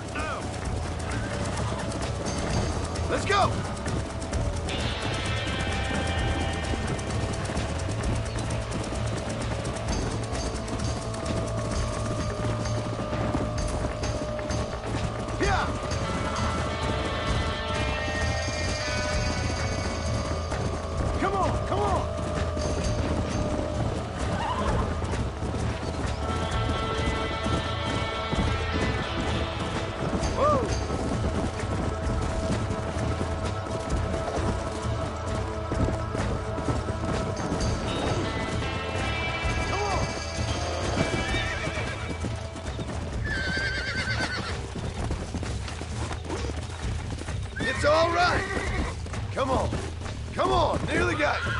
Come on, nearly got you.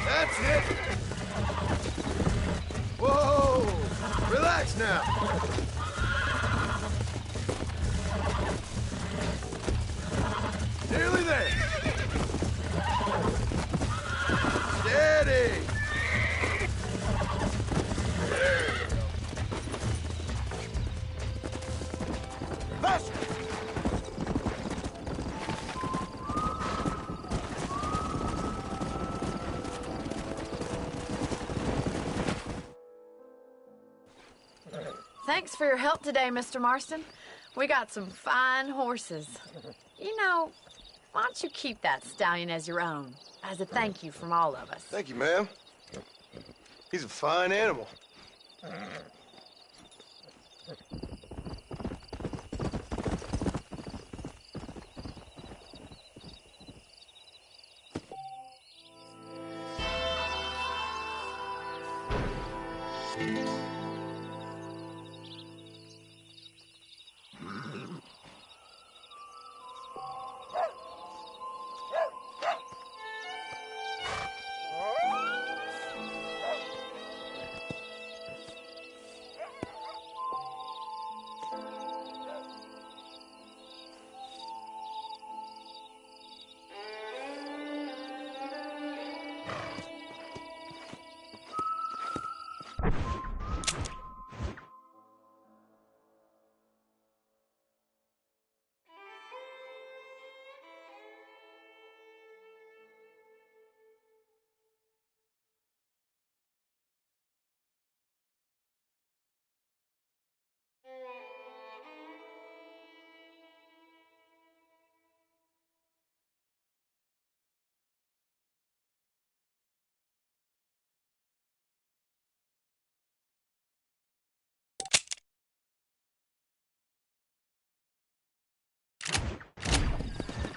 That's it. Whoa! Relax now. Nearly there. Steady. Faster. Thanks for your help today, Mr. Marston. We got some fine horses. You know, why don't you keep that stallion as your own, as a thank you from all of us? Thank you, ma'am. He's a fine animal.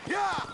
Yeah!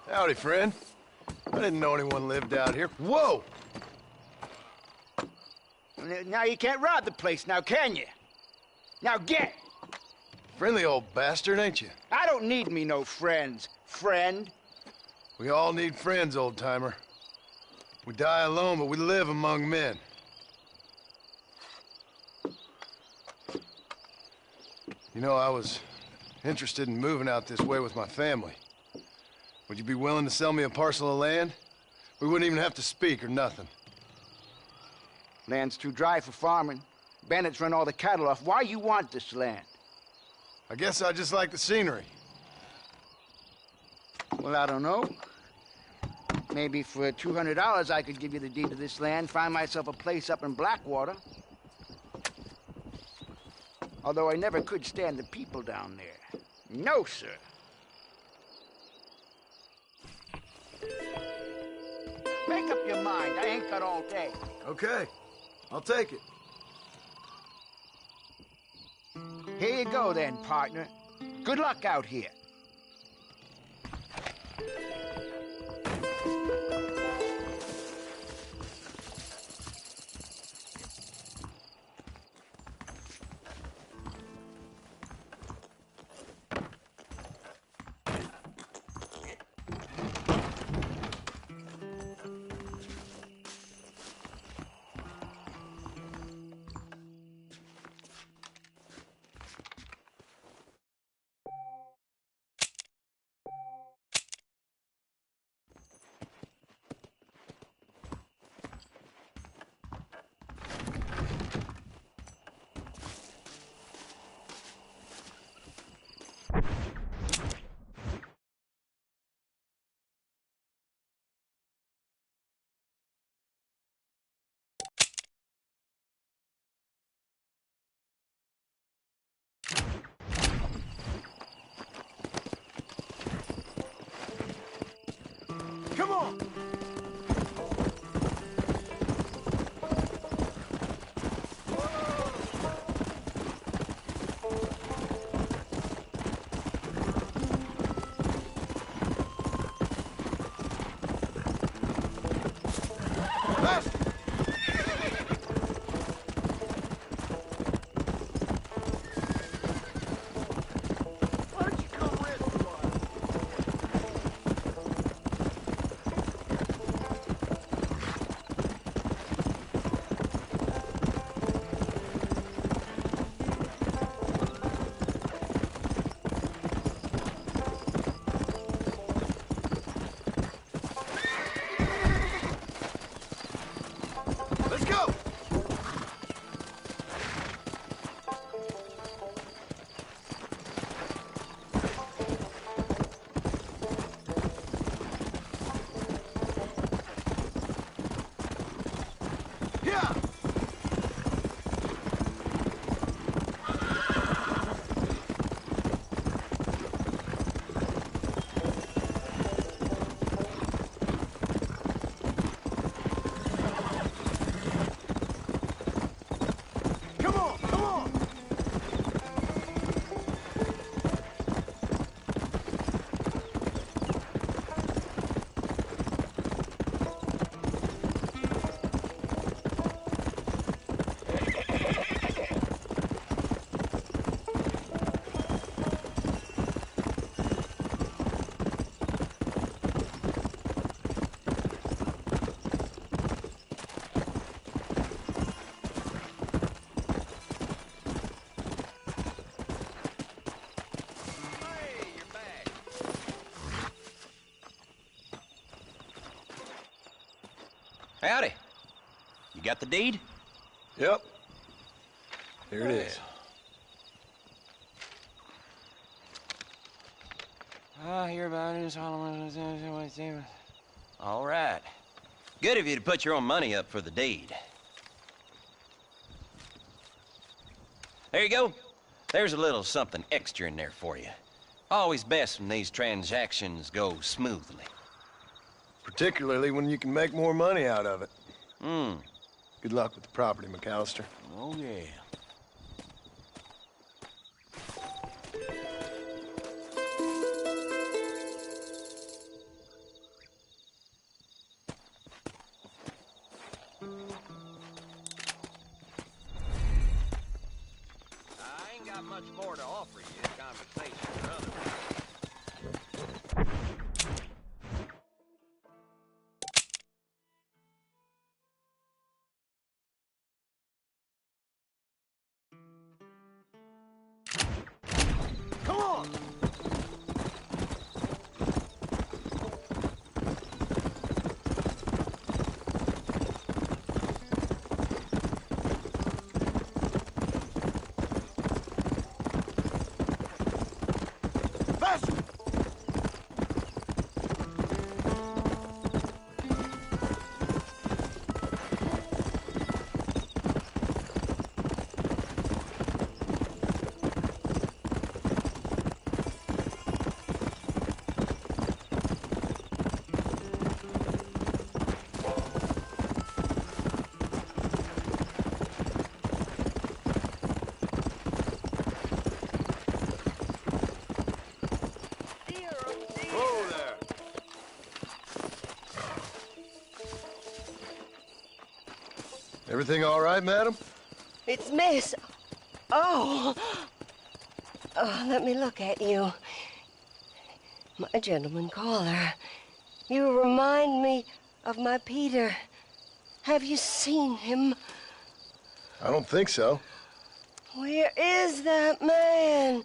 Howdy, friend. I didn't know anyone lived out here. Whoa! Now you can't rob the place now, can you? Now get! Friendly old bastard, ain't you? I don't need me no friends, friend. We all need friends, old-timer. We die alone, but we live among men. You know, I was interested in moving out this way with my family. Would you be willing to sell me a parcel of land? We wouldn't even have to speak or nothing. Land's too dry for farming. Bandits run all the cattle off. Why you want this land? I guess I just like the scenery. Well, I don't know. Maybe for $200 I could give you the deed to this land, find myself a place up in Blackwater. Although I never could stand the people down there. No, sir. Make up your mind. I ain't got all day. Okay. I'll take it. go then, partner. Good luck out here. Come on! Howdy. You got the deed? Yep. Here it is. I hear about it. All right. Good of you to put your own money up for the deed. There you go. There's a little something extra in there for you. Always best when these transactions go smoothly. Particularly when you can make more money out of it. Hmm. Good luck with the property, McAllister. Oh, yeah. I ain't got much more to offer you, conversation or otherwise. Come on! Faster! Everything all right, madam? It's Miss... Oh. Let me look at you. My gentleman caller. You remind me of my Peter. Have you seen him? I don't think so. Where is that man?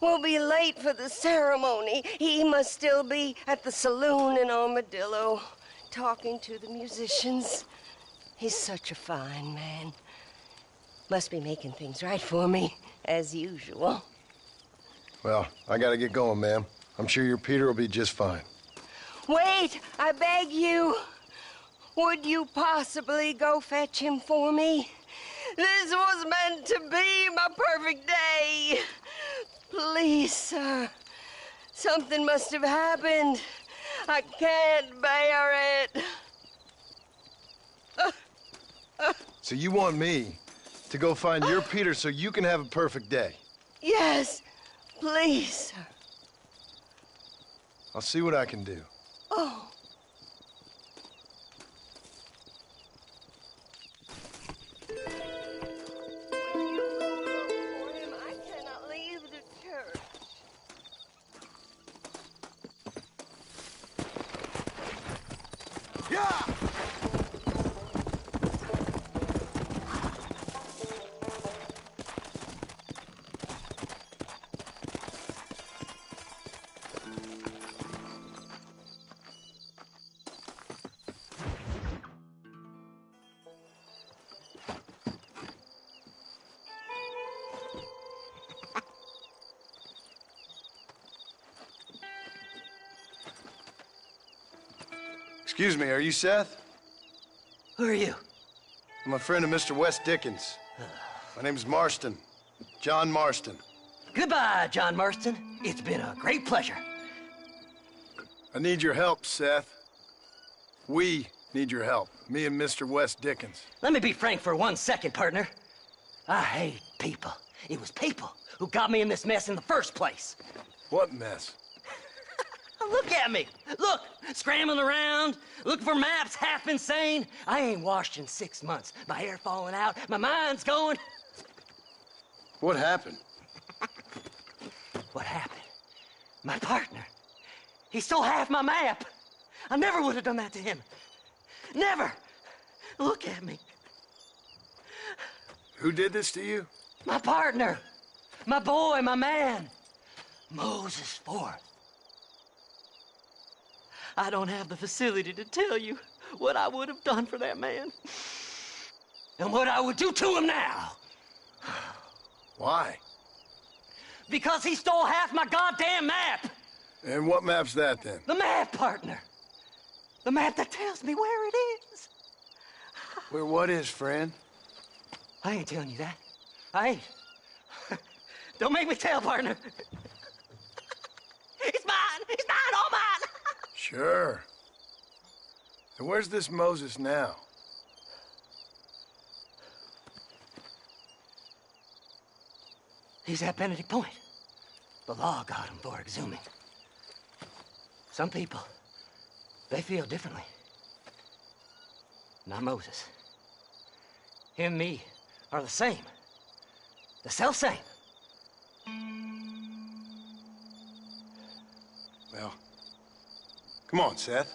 We'll be late for the ceremony. He must still be at the saloon in Armadillo, talking to the musicians. He's such a fine man. Must be making things right for me, as usual. Well, I gotta get going, ma'am. I'm sure your Peter will be just fine. Wait, I beg you. Would you possibly go fetch him for me? This was meant to be my perfect day. Please, sir. Something must have happened. I can't bear it. So you want me to go find your Peter so you can have a perfect day? Yes, please, sir. I'll see what I can do. Oh. I cannot leave the church. Yeah! Excuse me, are you Seth? Who are you? I'm a friend of Mr. Wes Dickens. My name's Marston. John Marston. Goodbye, John Marston. It's been a great pleasure. I need your help, Seth. We need your help. Me and Mr. Wes Dickens. Let me be frank for 1 second, partner. I hate people. It was people who got me in this mess in the first place. What mess? Look at me. Look, scrambling around, looking for maps, half insane. I ain't washed in 6 months. My hair falling out, my mind's going. What happened? What happened? My partner. He stole half my map. I never would have done that to him. Never. Look at me. Who did this to you? My partner. My boy, my man. Moses Forth. I don't have the facility to tell you what I would have done for that man. And what I would do to him now. Why? Because he stole half my goddamn map. And what map's that, then? The map, partner. The map that tells me where it is. Where what is, friend? I ain't telling you that. I ain't. Don't make me tell, partner. It's mine. It's mine, all mine. Sure. And where's this Moses now? He's at Benedict Point. The law got him for exhuming. Some people, they feel differently. Not Moses. Him and me are the same. The self-same. Well, come on, Seth.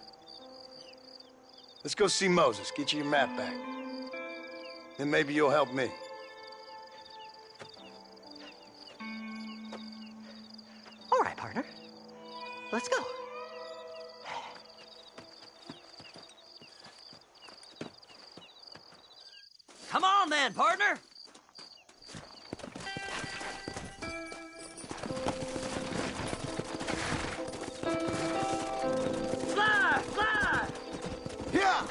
Let's go see Moses, get you your map back. Then maybe you'll help me. All right, partner. Let's go. Come on then, partner. Fly, fly. Yeah.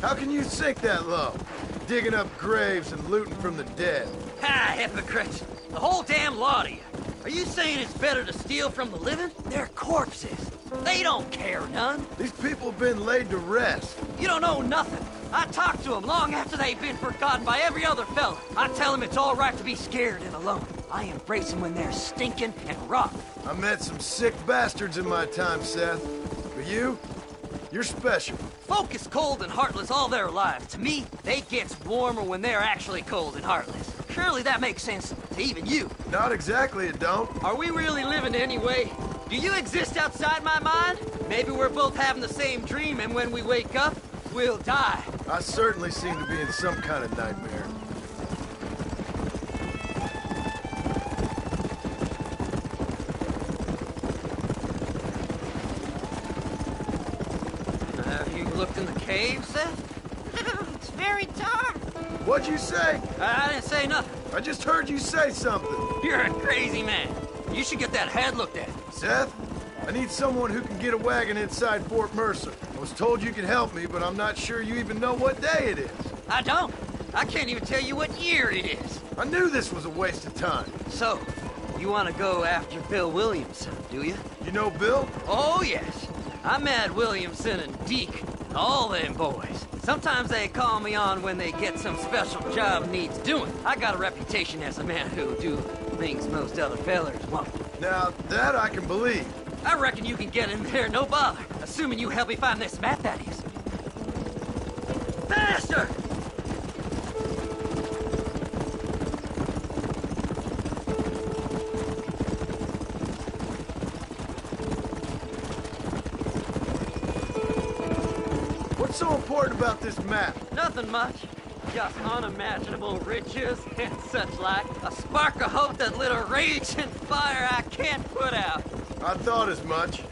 How can you sink that low? Digging up graves and looting from the dead. Ha, hypocrites. The whole damn lot of you. Are you saying it's better to steal from the living? They're corpses. They don't care none. These people have been laid to rest. You don't know nothing. I talked to them long after they've been forgotten by every other fella. I tell them it's all right to be scared and alone. I embrace them when they're stinking and rotten. I met some sick bastards in my time, Seth. But you? You're special. Folk is cold and heartless all their lives. To me, they gets warmer when they're actually cold and heartless. Surely that makes sense to even you. Not exactly, it don't. Are we really living anyway? Do you exist outside my mind? Maybe we're both having the same dream, and when we wake up, we'll die. I certainly seem to be in some kind of nightmare. Have you looked in the cave, Seth? It's very dark. What'd you say? I didn't say nothing. I just heard you say something. You're a crazy man. You should get that head looked at. Seth, I need someone who can get a wagon inside Fort Mercer. I was told you could help me, but I'm not sure you even know what day it is. I don't. I can't even tell you what year it is. I knew this was a waste of time. So, you want to go after Bill Williamson, do you? You know Bill? Oh, yes. I met Williamson and Deke, all them boys. Sometimes they call me on when they get some special job needs doing. I got a reputation as a man who'll do things most other fellers won't. Now, that I can believe. I reckon you can get in there, no bother. Assuming you help me find this map, that is. Faster! What's so important about this map? Nothing much. Just unimaginable riches and such like. A spark of hope that lit a raging fire I can't put out. I thought as much.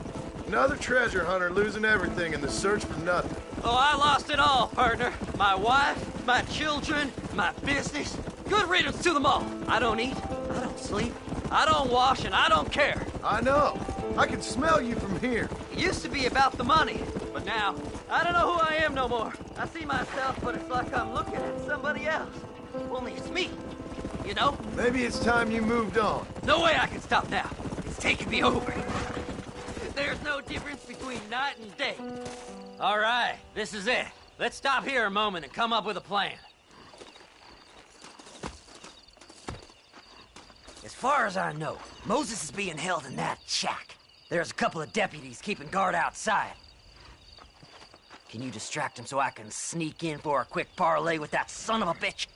Another treasure hunter losing everything in the search for nothing. Oh, I lost it all, partner. My wife, my children, my business. Good riddance to them all. I don't eat, I don't sleep, I don't wash, and I don't care. I know. I can smell you from here. It used to be about the money, but now, I don't know who I am no more. I see myself, but it's like I'm looking at somebody else. Only it's me, you know? Maybe it's time you moved on. No way I can stop now. It's taking me over. There's no difference between night and day. All right, this is it. Let's stop here a moment and come up with a plan. As far as I know, Moses is being held in that shack. There's a couple of deputies keeping guard outside. Can you distract him so I can sneak in for a quick parlay with that son of a bitch?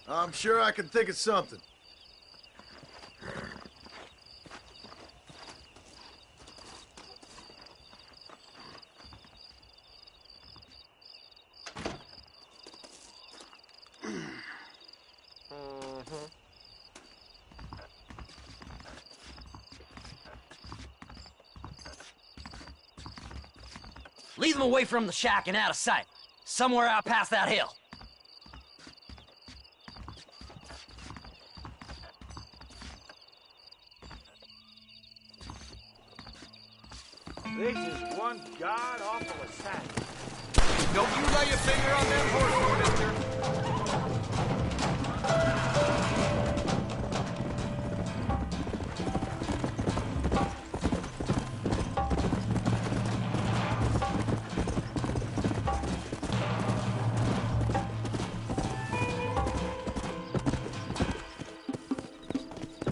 I'm sure I can think of something. Lead them away from the shack and out of sight. Somewhere out past that hill. This is one god-awful assignment. Don't you lay your finger on that horse, mister.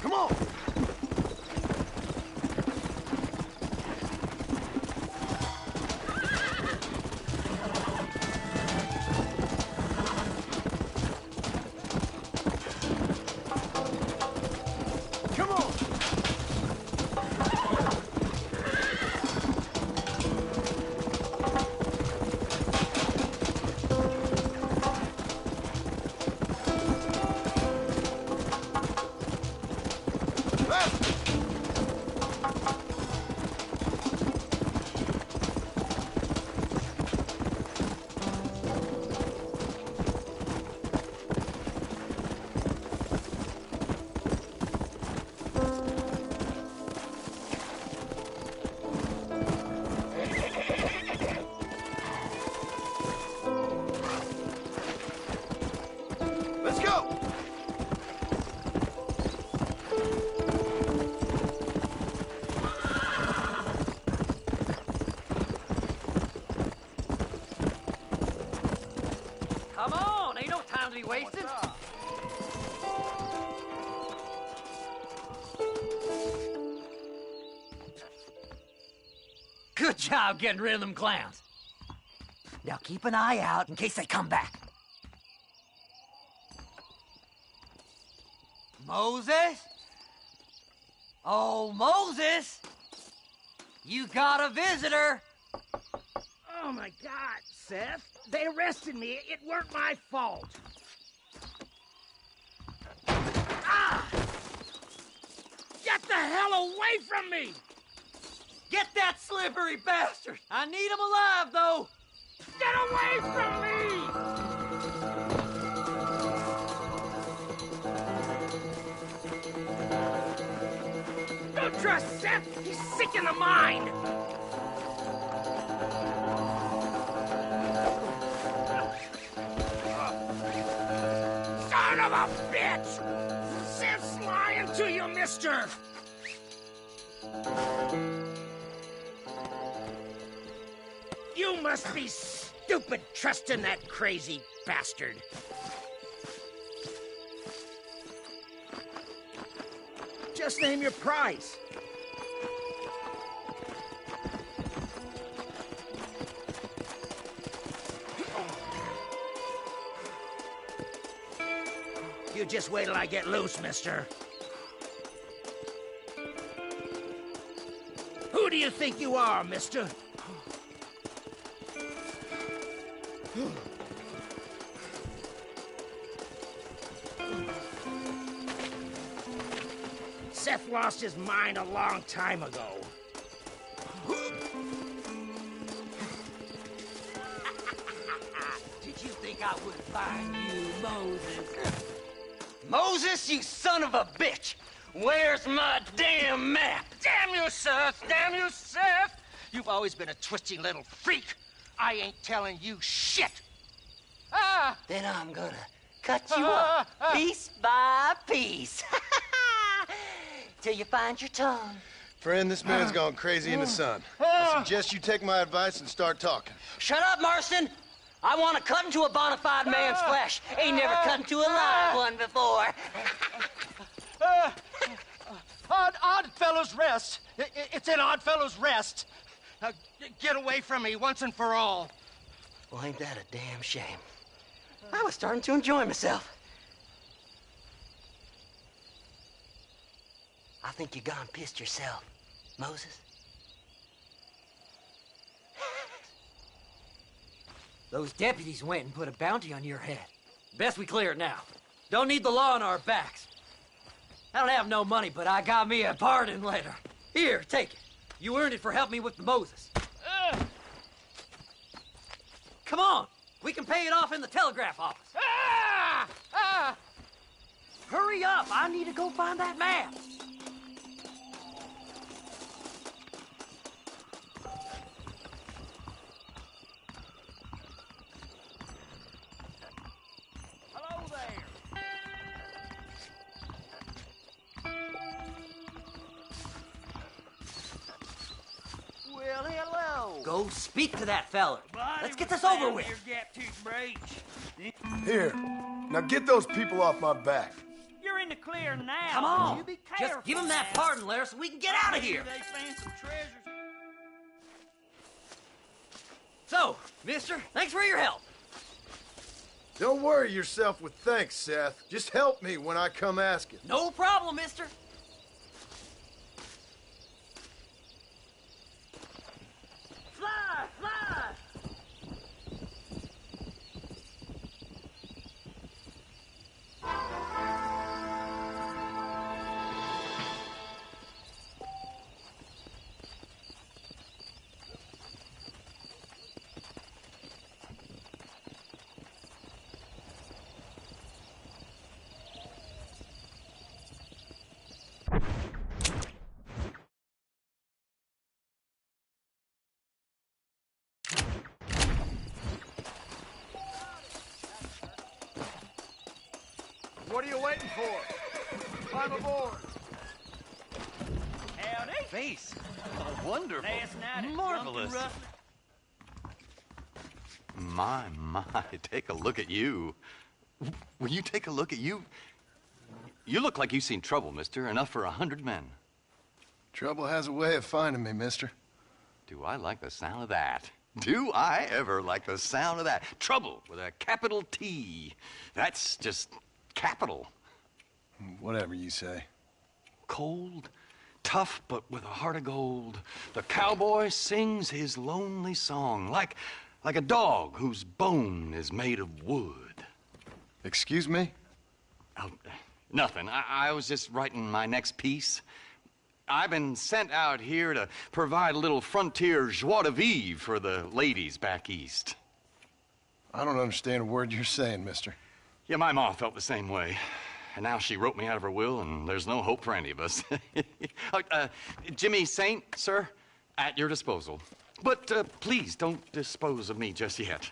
Come on! Come on! Let's go! Come on, ain't no time to be wasted. Good job getting rid of them clowns. Now keep an eye out in case they come back. Moses? Oh, Moses! You got a visitor! Oh, my God, Seth. They arrested me. It weren't my fault. Ah! Get the hell away from me! Get that slippery bastard! I need him alive, though! Get away from me! Don't trust Seth! He's sick in the mind! Son of a bitch! Seth's lying to you, mister! You must be stupid trusting that crazy bastard. Just name your price. You just wait till I get loose, mister. Who do you think you are, mister? Seth lost his mind a long time ago. Did you think I would find you, Moses? Moses, you son of a bitch! Where's my damn map? Damn you, Seth! Damn you, Seth! You've always been a twisty little freak. I ain't telling you shit. Ah! Then I'm gonna cut you up piece by piece. Till you find your tongue. Friend, this man's gone crazy in the sun. I suggest you take my advice and start talking. Shut up, Marston! I want to cut into a bona fide man's flesh. Ain't never cut into a live one before. Oddfellows Rest. It's in Oddfellows Rest. Now, get away from me once and for all. Well, ain't that a damn shame? I was starting to enjoy myself. I think you gone pissed yourself, Moses. Those deputies went and put a bounty on your head. Best we clear it now. Don't need the law on our backs. I don't have no money, but I got me a pardon letter. Here, take it. You earned it for helping me with the Moses. Come on. We can pay it off in the telegraph office. Hurry up. I need to go find that map. Hello there. Well, hello. Go speak to that fella. Let's get this over with. Here. Now get those people off my back. You're in the clear now. Come on. You be careful. Just give him that pardon letter so we can get out of here. They found some treasures. So, mister, thanks for your help. Don't worry yourself with thanks, Seth. Just help me when I come asking. No problem, mister. Fly, fly. What are you waiting for? Climb aboard. Howdy. Face. Oh, wonderful. Last night at Marvelous. Drunken My, take a look at you. Will you take a look at you? You look like you've seen trouble, mister. Enough for 100 men. Trouble has a way of finding me, mister. Do I like the sound of that? Do I ever like the sound of that? Trouble with a capital T. That's just capital. Whatever you say. Cold, tough, but with a heart of gold. The cowboy sings his lonely song like a dog whose bone is made of wood. Excuse me? Oh, nothing. I was just writing my next piece. I've been sent out here to provide a little frontier joie de vivre for the ladies back east. I don't understand a word you're saying, mister. Yeah, my ma felt the same way. And now she wrote me out of her will, and there's no hope for any of us. Jimmy Saint, sir, at your disposal. But please don't dispose of me just yet.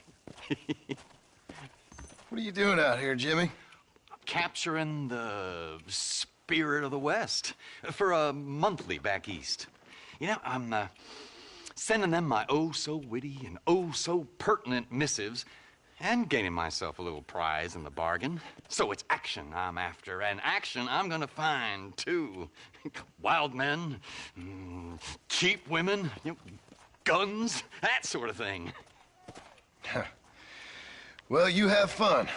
What are you doing out here, Jimmy? Capturing the spirit of the West for a monthly back east. You know, I'm sending them my oh-so-witty and oh-so-pertinent missives and gaining myself a little prize in the bargain. So it's action I'm after, and action I'm gonna find, too. Wild men, cheap women, you know, guns, that sort of thing. Well, you have fun.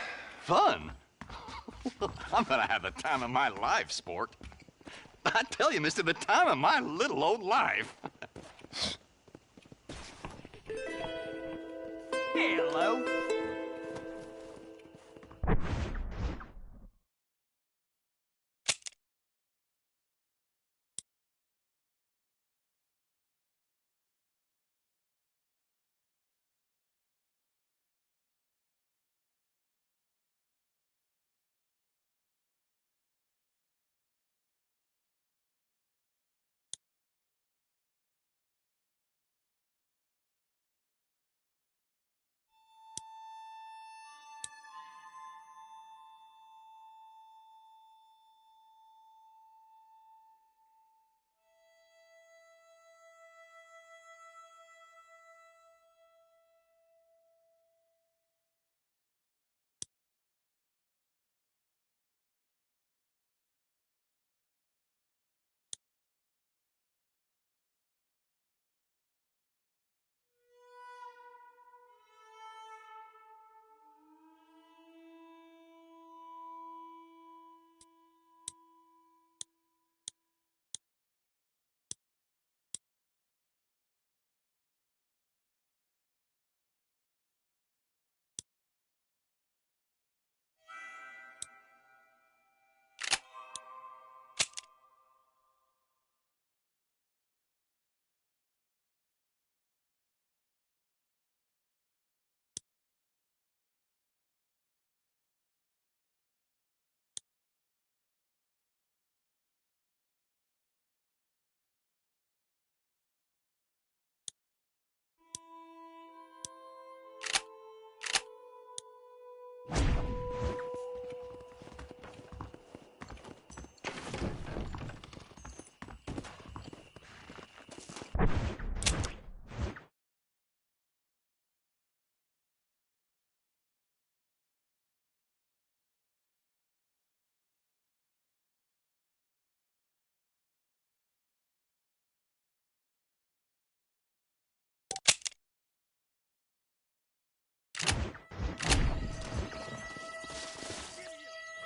Fun? I'm gonna have the time of my life, sport. I tell you, mister, the time of my little old life. Hello.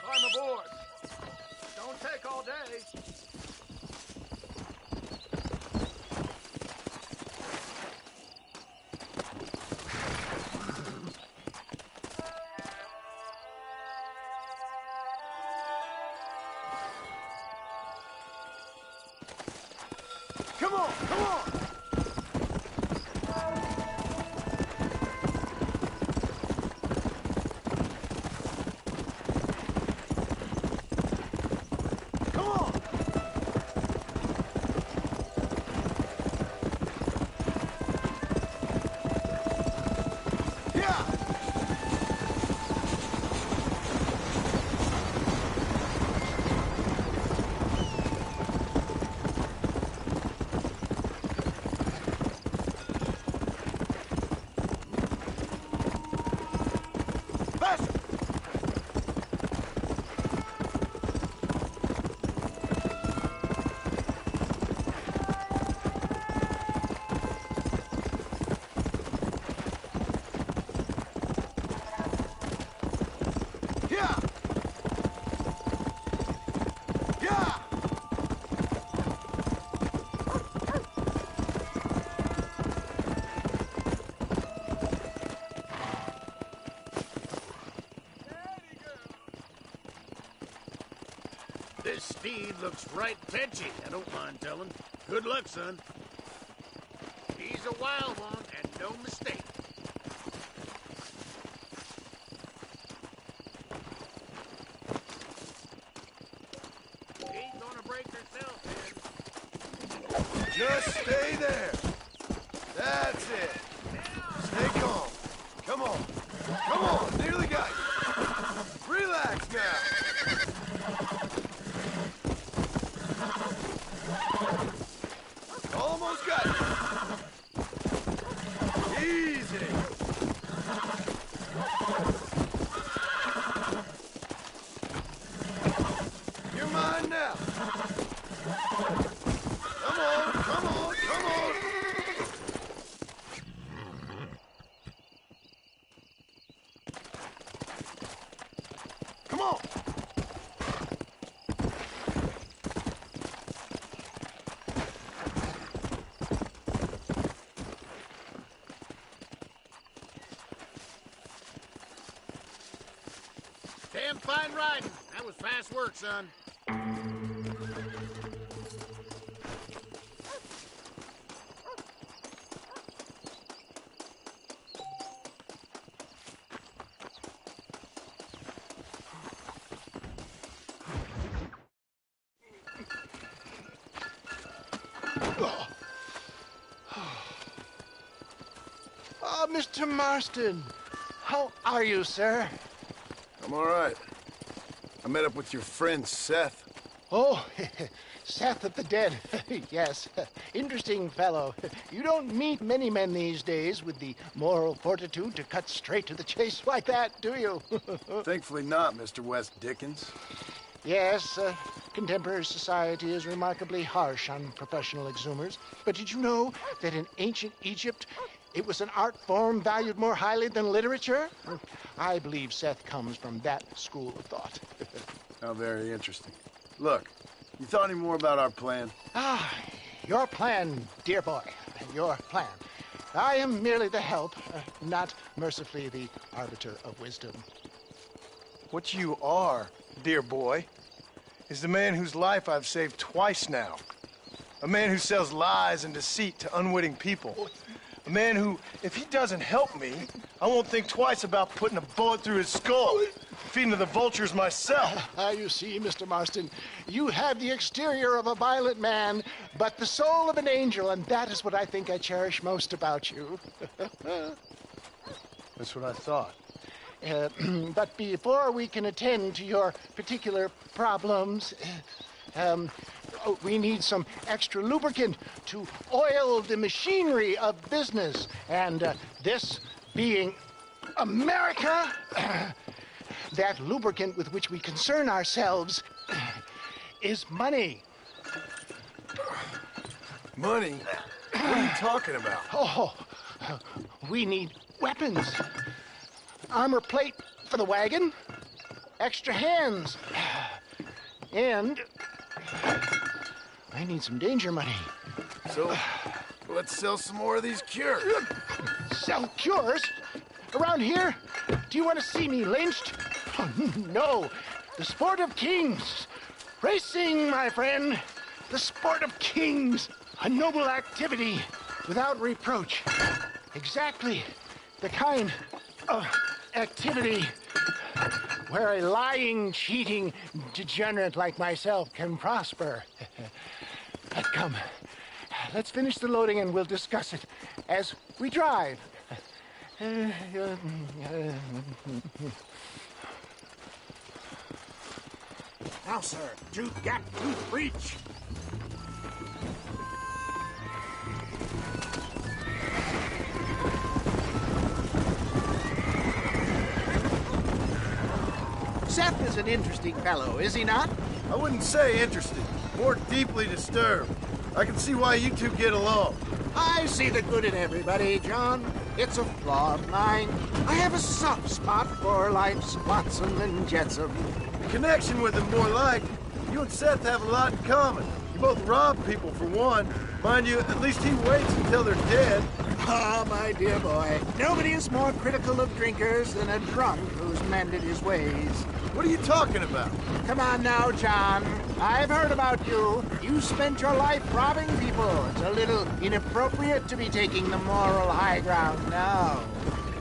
Climb aboard. Don't take all day. Come on, come on! This steed looks right fetchy, I don't mind telling. Good luck, son. He's a wild one, and no mistake. Ain't gonna break herself, man. Just stay there. That's it. Stay calm. Come on. Come on. Nearly got you. Relax now. Almost got you. Easy. You're mine now. Come on, come on, come on. Come on. Damn fine riding. That was fast work, son. Oh, Mr. Marston. How are you, sir? I'm all right. I met up with your friend, Seth. Oh, Seth of the Dead. Yes, interesting fellow. You don't meet many men these days with the moral fortitude to cut straight to the chase like that, do you? Thankfully not, Mr. West Dickens. Yes, contemporary society is remarkably harsh on professional exhumers. But did you know that in ancient Egypt, it was an art form valued more highly than literature? I believe Seth comes from that school of thought. How very interesting. Look, you thought any more about our plan? Ah, your plan, dear boy. Your plan. I am merely the help, not mercifully the arbiter of wisdom. What you are, dear boy, is the man whose life I've saved twice now. A man who sells lies and deceit to unwitting people. A man who, if he doesn't help me, I won't think twice about putting a bullet through his skull, feeding to the vultures myself. You see, Mr. Marston, you have the exterior of a violent man, but the soul of an angel, and that is what I think I cherish most about you. That's what I thought. But before we can attend to your particular problems, we need some extra lubricant to oil the machinery of business. And this being America, that lubricant with which we concern ourselves is money. Money? What are you talking about? Oh, we need weapons. Armor plate for the wagon, extra hands, and I need some danger money. So, let's sell some more of these cures. Sell cures? Around here? Do you want to see me lynched? Oh, no. The sport of kings. Racing, my friend. The sport of kings. A noble activity without reproach. Exactly the kind of activity where a lying, cheating degenerate like myself can prosper. But come, let's finish the loading and we'll discuss it as we drive. Now, sir, tooth gap, tooth breach. Seth is an interesting fellow, is he not? I wouldn't say interested, more deeply disturbed. I can see why you two get along. I see the good in everybody, John. It's a flaw of mine. I have a soft spot for life's Watson and Jetsam. The connection with him, more like. You and Seth have a lot in common. You both rob people, for one. Mind you, at least he waits until they're dead. Ah, my dear boy, nobody is more critical of drinkers than a drunk who's mended his ways. What are you talking about? Come on now, John. I've heard about you. You spent your life robbing people. It's a little inappropriate to be taking the moral high ground now.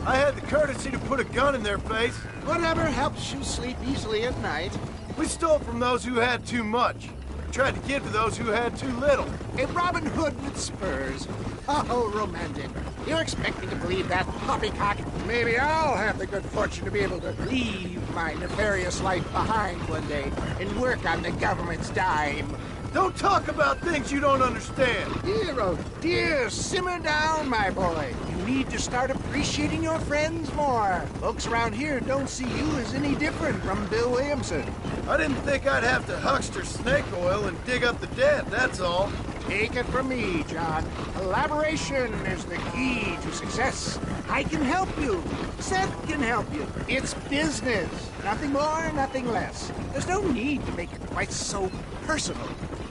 I had the courtesy to put a gun in their face. Whatever helps you sleep easily at night. We stole from those who had too much. Tried to give to those who had too little. A Robin Hood with spurs. Oh, romantic. You expect me to believe that poppycock? Maybe I'll have the good fortune to be able to leave my nefarious life behind one day and work on the government's dime. Don't talk about things you don't understand. Dear, oh dear, simmer down, my boy. You need to start appreciating your friends more. Folks around here don't see you as any different from Bill Williamson. I didn't think I'd have to huckster snake oil and dig up the dead, that's all. Take it from me, John. Collaboration is the key to success. I can help you. Seth can help you. It's business. Nothing more, nothing less. There's no need to make it quite so personal.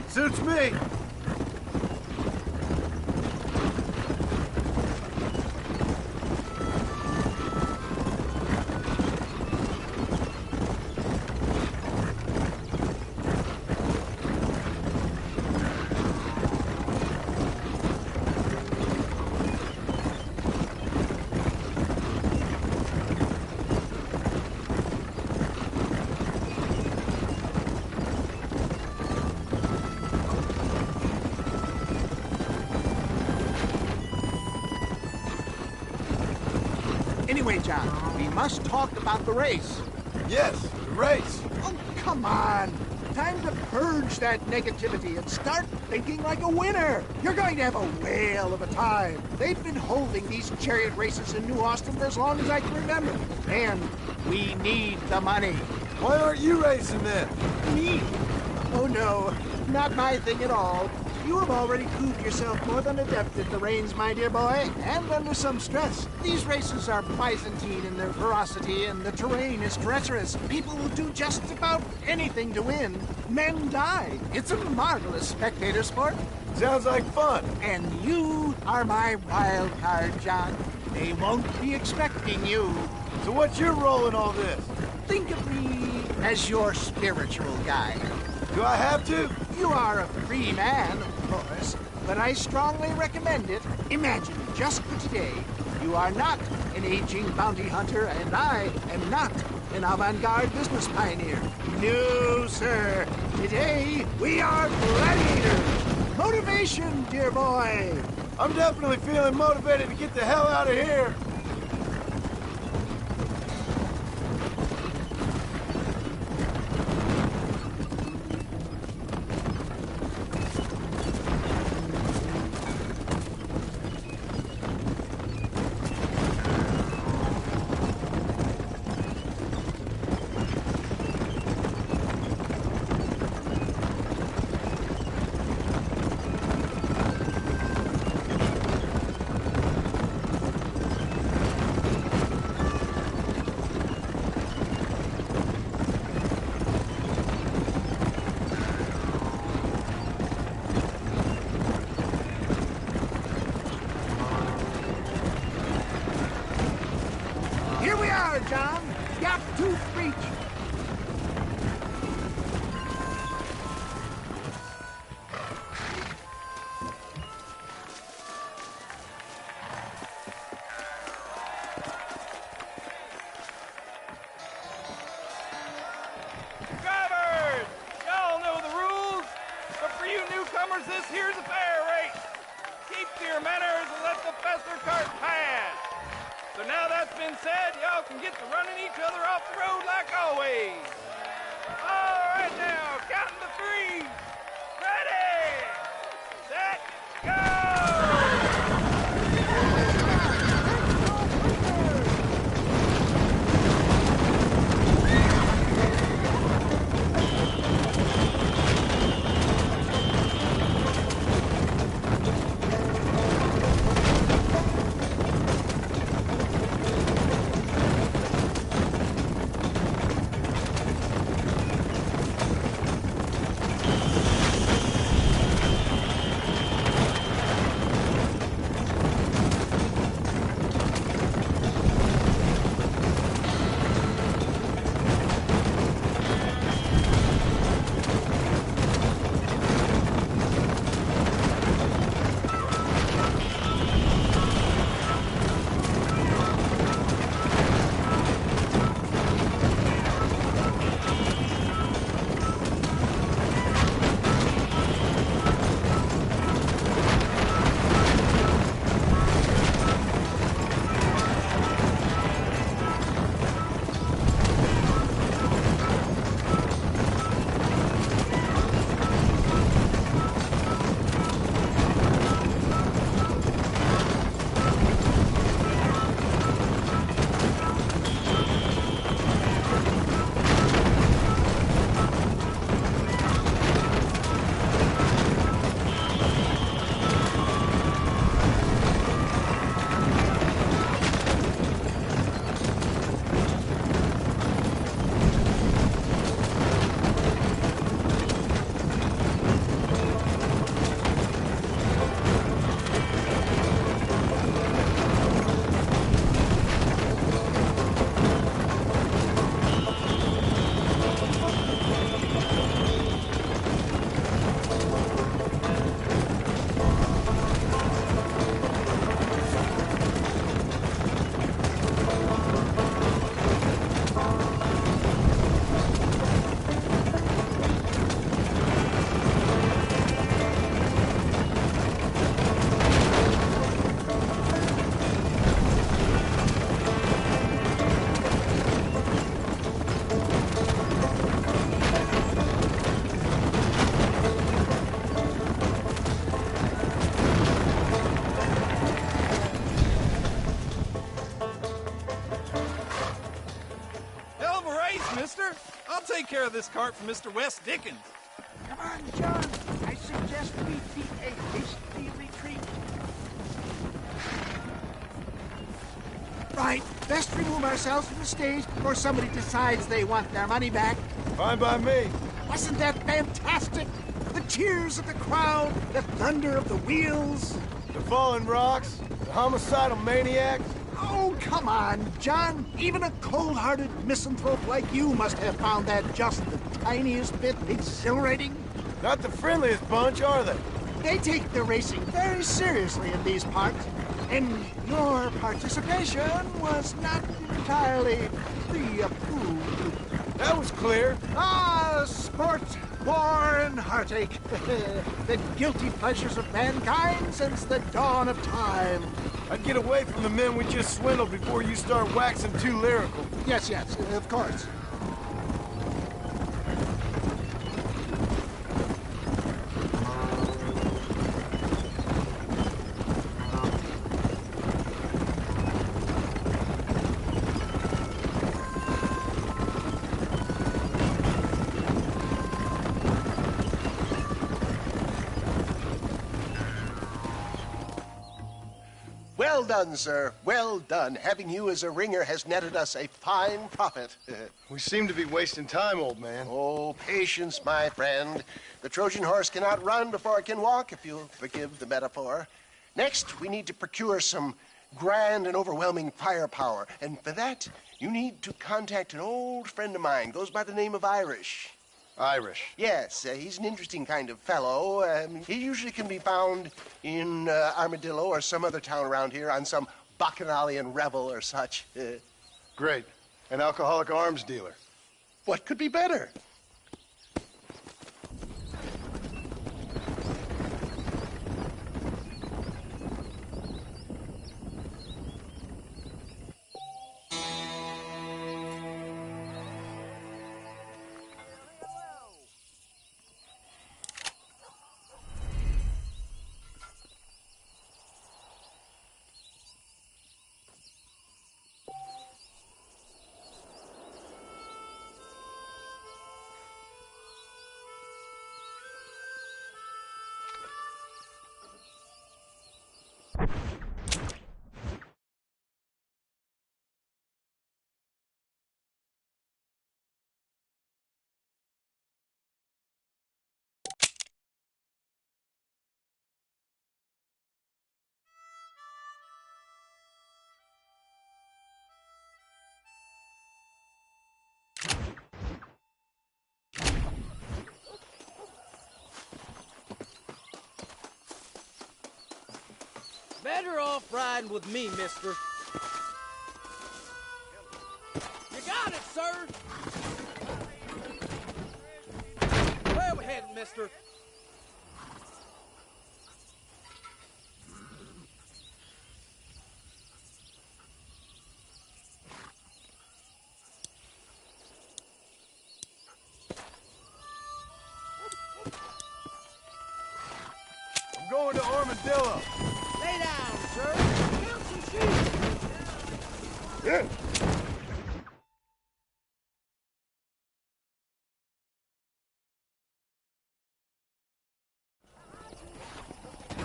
Suits me. Anyway, John, we must talk about the race. Yes, the race. Oh, come on. Time to purge that negativity and start thinking like a winner. You're going to have a whale of a time. They've been holding these chariot races in New Austin for as long as I can remember. And we need the money. Why aren't you racing then? Me? Oh, no. Not my thing at all. You have already proved yourself more than adept at the reins, my dear boy, and under some stress. These races are Byzantine in their ferocity, and the terrain is treacherous. People will do just about anything to win. Men die. It's a marvelous spectator sport. Sounds like fun. And you are my wild card, John. They won't be expecting you. So what's your role in all this? Think of me as your spiritual guide. Do I have to? You are a free man, of course, but I strongly recommend it. Imagine, just for today, you are not an aging bounty hunter, and I am not an avant-garde business pioneer. No, sir. Today, we are gladiators. Motivation, dear boy. I'm definitely feeling motivated to get the hell out of here. John. Gap tooth reach. Drivers! Y'all know the rules, but for you newcomers, this here's a fair race. Keep to your manners and let the faster cart pass. So now that's been said, y'all can get to running each other off the road like always. All right now, counting to three. Ready, set, go! this cart for Mr. Wes Dickens. Come on, John. I suggest we beat a hasty retreat. Right. Best remove ourselves from the stage before somebody decides they want their money back. Fine by me. Wasn't that fantastic? The cheers of the crowd, the thunder of the wheels. The falling rocks, the homicidal maniacs. Oh, come on, John. Even a cold-hearted misanthrope like you must have found that just the tiniest bit exhilarating. Not the friendliest bunch, are they? They take their racing very seriously in these parts, and your participation was not entirely pre-approved. That was clear. Ah, sport, war, and heartache. The guilty pleasures of mankind since the dawn of time. I'd get away from the men we just swindled before you start waxing too lyrical. Yes, of course. Well done, sir. Well done. Having you as a ringer has netted us a fine profit. We seem to be wasting time, old man. Oh, patience, my friend. The Trojan horse cannot run before it can walk, if you'll forgive the metaphor. Next, we need to procure some grand and overwhelming firepower. And for that, you need to contact an old friend of mine. Goes by the name of Irish. Irish? Yes, he's an interesting kind of fellow. He usually can be found in Armadillo or some other town around here on some bacchanalian revel or such. Great. An alcoholic arms dealer. What could be better? Better off riding with me, mister. You got it, sir! Where we heading, mister? I'm going to Armadillo. Lay down, sir. Count some sheep. Yeah.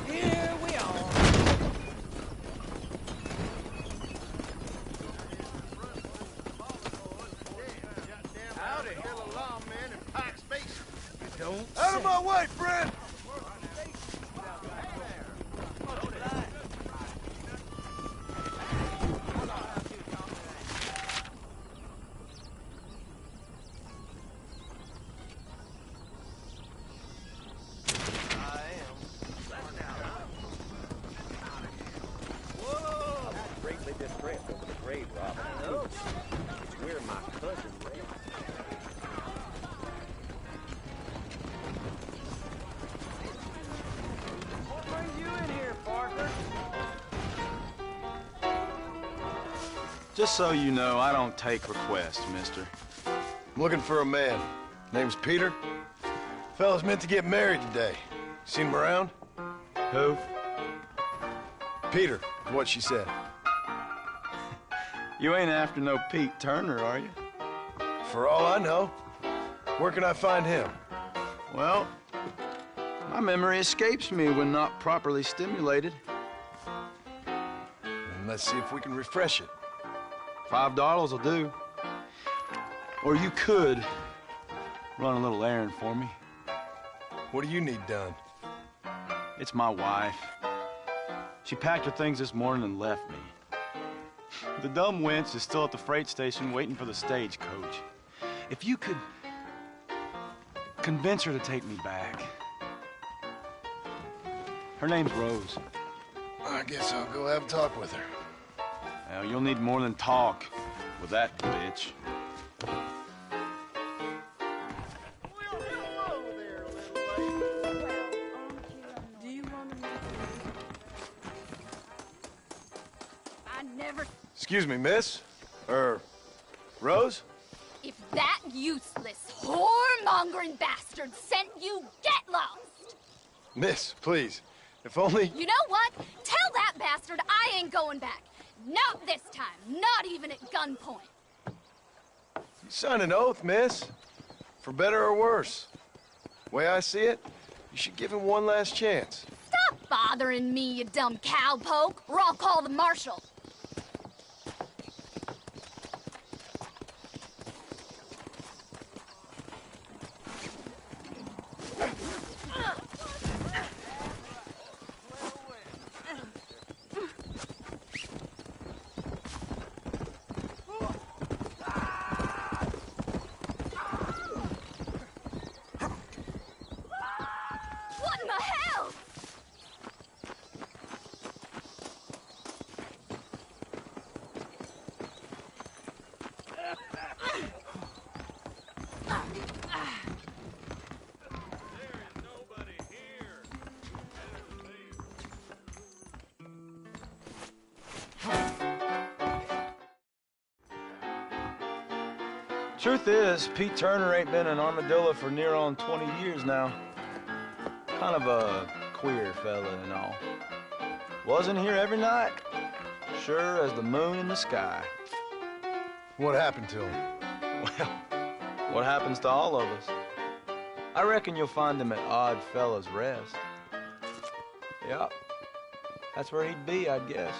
Here we are. Howdy, little lawman in Pike's Basin. Don't Out of my way, friend! Greatly distressed over the grave robbing. It's where my cousin rests. What brings you in here, Parker? Just so you know, I don't take requests, mister. I'm looking for a man. Name's Peter. Fella's meant to get married today. Seen him around? Who? Peter, is what she said. You ain't after no Pete Turner, are you? For all I know. Where can I find him? Well, my memory escapes me when not properly stimulated. And let's see if we can refresh it. $5 will do. Or you could run a little errand for me. What do you need done? It's my wife. She packed her things this morning and left me. The dumb wench is still at the freight station waiting for the stagecoach. If you could convince her to take me back. Her name's Rose. I guess I'll go have a talk with her. Well, you'll need more than talk with that bitch. Excuse me, miss? Rose? If that useless, whoremongering bastard sent you, get lost! Miss, please. If only... You know what? Tell that bastard I ain't going back. Not this time. Not even at gunpoint. You signed an oath, miss. For better or worse. Way I see it, you should give him one last chance. Stop bothering me, you dumb cowpoke, or I'll call the marshal. Truth is, Pete Turner ain't been in Armadillo for near on 20 years now. Kind of a queer fella and all. Wasn't here every night. Sure as the moon in the sky. What happened to him? Well, what happens to all of us? I reckon you'll find him at Odd Fella's Rest. Yep. That's where he'd be, I'd guess.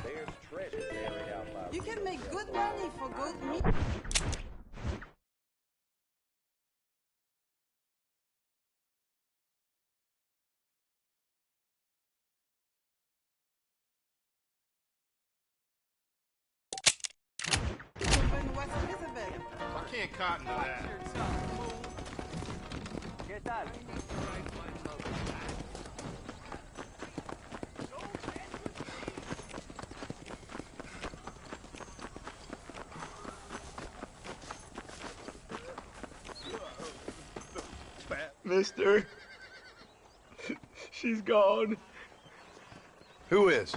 There's treasure buried out by... You can make good money for good meat. I can't cotton to that. ¿Qué tal? Mister, she's gone. Who is?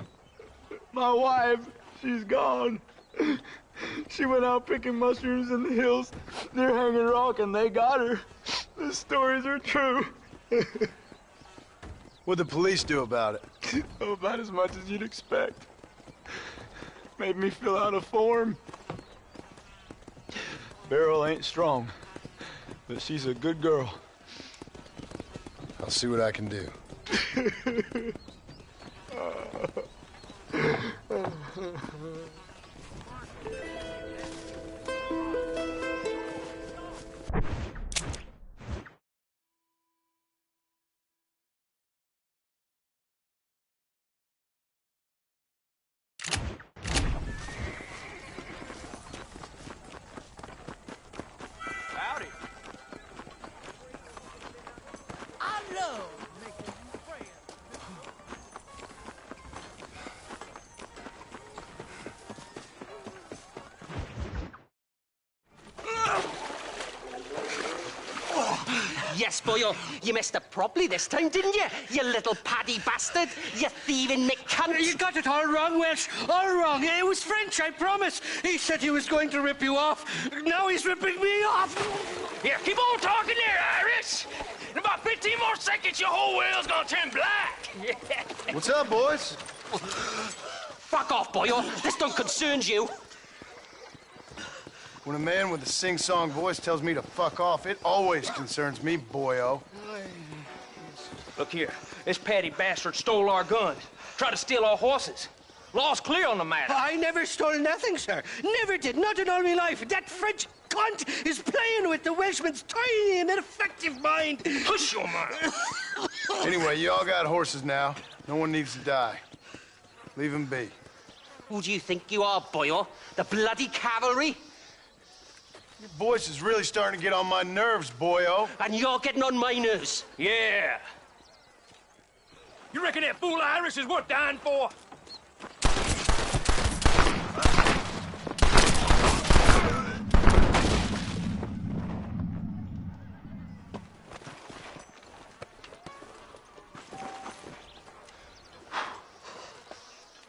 My wife, she's gone. She went out picking mushrooms in the hills near Hanging Rock, and they got her. The stories are true. What'd the police do about it? Oh, about as much as you'd expect. Made me fill out a form. Beryl ain't strong, but she's a good girl. I'll see what I can do. Howdy. I love making new friends. Yes, boyo, you messed up properly this time, didn't you? You little paddy bastard. You thieving McCunt. You got it all wrong, Welsh. All wrong. It was French, I promise. He said he was going to rip you off. Now he's ripping me off. Here, keep on talking there, Iris. In about 15 more seconds, your whole world's gonna turn black. What's up, boys? Fuck off, boyo. This don't concern you. When a man with a sing-song voice tells me to fuck off, it always concerns me, boyo. Look here. This Paddy bastard stole our guns. Tried to steal our horses. Law's clear on the matter. I never stole nothing, sir. Never did. Not in all my life. That French cunt is playing with the Welshman's tiny and ineffective mind. Hush your mind. Anyway, you all got horses now. No one needs to die. Leave him be. Who do you think you are, boyo? The bloody cavalry? Your voice is really starting to get on my nerves, boyo. And you're getting on my nerves. Yeah. You reckon that fool Irish is worth dying for?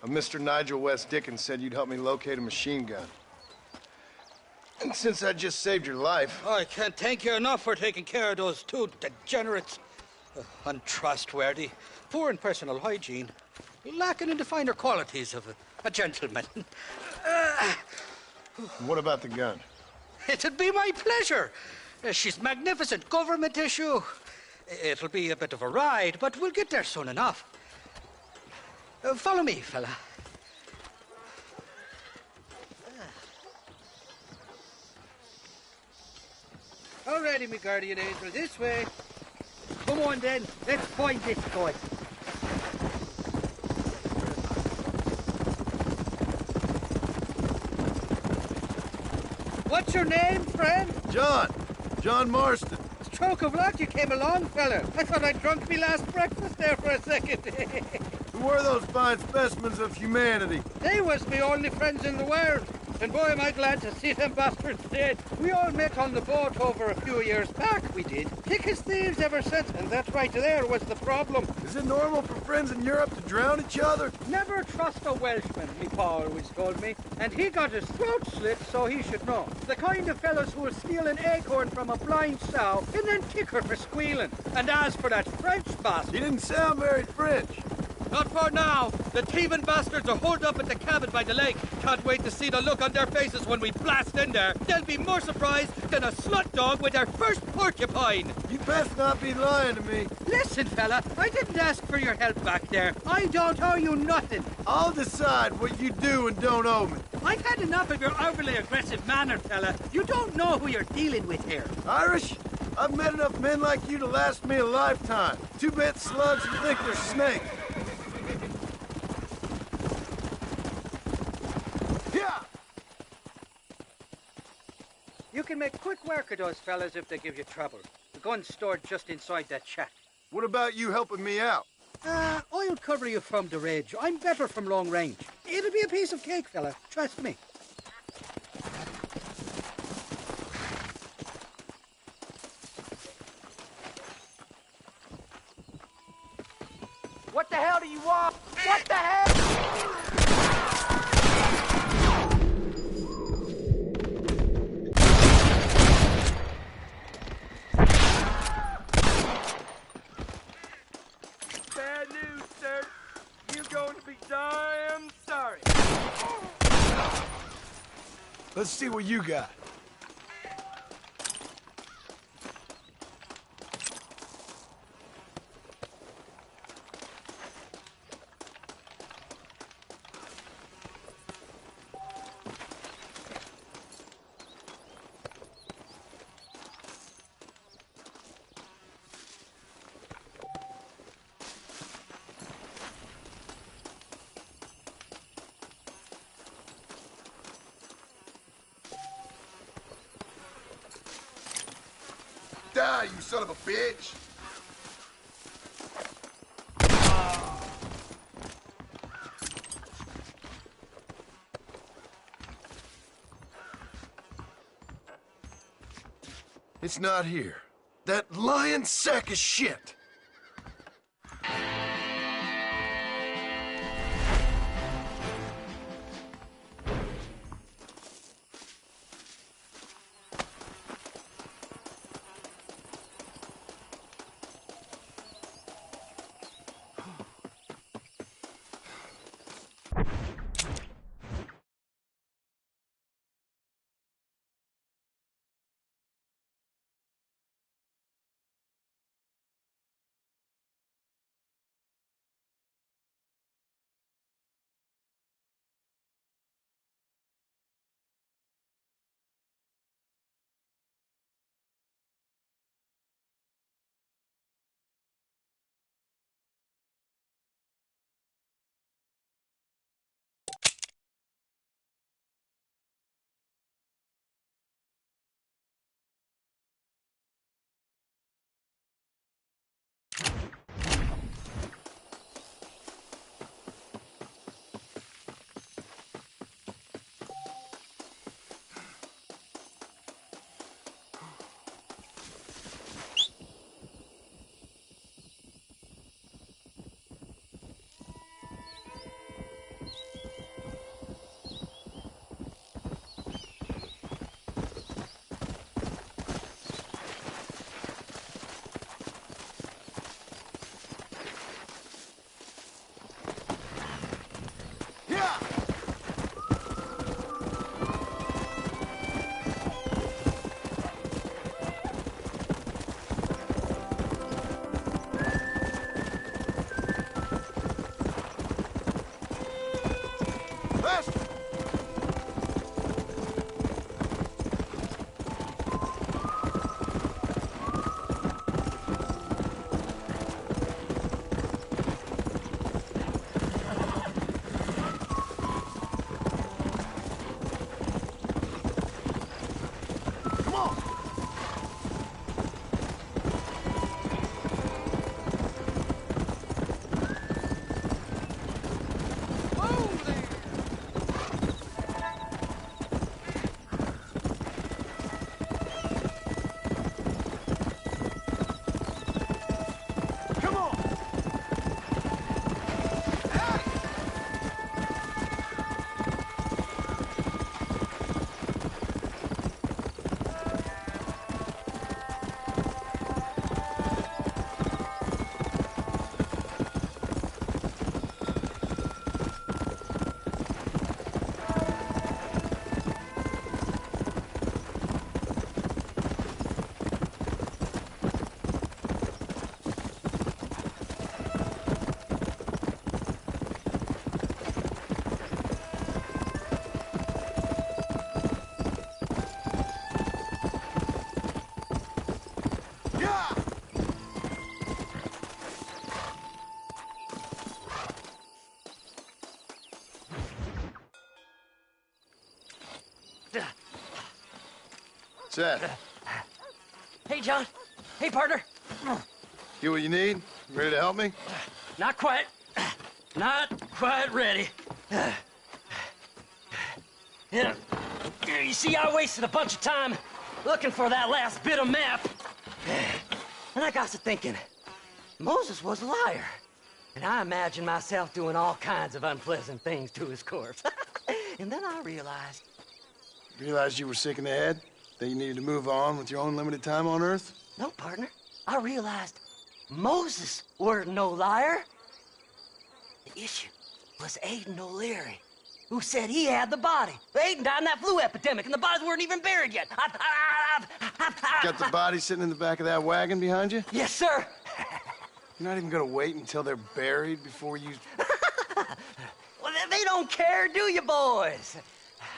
Mr. Nigel West Dickens said you'd help me locate a machine gun. And since I just saved your life... I can't thank you enough for taking care of those two degenerates. Untrustworthy, poor in personal hygiene, lacking in the finer qualities of a gentleman. What about the gun? It'd be my pleasure. She's magnificent, government issue. It'll be a bit of a ride, but we'll get there soon enough. Follow me, fella. Alrighty, me guardian angel, this way. Come on then, let's find this guy. What's your name, friend? John Marston. Stroke of luck you came along, fella. I thought I'd drunk me last breakfast there for a second. Who were those fine specimens of humanity? They was me only friends in the world. And boy, am I glad to see them bastards dead. We all met on the boat over a few years back, we did. Thick as thieves ever since, and that right there was the problem. Is it normal for friends in Europe to drown each other? Never trust a Welshman, me pa always told me. And he got his throat slit, so he should know. The kind of fellows who will steal an acorn from a blind sow and then kick her for squealing. And as for that French bastard... He didn't sound very French. Not for now. The thieving bastards are holed up at the cabin by the lake. Can't wait to see the look on their faces when we blast in there. They'll be more surprised than a slut dog with their first porcupine. You best not be lying to me. Listen, fella, I didn't ask for your help back there. I don't owe you nothing. I'll decide what you do and don't owe me. I've had enough of your overly aggressive manner, fella. You don't know who you're dealing with here. Irish? I've met enough men like you to last me a lifetime. Two-bit slugs who think they're snakes. You can make quick work of those fellas if they give you trouble. The gun's stored just inside that shack. What about you helping me out? I'll cover you from the ridge. I'm better from long range. It'll be a piece of cake, fella. Trust me. What the hell do you want? What the hell? Bad news, sir. You're going to be damn sorry. Let's see what you got. Die, you son of a bitch! It's not here. That lying sack of shit! Seth. Hey, John. Hey, partner. Get what you need? You ready to help me? Not quite. Not quite ready. Yeah. You see, I wasted a bunch of time looking for that last bit of map. And I got to thinking, Moses was a liar. And I imagined myself doing all kinds of unpleasant things to his corpse. And then I realized... Realized you were sick in the head? That you needed to move on with your own limited time on Earth? No, partner. I realized Moses weren't no liar. The issue was Aiden O'Leary, who said he had the body. Aiden died in that flu epidemic, and the bodies weren't even buried yet. Got the body sitting in the back of that wagon behind you? Yes, sir. You're not even gonna wait until they're buried before you... Well, they don't care, do you, boys?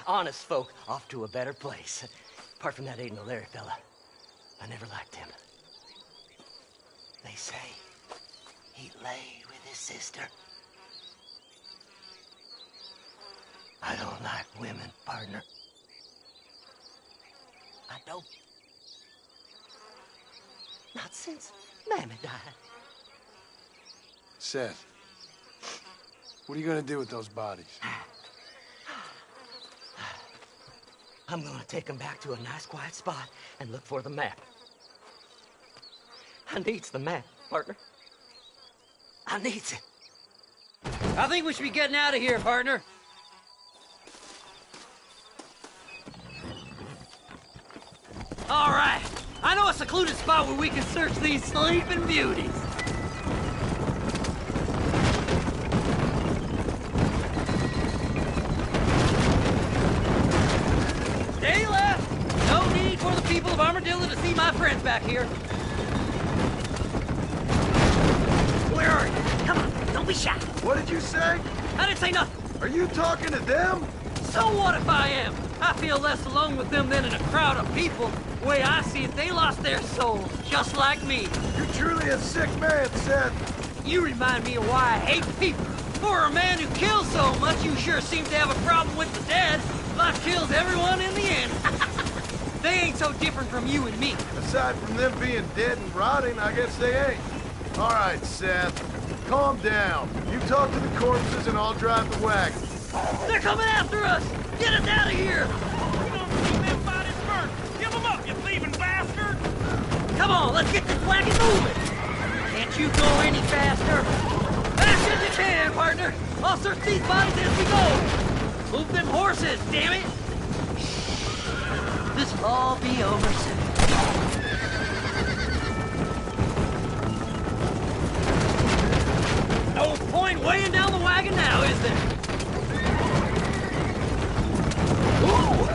Honest folk off to a better place. Apart from that Aiden O'Leary fella, I never liked him. They say he lay with his sister. I don't like women, partner. I don't. Not since Mammy died. Seth, what are you gonna do with those bodies? I'm gonna take them back to a nice quiet spot and look for the map. I needs the map, partner. I needs it. I think we should be getting out of here, partner. All right. I know a secluded spot where we can search these sleeping beauties. Stay left. No need for the people of Armadillo to see my friends back here. Where are you? Come on, don't be shy. What did you say? I didn't say nothing. Are you talking to them? So what if I am? I feel less alone with them than in a crowd of people. The way I see it, they lost their souls, just like me. You're truly a sick man, Seth. You remind me of why I hate people. For a man who kills so much, you sure seem to have a problem with the dead. Life kills everyone in the end. They ain't so different from you and me. Aside from them being dead and rotting, I guess they ain't. All right, Seth. Calm down. You talk to the corpses and I'll drive the wagon. They're coming after us! Get us out of here! We don't see them bodies first! Give them up, you thieving bastard! Come on, let's get this wagon moving! Can't you go any faster? Fast as you can, partner! I'll search these bodies as we go! Move them horses, damn it! This'll all be over soon. No point weighing down the wagon now, is there? Ooh!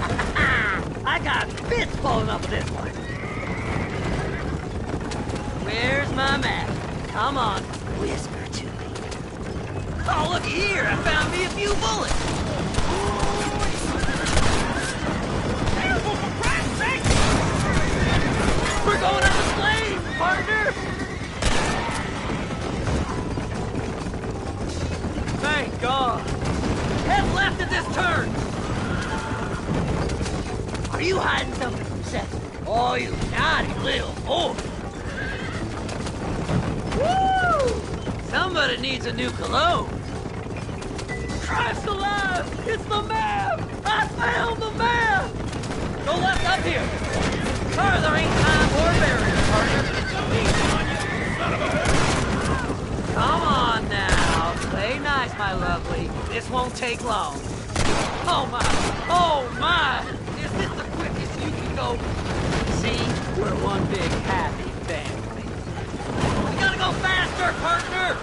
I got bits falling off of this one. Where's my map? Come on, whisper to me. Oh, look here! I found me a few bullets. Careful, for Christ's sake! We're going up the flame, partner! Thank God. Head left at this turn. Are you hiding something from Seth? Oh, you naughty little boy. Woo! Somebody needs a new cologne. Christ alive! It's the map! I found the map! Go left up here. Sorry, there ain't time for a barrier, partner. Come on now. Play nice, my lovely. This won't take long. Oh, my. Oh, my. Is this the quickest you can go? See? We're one big happy family. We gotta go faster, partner!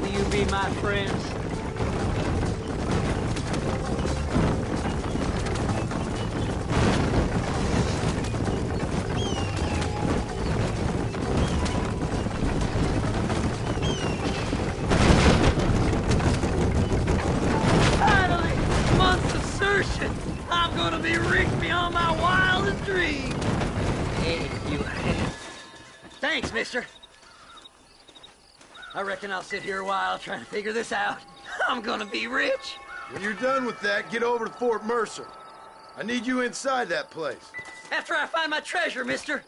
Will you be my friends? I'm gonna be rich beyond my wildest dreams. If you have Thanks, mister. I reckon I'll sit here a while trying to figure this out. I'm gonna be rich. When you're done with that, get over to Fort Mercer. I need you inside that place. After I find my treasure, mister.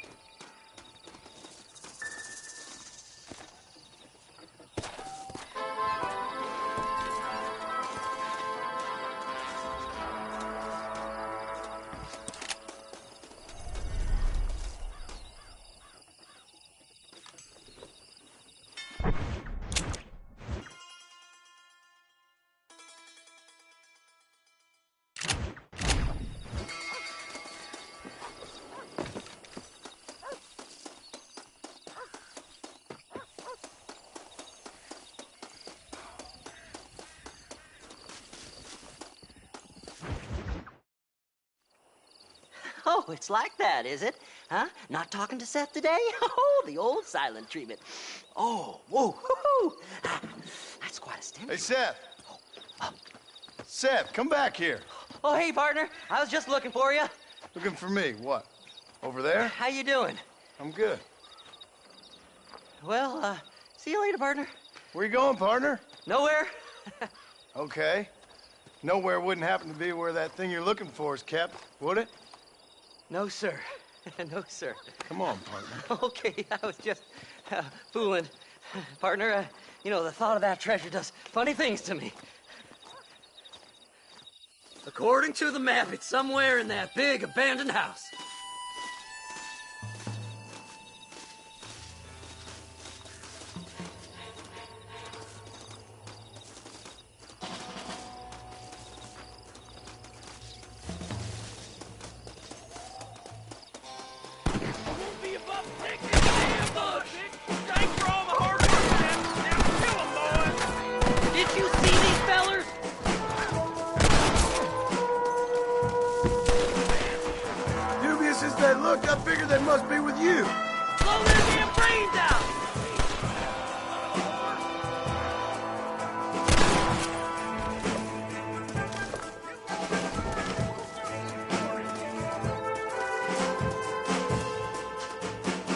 Oh, it's like that, is it? Huh? Not talking to Seth today? Oh, the old silent treatment. Oh, whoa, whoo-hoo. That's quite a stimulus. Hey, Seth. Seth, come back here. Oh, hey, partner. I was just looking for you. Looking for me? What? Over there? How you doing? I'm good. Well, see you later, partner. Where you going, partner? Nowhere. Okay. Nowhere wouldn't happen to be where that thing you're looking for is kept, would it? No, sir. No, sir. Come on, partner. Okay, I was just fooling. Partner, you know, the thought of that treasure does funny things to me. According to the map, it's somewhere in that big abandoned house. Look, I figured they must be with you. Blow their damn brains out!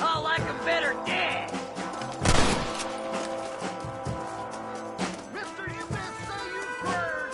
I like them better dead. Mister, you best say you heard.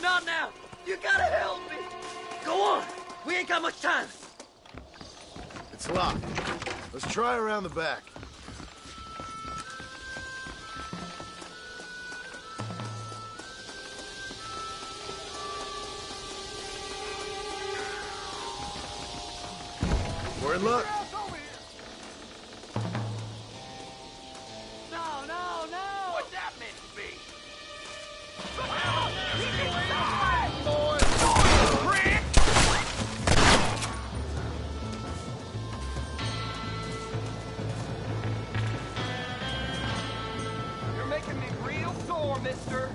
Not now! You gotta help me! Go on! We ain't got much time! It's locked. Let's try around the back. We're in luck. No, no, no! What's that meant to be? mister.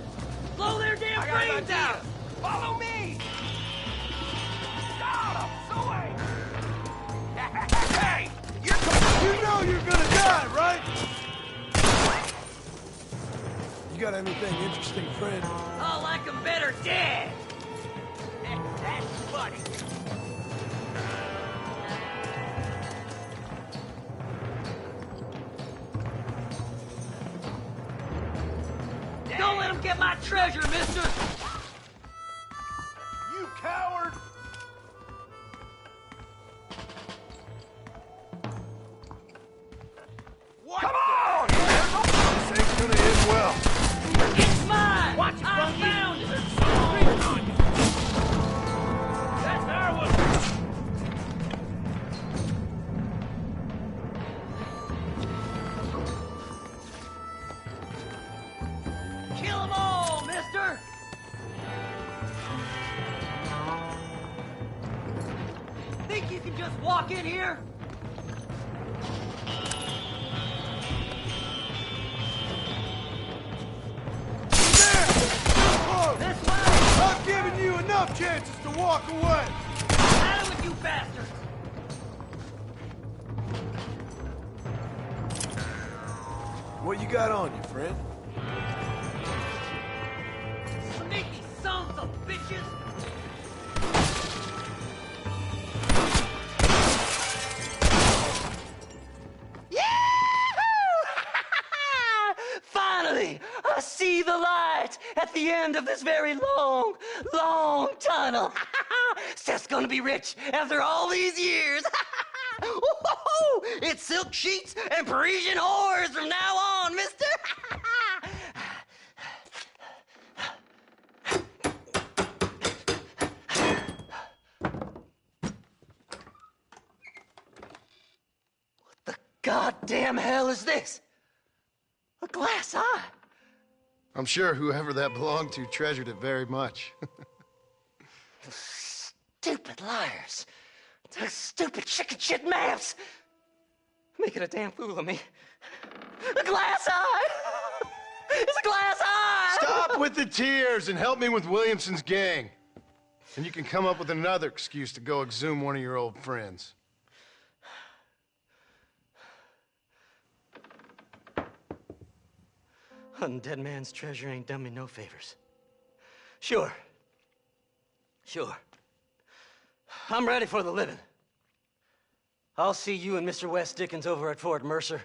Blow their damn brains out. Follow me. God, I'm so angry. Hey, You know you're gonna die, right? You got anything interesting, friend? I like them better dead. That's funny. Don't let him get my treasure, mister! You coward! What? Come on! This ain't gonna end well. It's mine! Watch it, I found it! That's our one! Kill them all, mister! Think you can just walk in here? This way! I've given you enough chances to walk away! Out with you bastards! What you got on you, friend? Sneaky sons of bitches! Finally, I see the light at the end of this very long, long tunnel. Seth's gonna be rich after all these years. It's silk sheets and Parisian whores from now on, mister. What the goddamn hell is this? A glass eye? I'm sure whoever that belonged to treasured it very much. Stupid liars. Those stupid chicken shit maps. Making a damn fool of me. A glass eye! It's a glass eye! Stop with the tears and help me with Williamson's gang. And you can come up with another excuse to go exhume one of your old friends. Hunting dead man's treasure ain't done me no favors. Sure. I'm ready for the living. I'll see you and Mr. West Dickens over at Fort Mercer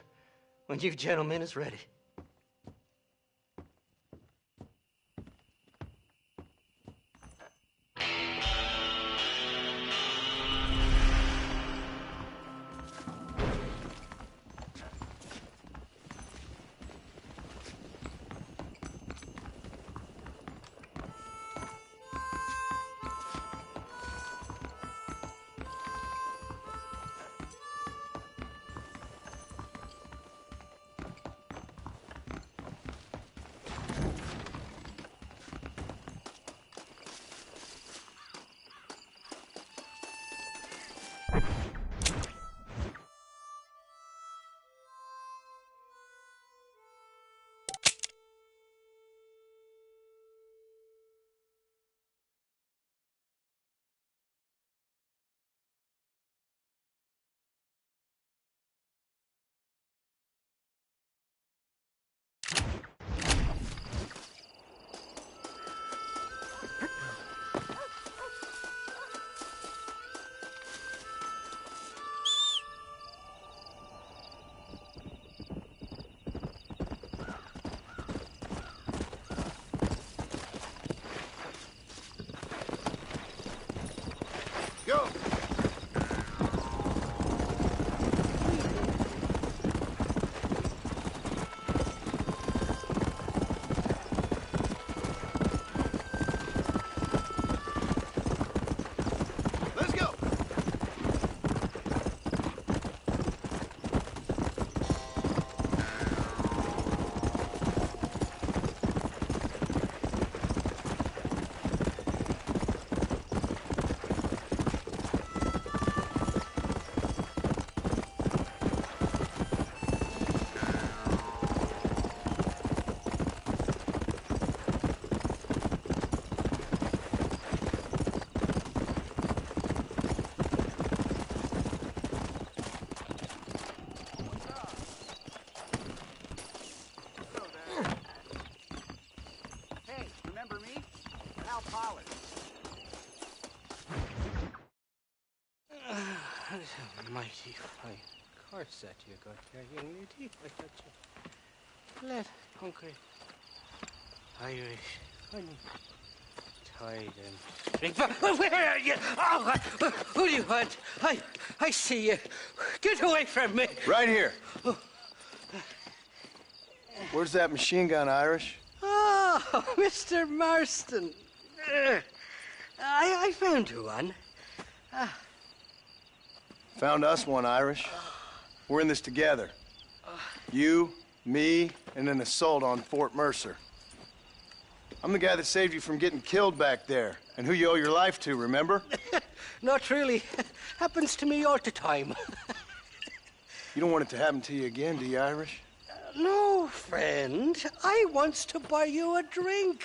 when you gentlemen is ready. mighty fine corset you got there, young lady. I thought you let hungry Irish honey tied and drink. Where are you? Oh, who do you want? I see you. Get away from me. Right here. Oh. Where's that machine gun, Irish? Oh, Mr. Marston. I found you one. Found us one, Irish. We're in this together. You, me, and an assault on Fort Mercer. I'm the guy that saved you from getting killed back there, and who you owe your life to, remember? Not really. Happens to me all the time. You don't want it to happen to you again, do you, Irish? No, friend. I wants to buy you a drink.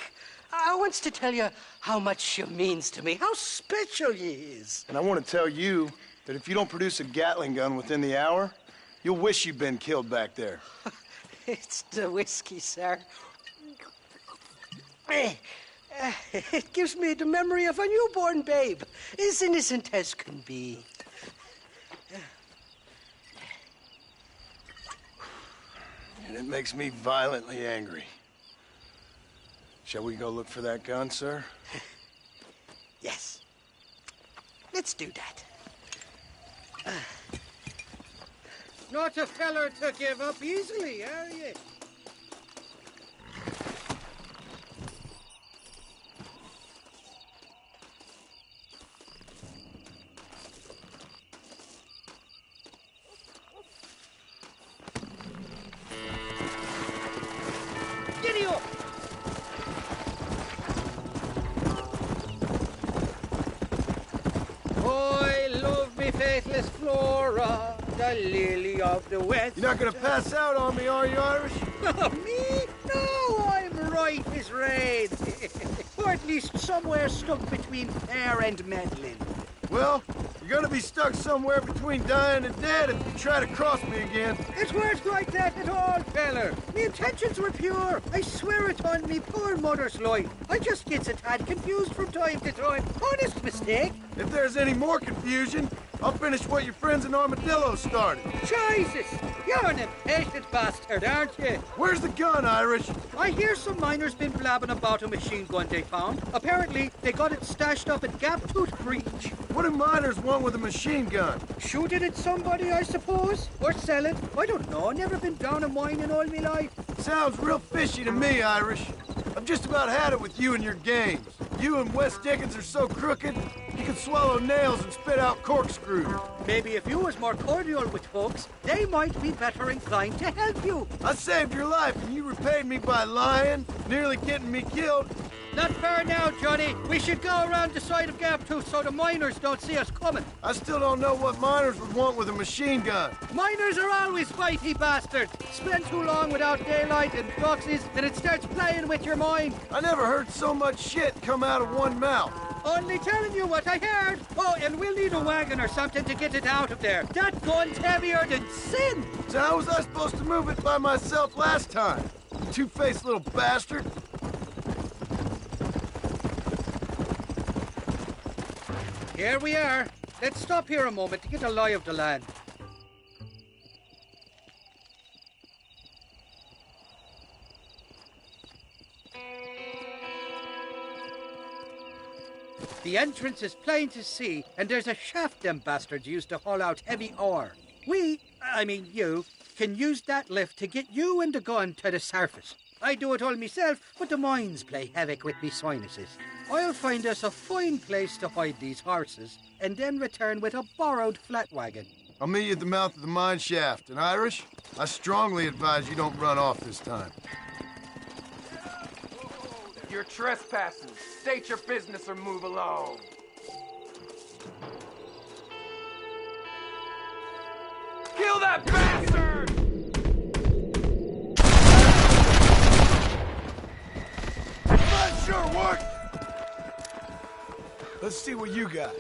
I wants to tell you how much she means to me, how special you is. And I want to tell you that if you don't produce a Gatling gun within the hour, you'll wish you'd been killed back there. It's the whiskey, sir. It gives me the memory of a newborn babe, as innocent as can be. And it makes me violently angry. Shall we go look for that gun, sir? Yes. Let's do that. Not a feller to give up easily, are you? Giddy up! I love me faithless Flora, the lily of the West. You're not gonna pass out on me, are you, Irish? Me? No, I'm right as rain. Or at least somewhere stuck between fair and meddling. Well, you're gonna be stuck somewhere between dying and dead if you try to cross me again. It weren't like that at all, feller. Me intentions were pure. I swear it on me poor mother's life. I just gets a tad confused from time to time. Honest mistake. If there's any more confusion, I'll finish what your friends in Armadillo started. Jesus! You're an impatient bastard, aren't you? Where's the gun, Irish? I hear some miners been blabbing about a machine gun they found. Apparently, they got it stashed up at Gap Tooth Breach. What do miners want with a machine gun? Shoot it at somebody, I suppose? Or sell it? I don't know. Never been down a mine in all my life. Sounds real fishy to me, Irish. I've just about had it with you and your games. You and Wes Dickens are so crooked, you can swallow nails and spit out corkscrews. Maybe if you was more cordial with folks, they might be better inclined to help you. I saved your life and you repaid me by lying, nearly getting me killed. Not fair now, Johnny. We should go around the side of Gap Tooth so the miners don't see us coming. I still don't know what miners would want with a machine gun. Miners are always fighty bastards. Spend too long without daylight and proxies, and it starts playing with your mind. I never heard so much shit come out of one mouth. Only telling you what I heard. Oh, and we'll need a wagon or something to get it out of there. That gun's heavier than sin. So how was I supposed to move it by myself last time? You two-faced little bastard. Here we are. Let's stop here a moment to get a lie of the land. The entrance is plain to see, and there's a shaft them bastards used to haul out heavy ore. You, can use that lift to get you and the gun to the surface. I do it all myself, but the mines play havoc with me sinuses. I'll find us a fine place to hide these horses, and then return with a borrowed flat wagon. I'll meet you at the mouth of the mine shaft. And Irish, I strongly advise you don't run off this time. You're trespassing. State your business or move along. Kill that bastard! That sure worked! Let's see what you got.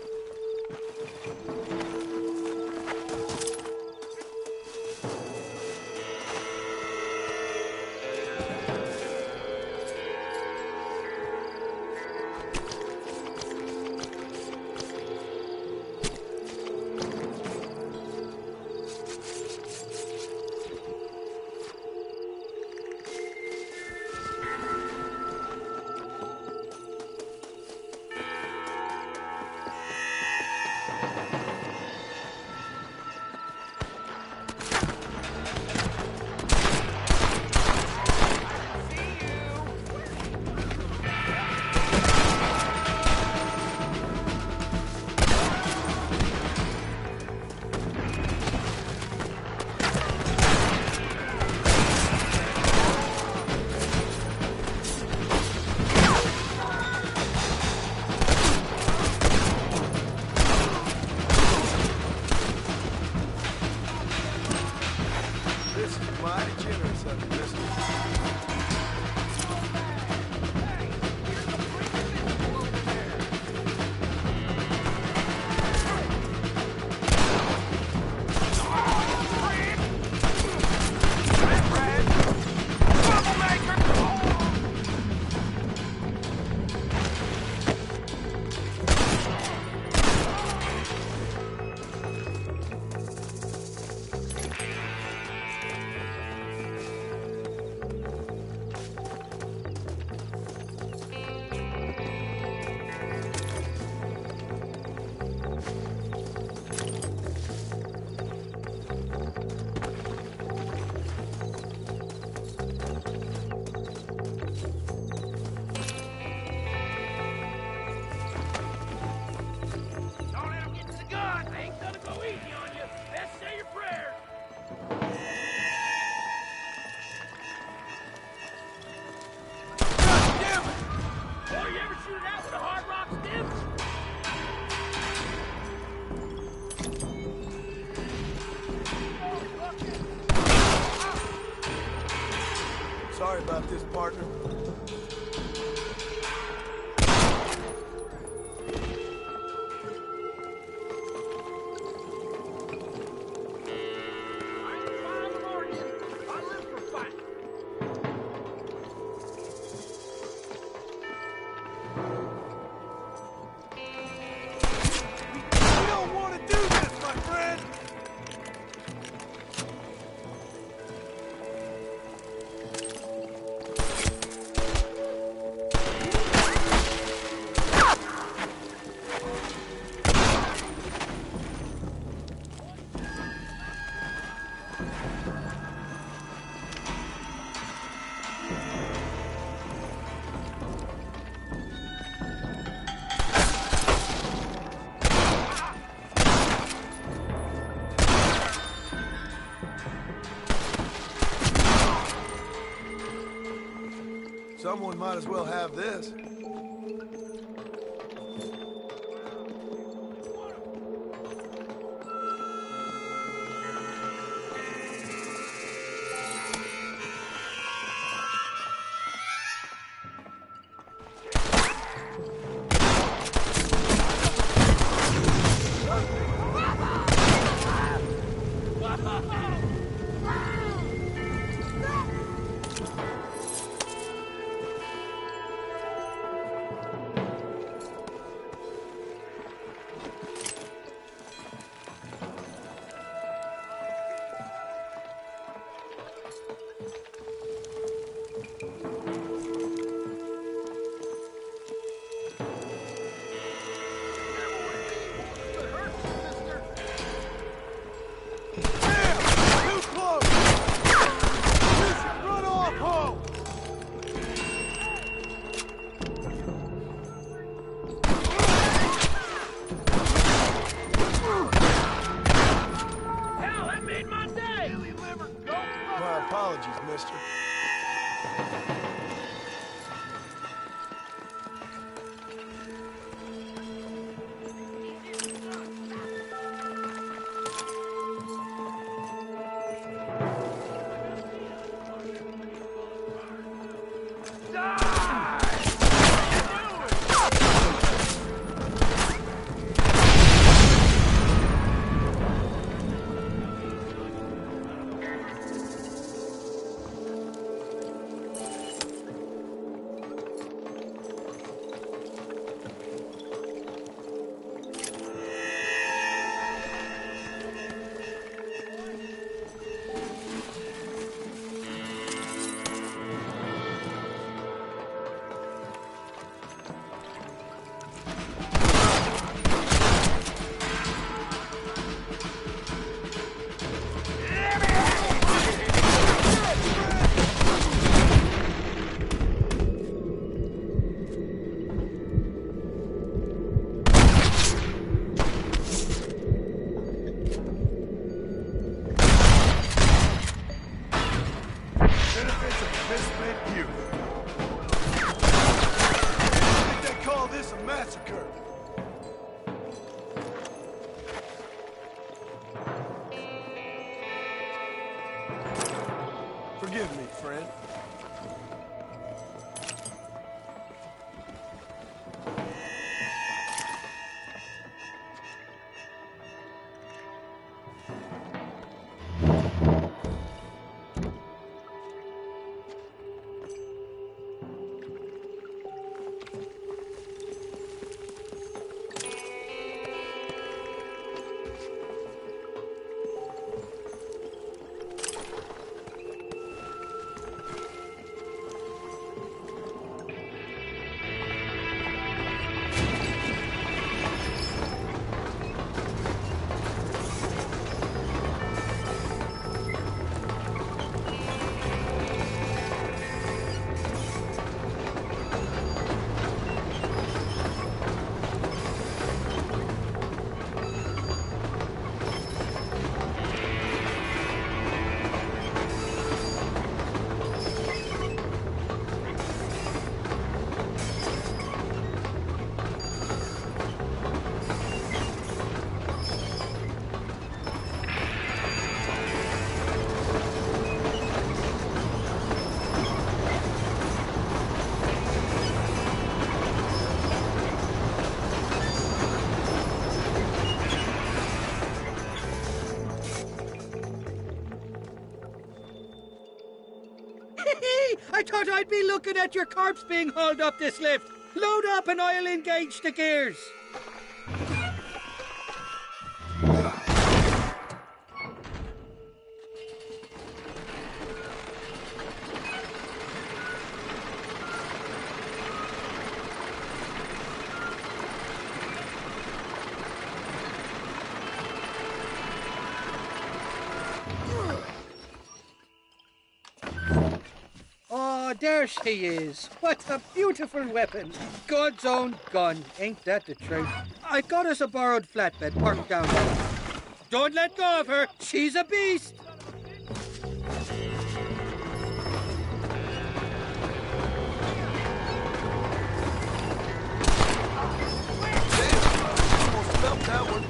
This is mighty generous of you, mister. Sorry about this, partner. You don't want to do this, my friend! Someone might as well have this. My apologies, mister. Forgive me, friend. I thought I'd be looking at your corpse being hauled up this lift. Load up and I'll engage the gears. Oh, there she is. What a beautiful weapon. God's own gun. Ain't that the truth? I got us a borrowed flatbed parked down there. Don't let go of her. She's a beast. Almost felt that one.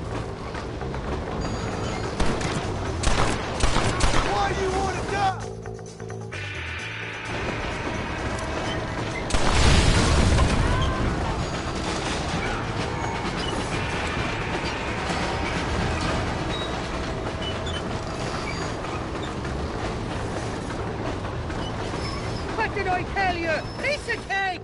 Why do you want to die? What did I tell you? Piece of cake!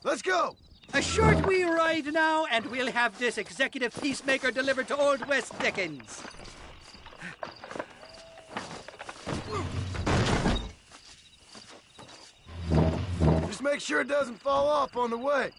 Let's go! A short wee ride now, and we'll have this executive peacemaker delivered to Old West Dickens. Just make sure it doesn't fall off on the way.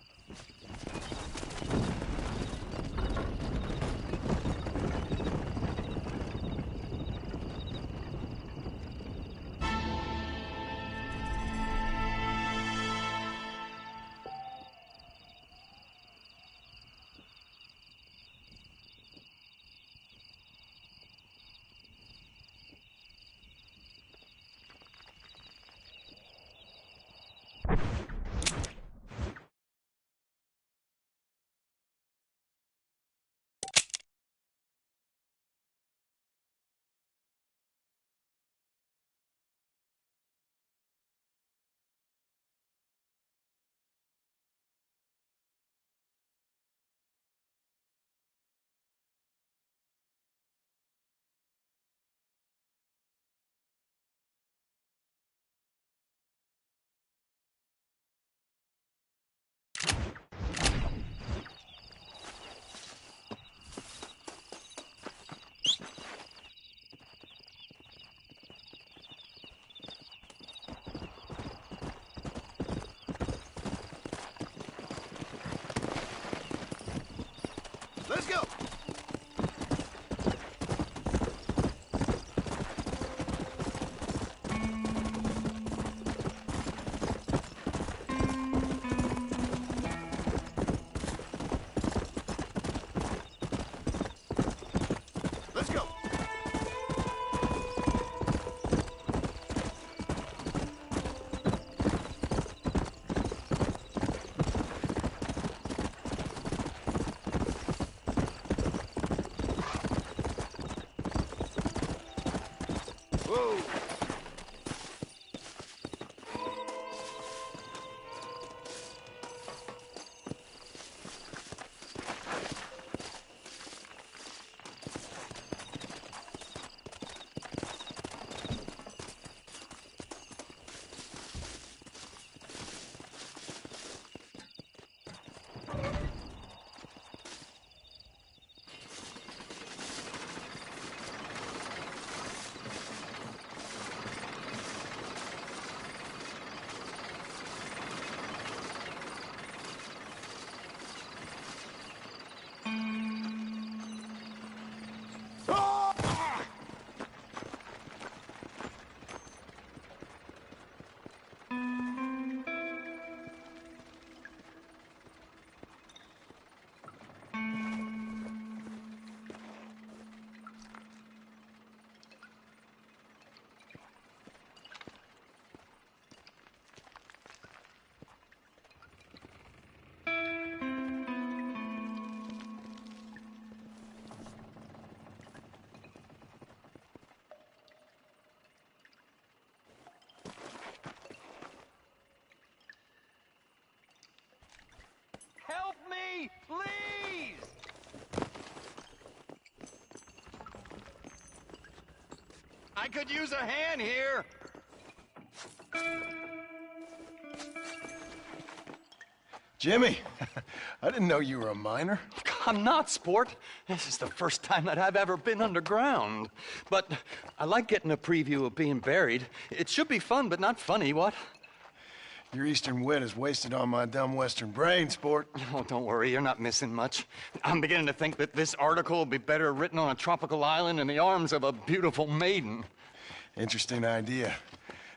Let's go! Let's go! Help me, please! I could use a hand here. Jimmy, I didn't know you were a miner. I'm not, sport. This is the first time that I've ever been underground. But I like getting a preview of being buried. It should be fun, but not funny, what? Your eastern wit is wasted on my dumb western brain, sport. Oh, don't worry, you're not missing much. I'm beginning to think that this article will be better written on a tropical island in the arms of a beautiful maiden. Interesting idea.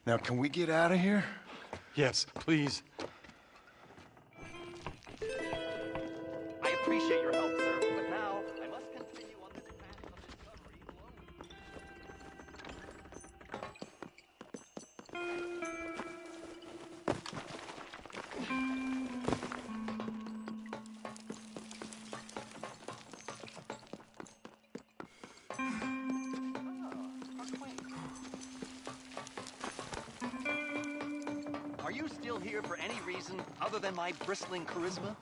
Now, can we get out of here? Yes, please. I appreciate your help, sir, but now I must continue on this path of discovery Are you still here for any reason other than my bristling charisma?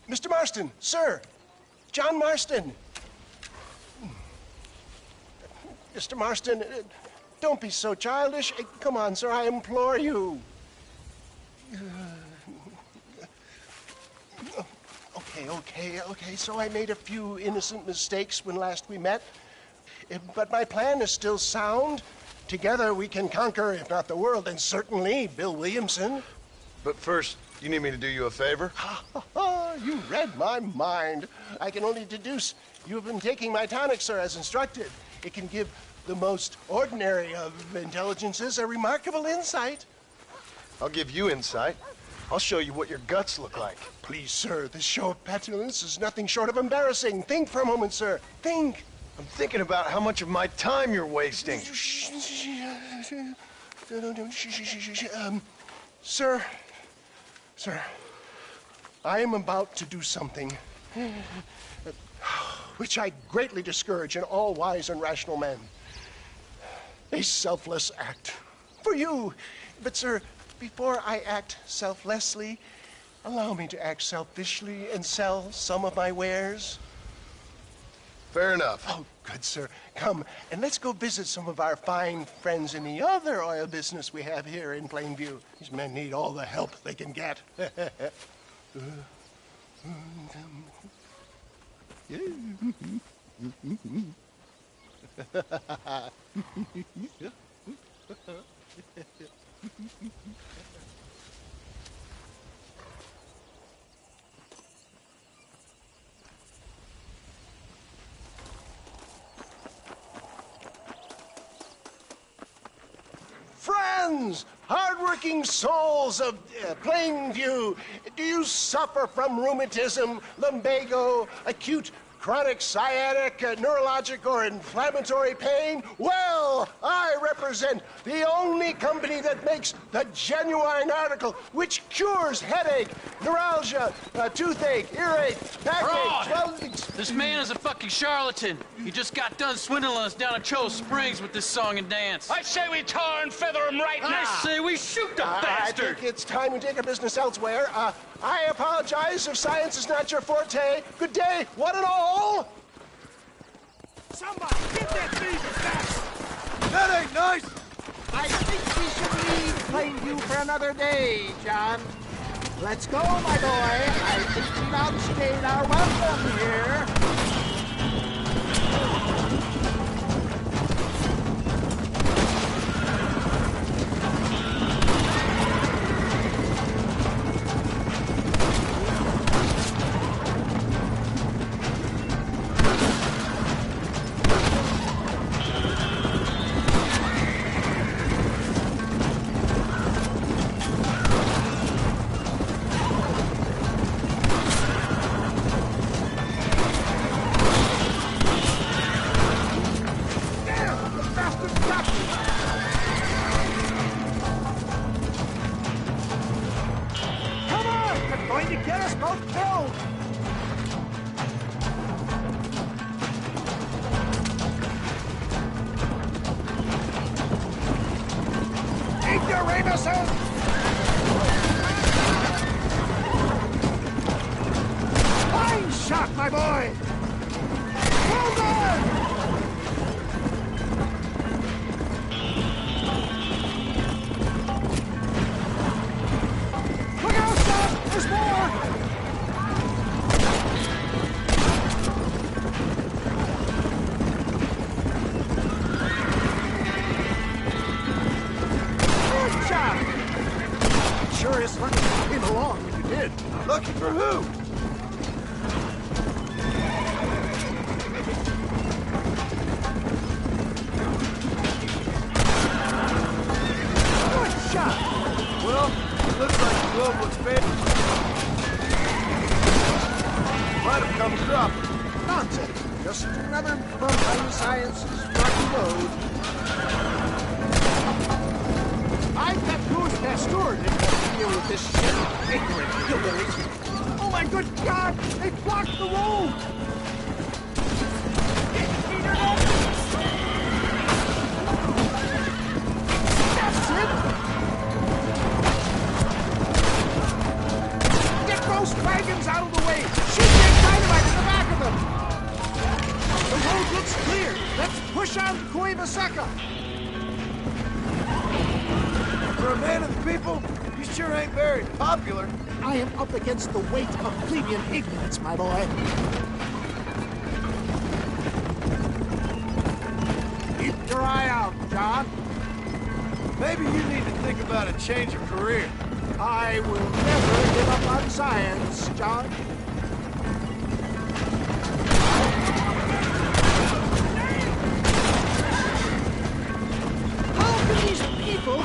Mr. Marston, sir. John Marston. Mr. Marston, don't be so childish. Come on, sir, I implore you. Okay, so I made a few innocent mistakes when last we met. But my plan is still sound. Together we can conquer, if not the world, then certainly Bill Williamson. But first, you need me to do you a favor? You read my mind. I can only deduce you have been taking my tonic, sir, as instructed. It can give the most ordinary of intelligences a remarkable insight. I'll give you insight. I'll show you what your guts look like. Please, sir, this show of petulance is nothing short of embarrassing. Think for a moment, sir. Think. I'm thinking about how much of my time you're wasting. Sir, I am about to do something which I greatly discourage in all wise and rational men. A selfless act for you. But, sir, before I act selflessly, allow me to act selfishly and sell some of my wares. Fair enough. Oh, good, sir. Come, and let's go visit some of our fine friends in the other oil business we have here in Plainview. These men need all the help they can get. Friends, hardworking souls of Plainview, do you suffer from rheumatism, lumbago, acute chronic sciatic, neurologic, or inflammatory pain? Well, I represent the only company that makes the genuine article which cures headache, neuralgia, toothache, earache, backache. Well, this man is a fucking charlatan. He just got done swindling us down at Cho Springs with this song and dance. I say we tar and feather him right now. I say we shoot the bastard. I think it's time we take our business elsewhere. I apologize if science is not your forte. Good day, one and all. Somebody get that beaver back! That ain't nice! I think we should leave Plainview for another day, John. Let's go, my boy. I think we've outstayed our welcome here. Fine shot, my boy! Well done! Look out, son! There's more! Good job! Sure is lucky you came along when you did. Lucky for who? Good shot! Well, globe looks bad. Might have come cropping. Nonsense. Just another bump on the Science's rocky road. I got Louis Pasteur to deal with this shit. Ignorant hillbillies. Oh my good God! They blocked the road! That's it! Get those wagons out of the way! Shoot that dynamite in the back of them! The road looks clear. Let's push on to Cueva Seca. For a man of the people, you sure ain't very popular. I am up against the weight of plebeian ignorance, my boy. Keep your eye out, John. Maybe you need to think about a change of career. I will never give up on science, John.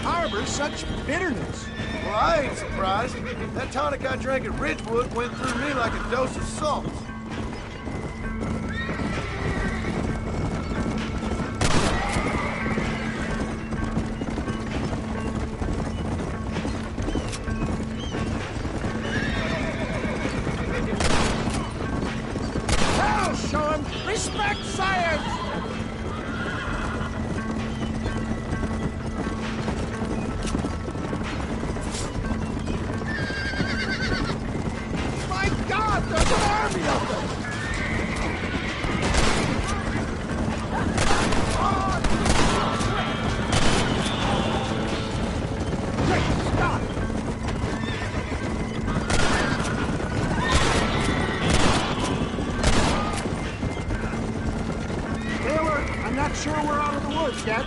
Harbor such bitterness. Well, I ain't surprised. That tonic I drank at Ridgewood went through me like a dose of salt. I'll show him respect science! Sure we're out of the woods yet.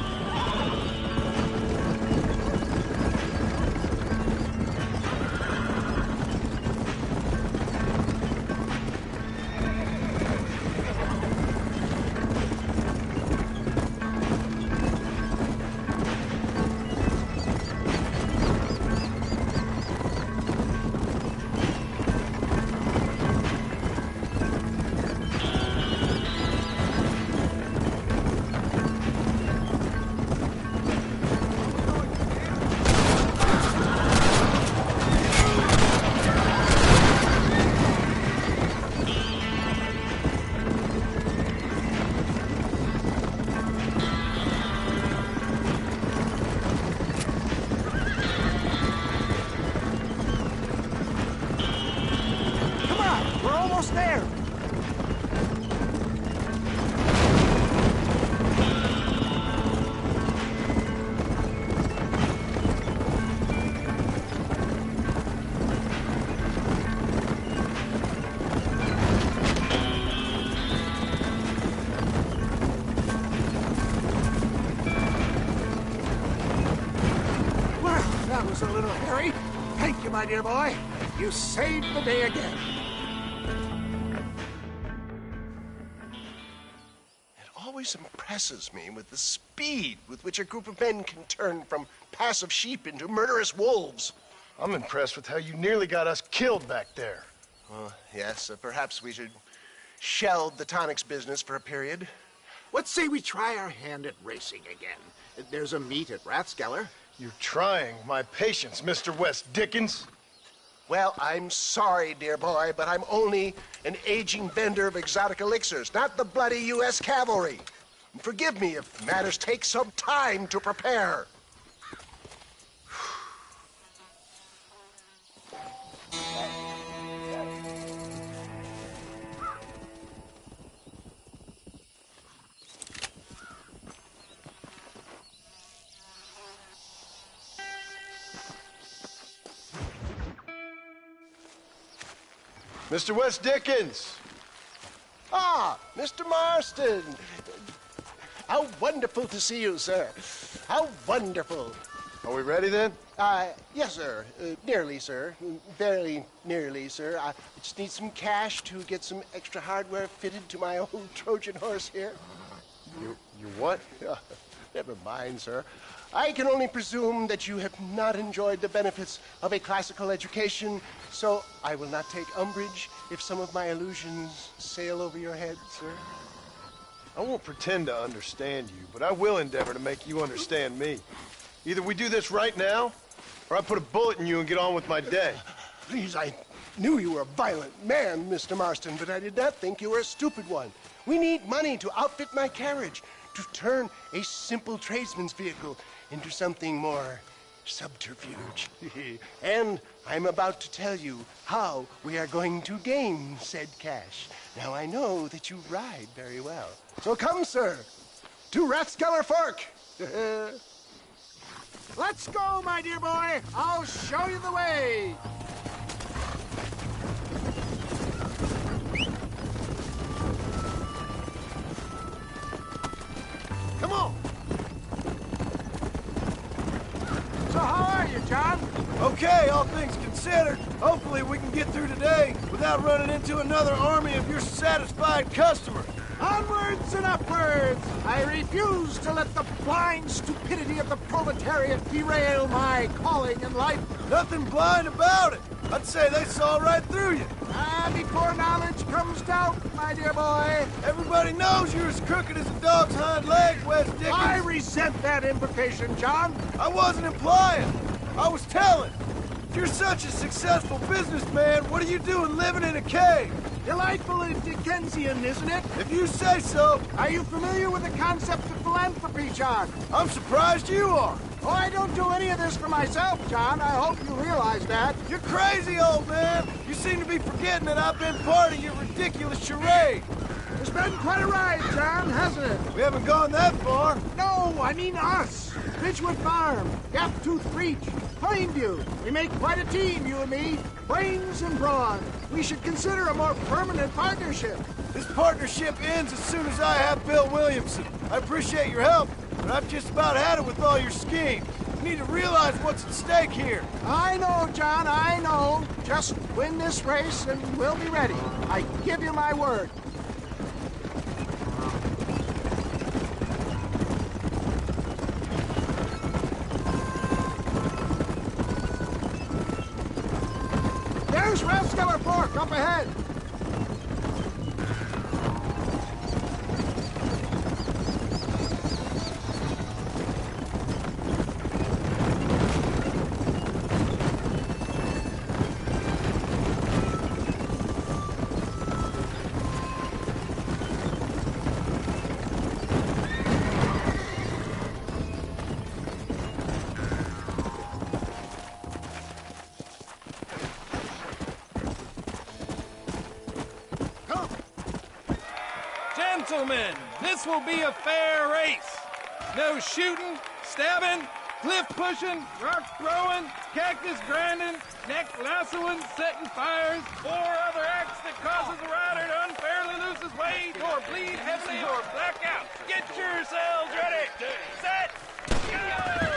There. Well, that was a little hairy. Thank you, my dear boy. You saved the day again. Always impresses me with the speed with which a group of men can turn from passive sheep into murderous wolves. I'm impressed with how you nearly got us killed back there. Yes, perhaps we should shelve the tonics business for a period. Let's say we try our hand at racing again. There's a meet at Rathskeller. You're trying my patience, Mr. West Dickens. Well, I'm sorry, dear boy, but I'm only an aging vendor of exotic elixirs, not the bloody U.S. cavalry. Forgive me if matters take some time to prepare. Mr. West Dickens! Ah, Mr. Marston! How wonderful to see you, sir. How wonderful. Are we ready then? Yes, sir. Nearly, sir. Very nearly, sir. I just need some cash to get some extra hardware fitted to my old Trojan horse here. You what? Never mind, sir. I can only presume that you have not enjoyed the benefits of a classical education, so I will not take umbrage if some of my allusions sail over your head, sir. I won't pretend to understand you, but I will endeavor to make you understand me. Either we do this right now, or I put a bullet in you and get on with my day. Please, I knew you were a violent man, Mr. Marston, but I did not think you were a stupid one. We need money to outfit my carriage, to turn a simple tradesman's vehicle into something more subterfuge. And I'm about to tell you how we are going to gain said cash. Now, I know that you ride very well. So come, sir, to Rathskeller Fork. Let's go, my dear boy. I'll show you the way. Come on. So how are you, John? Okay, all things considered. Hopefully we can get through today without running into another army of your satisfied customers. Onwards and upwards! I refuse to let the blind stupidity of the proletariat derail my calling in life. Nothing blind about it. I'd say they saw right through you. Before knowledge comes doubt, my dear boy. Everybody knows you're as crooked as a dog's hind leg, Wes Dickens. I resent that implication, John. I wasn't implying. I was telling. If you're such a successful businessman, what are you doing living in a cave? Delightful and Dickensian, isn't it? If you say so. Are you familiar with the concept of philanthropy, John? I'm surprised you are. Oh, I don't do any of this for myself, John. I hope you realize that. You're crazy, old man. You seem to be forgetting that I've been part of your ridiculous charade. It's been quite a ride, John, hasn't it? We haven't gone that far. No, I mean us. Ridgewood Farm, Gaptooth Reach, Plainview. We make quite a team, you and me. Brains and brawn. We should consider a more permanent partnership. This partnership ends as soon as I have Bill Williamson. I appreciate your help, but I've just about had it with all your schemes. You need to realize what's at stake here. I know, John, I know. Just win this race and we'll be ready. I give you my word. There's Rathskeller Fork up ahead. Gentlemen, this will be a fair race. No shooting, stabbing, cliff pushing, rock throwing, cactus grinding, neck lassoing, setting fires, or other acts that causes a rider to unfairly lose his weight or bleed heavily or black out. Get yourselves ready. Set, go!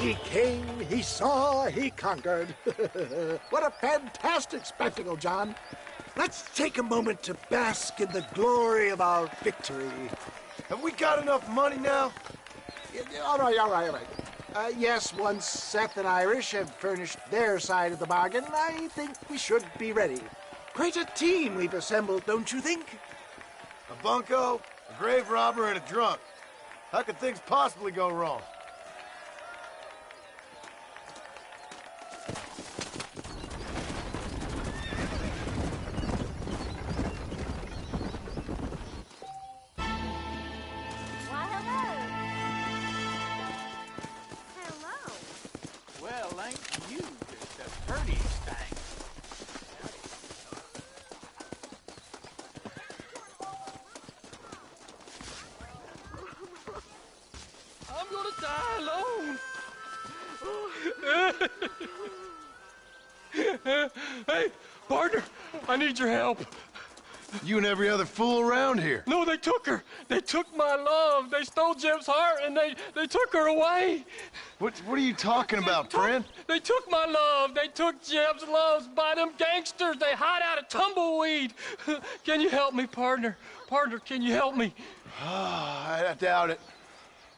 He came, he saw, he conquered. What a fantastic spectacle, John. Let's take a moment to bask in the glory of our victory. Have we got enough money now? All right. Yes, once Seth and Irish have furnished their side of the bargain, I think we should be ready. Quite a team we've assembled, don't you think? A bunco, a grave robber, and a drunk. How could things possibly go wrong? Well, ain't you just the prettiest thing? I'm gonna die alone. Hey, partner, I need your help. You and every other fool around here. No, they took her. They took my love. They stole Jim's heart, and they took her away. What are you talking about, friend? They took my love. They took Jim's loves by them gangsters. They hide out of Tumbleweed. Can you help me, partner? Partner, can you help me? I doubt it.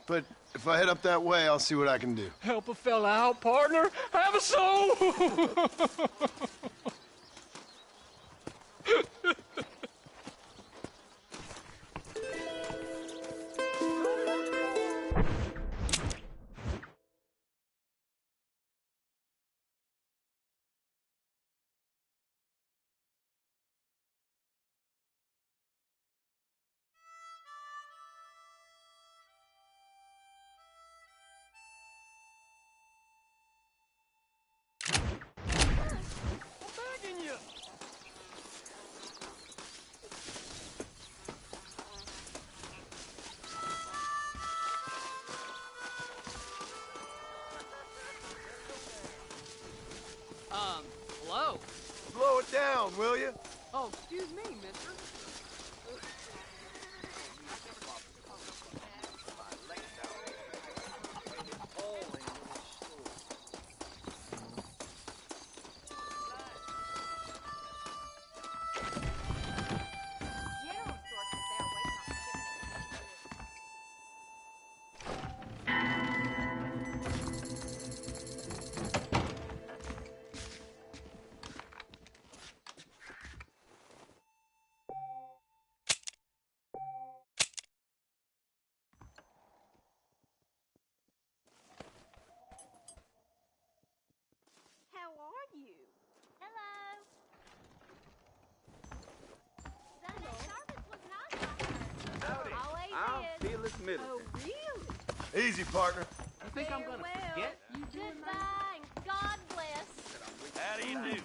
But if I head up that way, I'll see what I can do. Help a fella out, partner. Have a soul. Hello? Blow it down, will you? Oh, excuse me, mister. How are you? Hello. I'm Fearless Middleton. Oh, really? Easy, partner. You think I'm gonna forget you doing that? Goodbye and God bless. How do you do?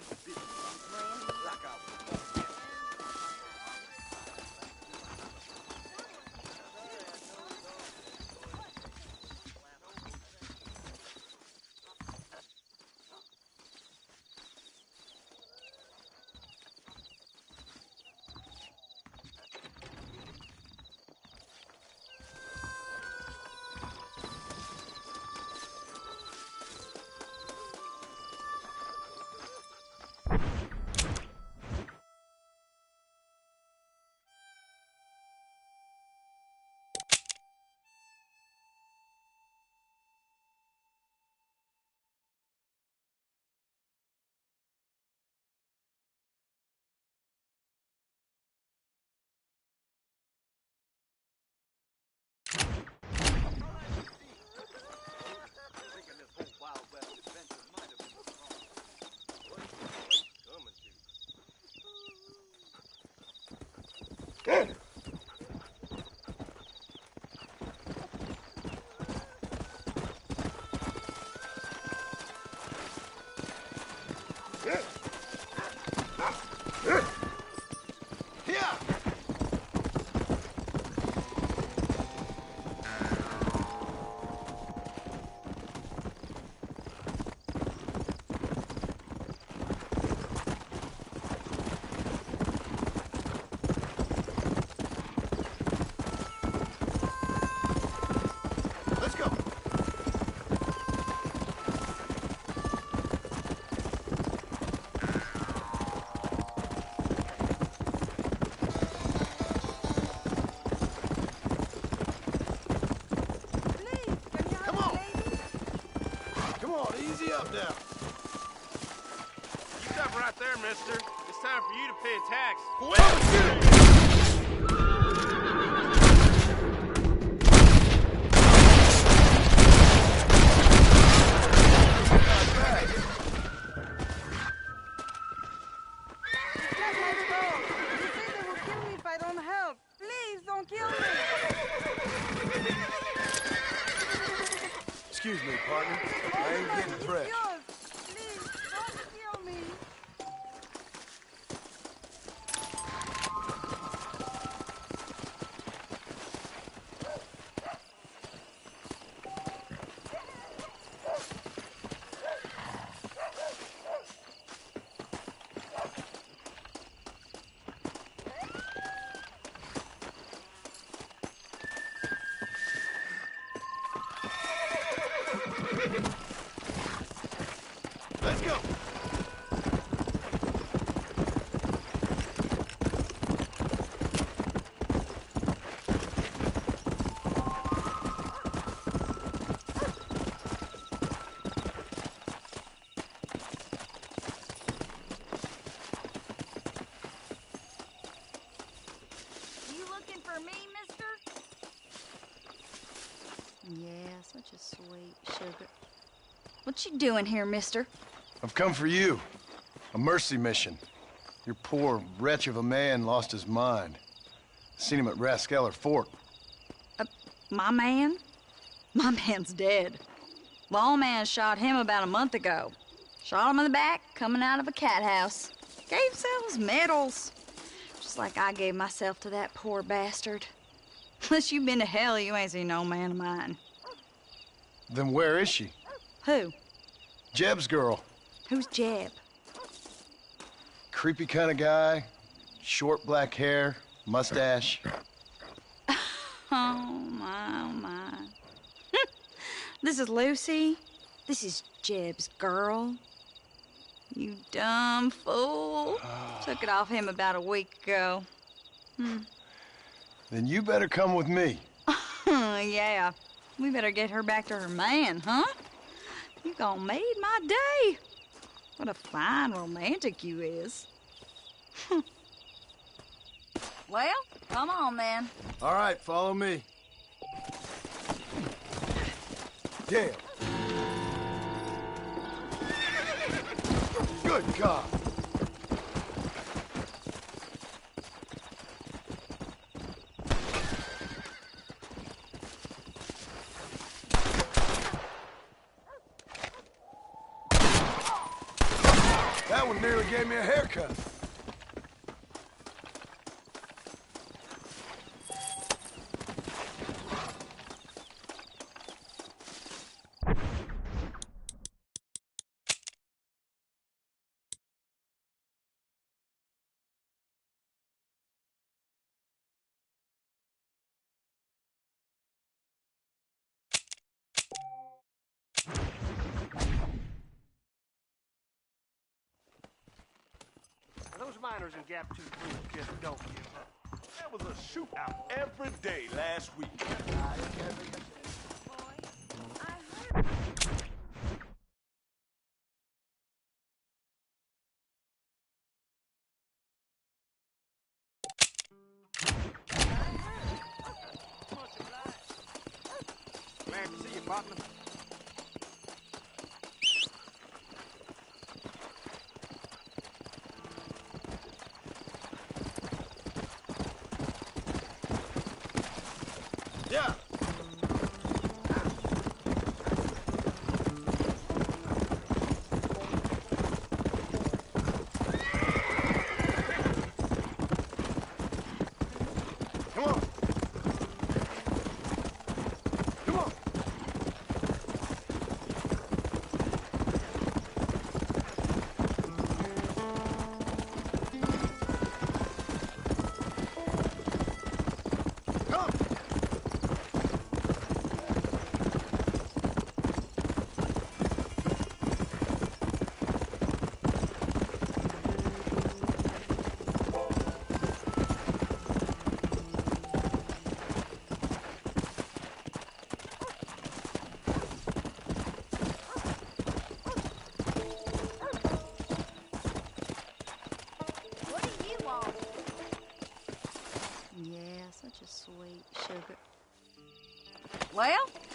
Easy up now. You stop right there, mister. It's time for you to pay a tax. Excuse me, partner. I ain't getting fresh. Please, don't kill me. Let's go. You looking for me, mister? Yeah, such a sweet sugar. What you doing here, mister? I've come for you. A mercy mission. Your poor wretch of a man lost his mind. Seen him at Raskeller Fort. My man? My man's dead. Lawman shot him about a month ago. Shot him in the back, coming out of a cat house. Gave themselves medals. Just like I gave myself to that poor bastard. Unless you've been to hell, you ain't seen no man of mine. Then where is she? Who? Jeb's girl. Who's Jeb? Creepy kind of guy. Short black hair, mustache. Oh, my, oh, my. This is Lucy. This is Jeb's girl. You dumb fool. Took it off him about a week ago. Then you better come with me. Yeah. We better get her back to her man, huh? You gonna made my day. What a fine romantic you is. Well, come on, then. All right, follow me. Damn. Good God. That one nearly gave me a haircut. Those miners in Gap 2 just don't give up. There was a shootout every day last week. Glad to see you, partner. Yeah. Come on. Come on.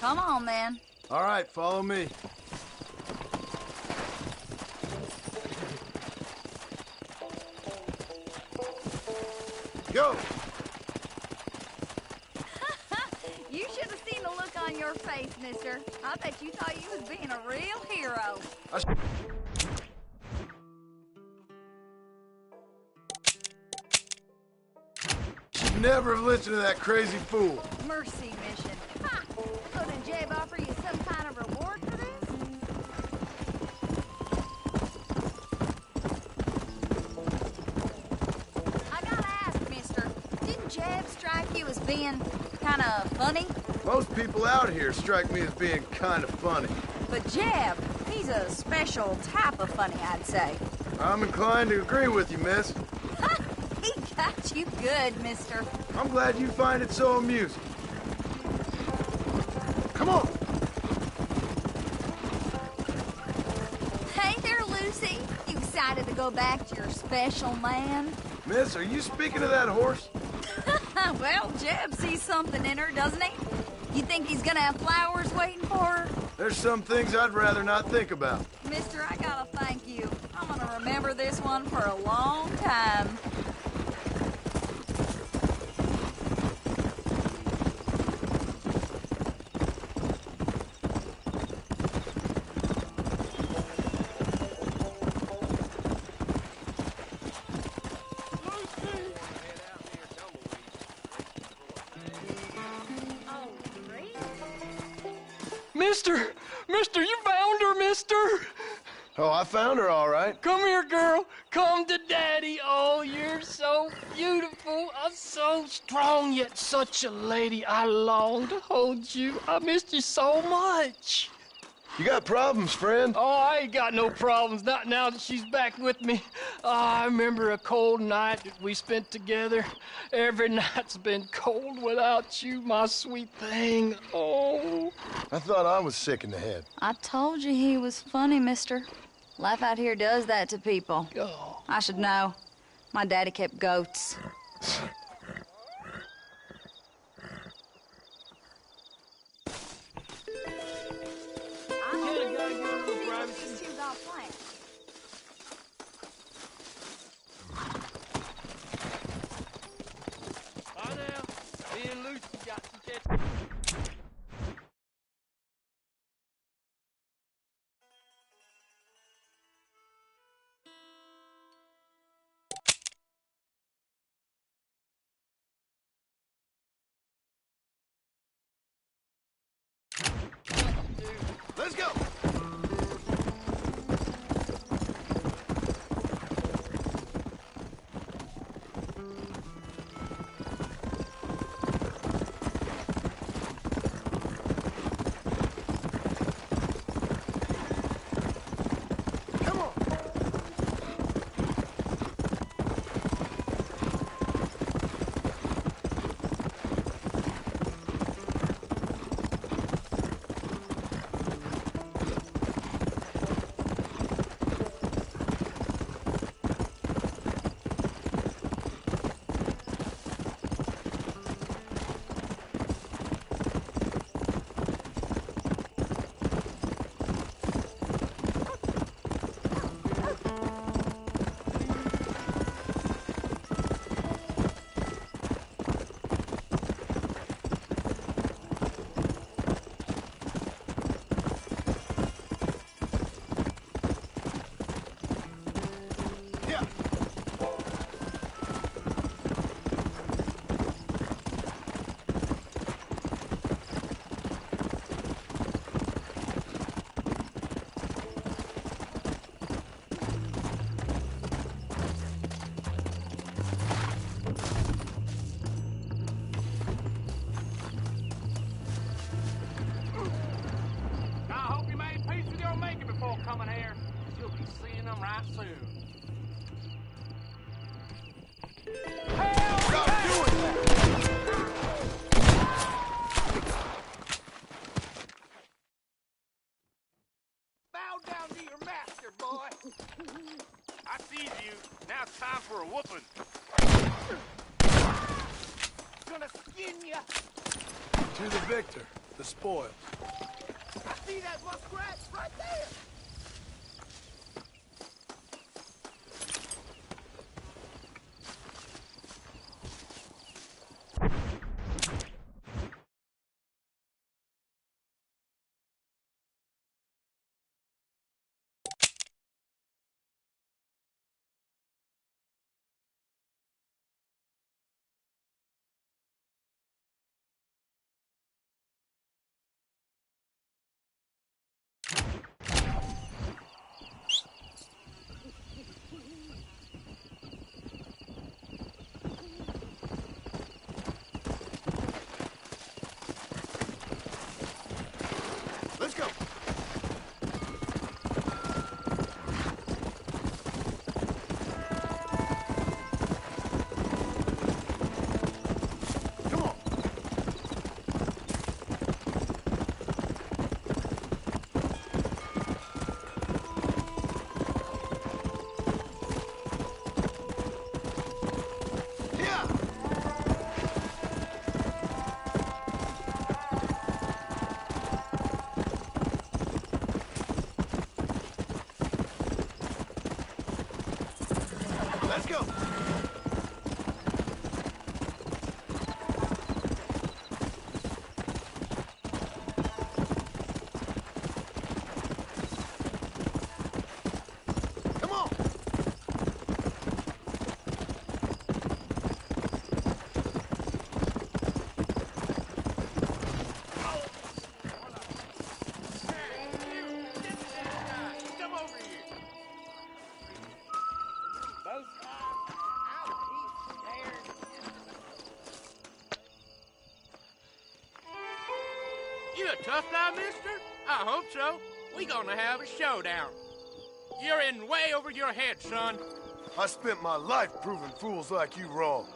Come on, then. All right, follow me. Go! You should have seen the look on your face, mister. I bet you thought you was being a real hero. Should never have listened to that crazy fool. Mercy mission. Ha! So did Jeb offer you some kind of reward for this? I gotta ask, mister, didn't Jeb strike you as being kind of funny? Most people out here strike me as being kind of funny. But Jeb, he's a special type of funny, I'd say. I'm inclined to agree with you, miss. He got you good, mister. I'm glad you find it so amusing. Come on! Hey there, Lucy. You excited to go back to your special man? Miss, are you speaking of that horse? Well, Jeb sees something in her, doesn't he? You think he's gonna have flowers waiting for her? There's some things I'd rather not think about. Mister, I gotta thank you. I'm gonna remember this one for a long time. Mister, you found her, mister! Oh, I found her all right. Come here, girl. Come to Daddy. Oh, you're so beautiful. I'm so strong, yet such a lady. I long to hold you. I missed you so much. You got problems, friend? Oh, I ain't got no problems, not now that she's back with me. Oh, I remember a cold night that we spent together. Every night's been cold without you, my sweet thing. Oh. I thought I was sick in the head. I told you he was funny, mister. Life out here does that to people. Oh. I should know. My daddy kept goats. Bye now. Me and Lucy got some catch. Let's go! Coming here. You'll be seeing them right soon. Stop doing that! Bow down to your master, boy. I seize you. Now it's time for a whooping. Gonna skin ya. To the victor. The spoils. I see that muskrat right there! Let's go. Come on. Yeah. Let's go. Come on. Come over here. You a tough guy, mister? I hope so. We gonna have a showdown. You're in way over your head, son. I spent my life proving fools like you wrong.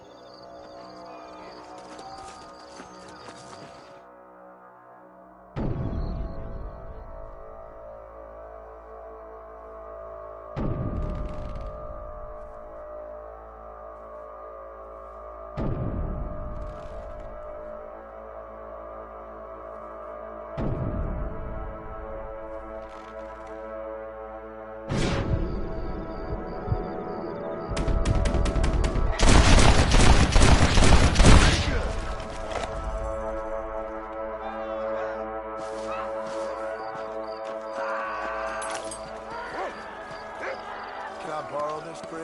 Can I borrow this, Greg?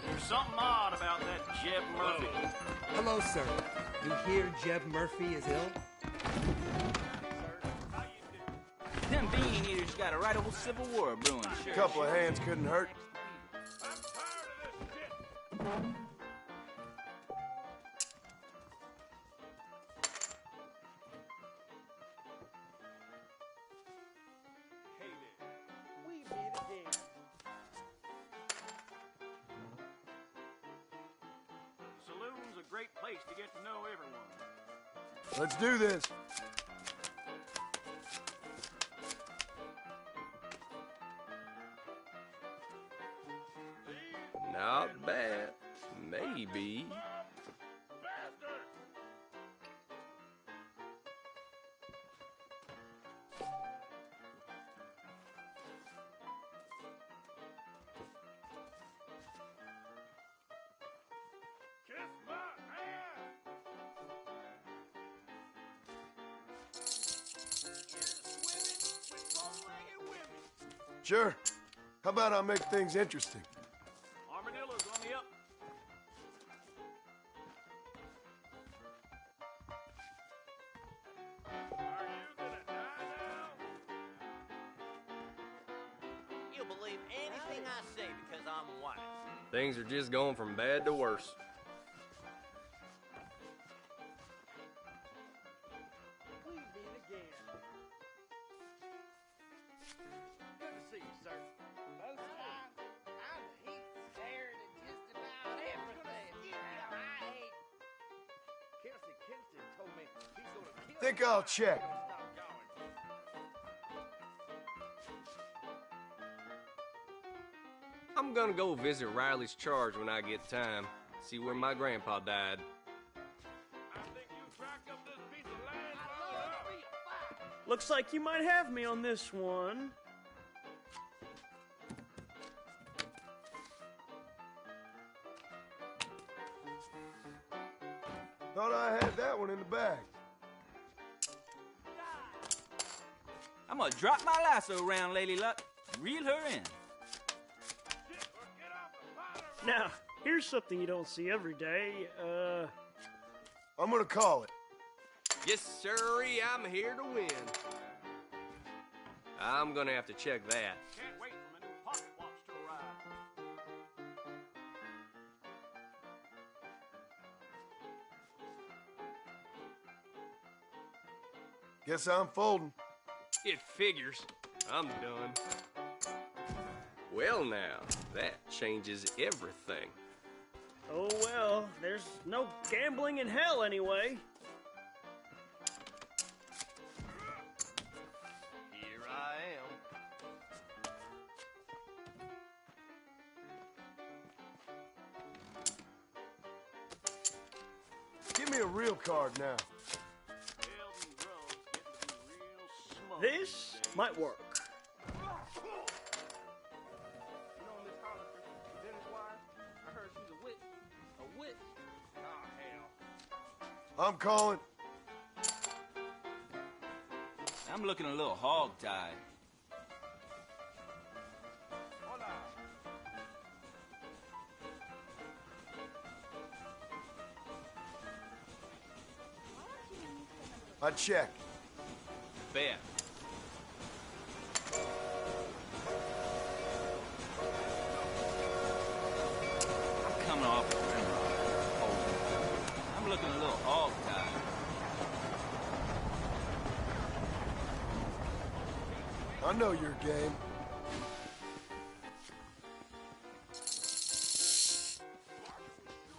There's something odd about that Jeb Murphy. Hello, sir. You hear Jeb Murphy is ill? Them bean eaters got a right old civil war brewing. A couple of hands couldn't hurt. We meet again. Saloon's a great place to get to know everyone. Let's do this. Not bad. Maybe. Kiss my ass! Sure. How about I make things interesting? Armadillo's on the up. You'll believe anything I say because I'm wise. Things are just going from bad to worse. We meet again. Good to see you, sir. Most times, I'm heat scared at just about everything. I hate. Kelsey Kinston told me he's gonna kill Think I'll check. Stop going. I'm gonna go visit Riley's Charge when I get time. See where my grandpa died. Looks like you might have me on this one. Thought I had that one in the bag. I'm gonna drop my lasso around Lady Luck and reel her in. Now, here's something you don't see every day. I'm gonna call it. Yes, sirree, I'm here to win. I'm gonna have to check that. Can't wait for my new pocket watch to arrive. Guess I'm folding. It figures. I'm done. Well now, that changes everything. Oh well, there's no gambling in hell anyway. Here I am. Give me a real card now. This might work. I'm calling. I'm looking a little hog-tied. I check. Bet. I'm coming off the rim. I'm looking a little hog-tied. I know your game.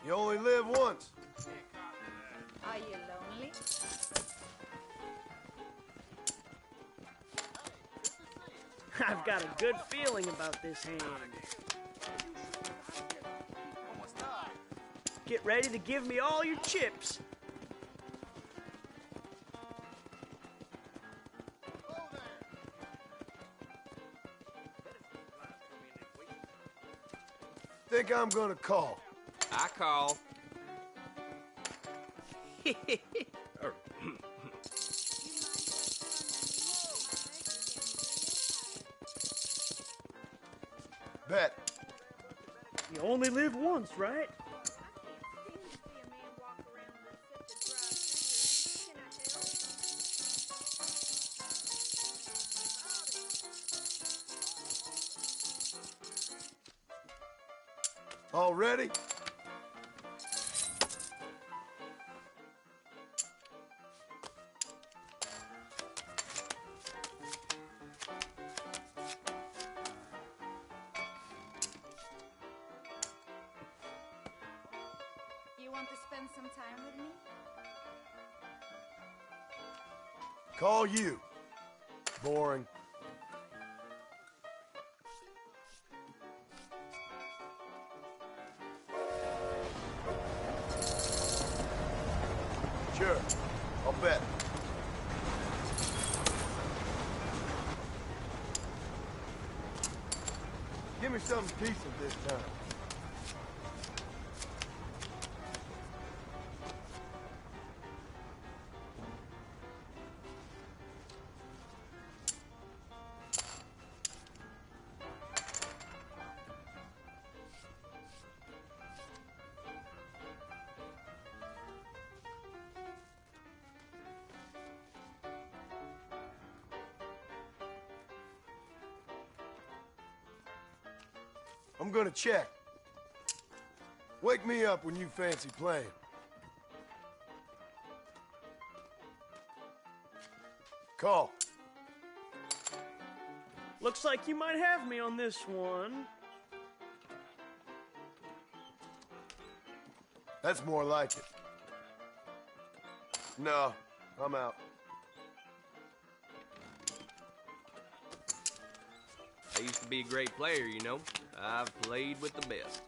You only live once. Are you lonely? I've got a good feeling about this hand. Get ready to give me all your chips. Think I'm gonna call. I call. Bet. You only live once, right? All ready? You want to spend some time with me? Call you. Boring. Sure, I'll bet. Give me something decent this time. I'm gonna check. Wake me up when you fancy playing. Call. Looks like you might have me on this one. That's more like it. No, I'm out. I used to be a great player, you know. I've played with the best.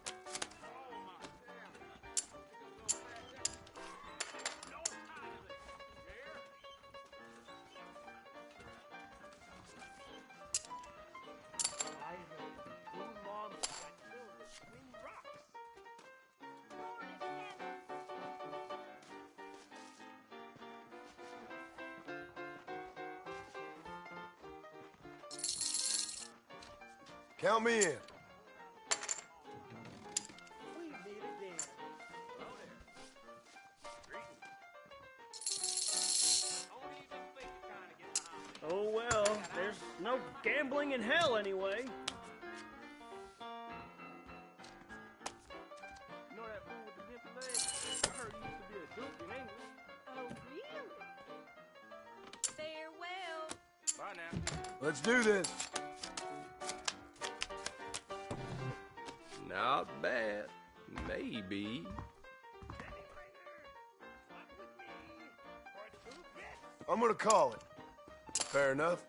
Count me in. We meet again. Oh well, there's no gambling in hell anyway. You know that fool with the gift leg? I heard he used to be a duke in England. Oh, really? Farewell. Bye now. Let's do this. Not bad. Maybe. I'm gonna call it. Fair enough.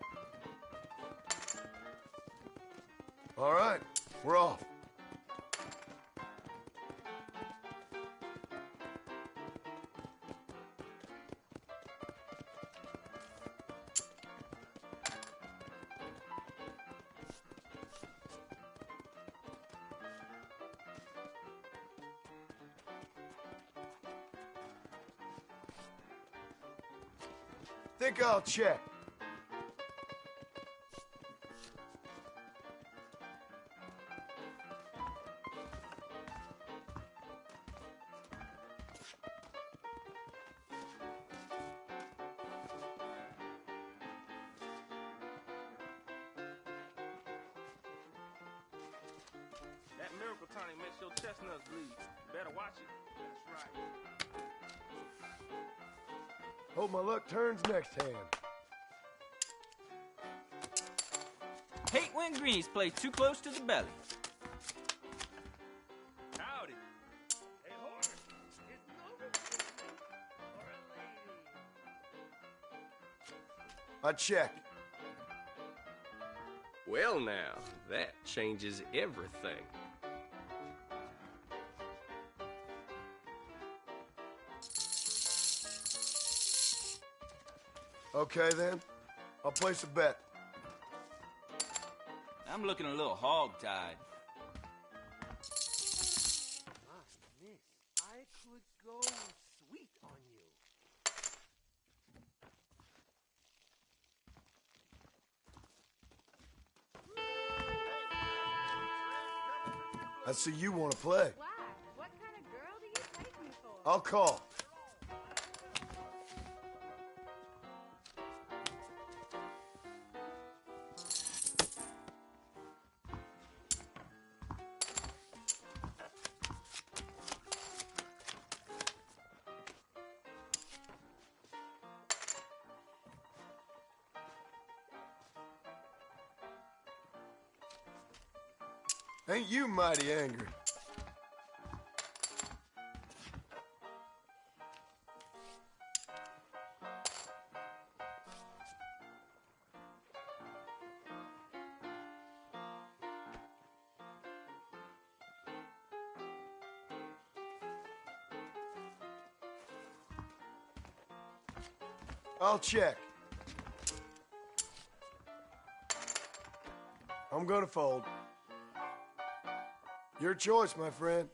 All right, we're off. Think I'll check. That miracle tonic makes your chestnuts bleed. You better watch it. That's right. Hope my luck turns next hand. Hate when greenies play too close to the belly. Howdy. Hey, horse, is it over or a lady? I check. Well now, that changes everything. Okay then, I'll place a bet. I'm looking a little hog-tied. My miss, I could go sweet on you. I see you want to play. Why? What kind of girl do you take me for? I'll call. Ain't you mighty angry? I'll check. I'm gonna fold. Your choice, my friend.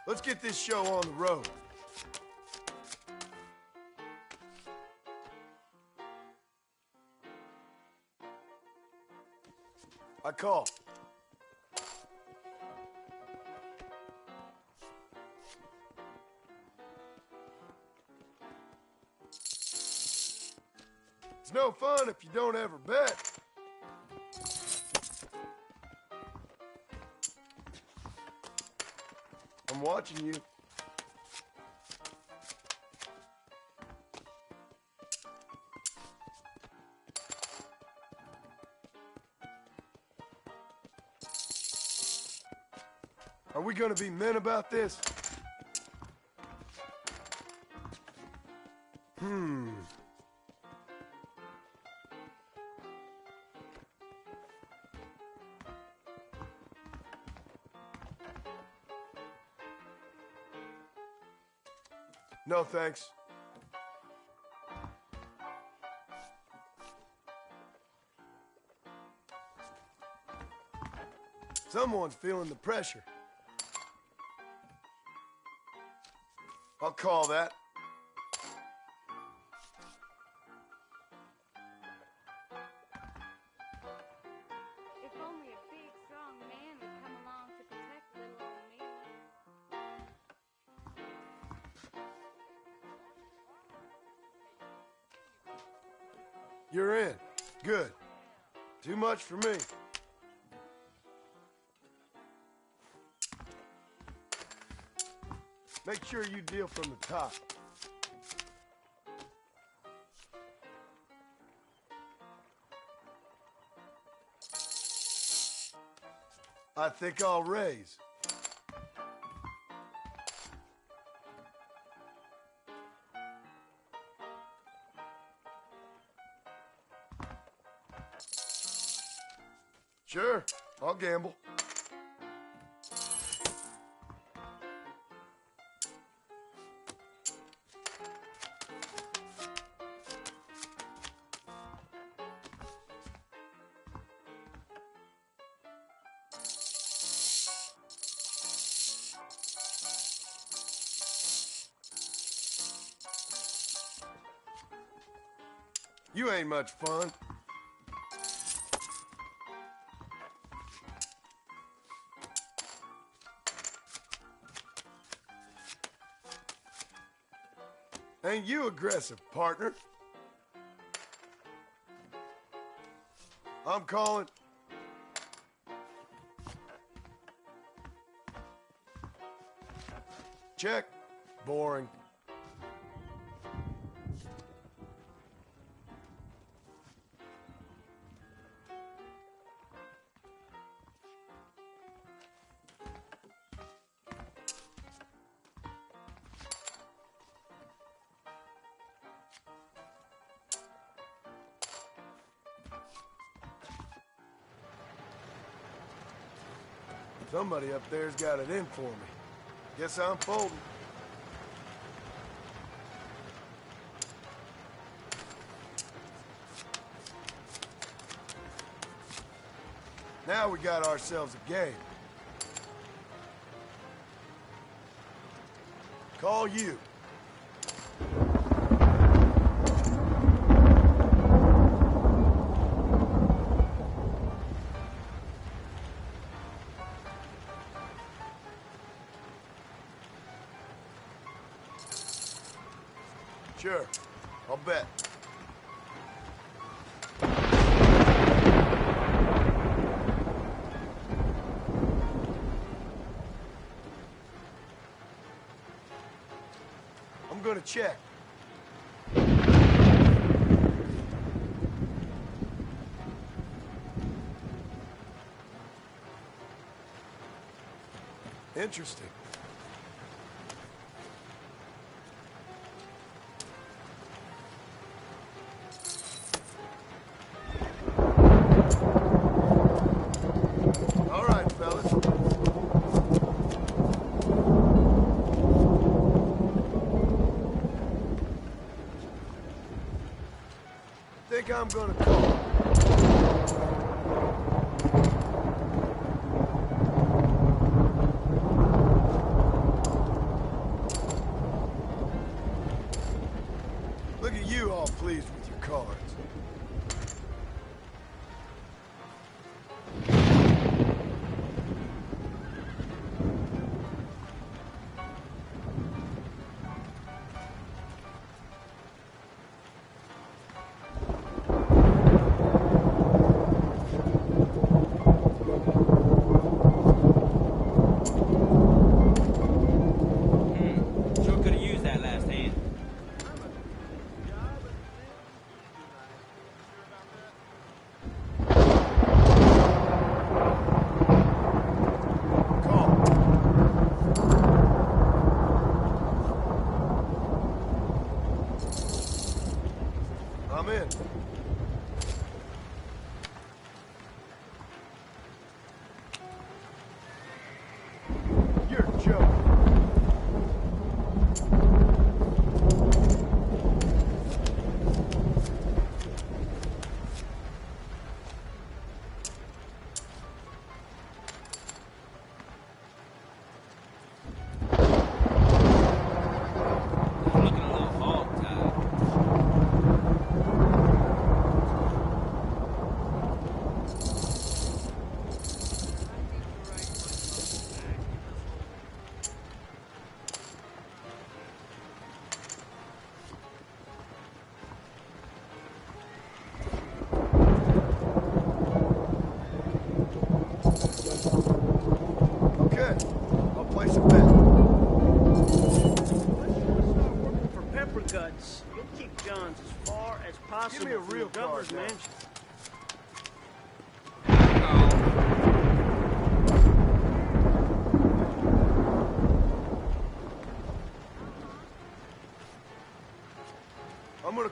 Let's get this show on the road. I call. It's no fun if you don't ever bet. I'm watching you. Are we gonna be men about this? No, thanks. Someone's feeling the pressure. I'll call that. If only a big, strong man would come along to protect little old me. You're in. Good. Too much for me. Make sure you deal from the top. I think I'll raise. Sure, I'll gamble. You ain't much fun. Ain't you aggressive, partner? I'm calling. Check. Boring. Somebody up there's got it in for me. Guess I'm folding. Now we got ourselves a game. Call you. Sure, I'll bet. I'm gonna check. Interesting. All right, fellas. Think I'm gonna call. Look at you all pleased with your cards.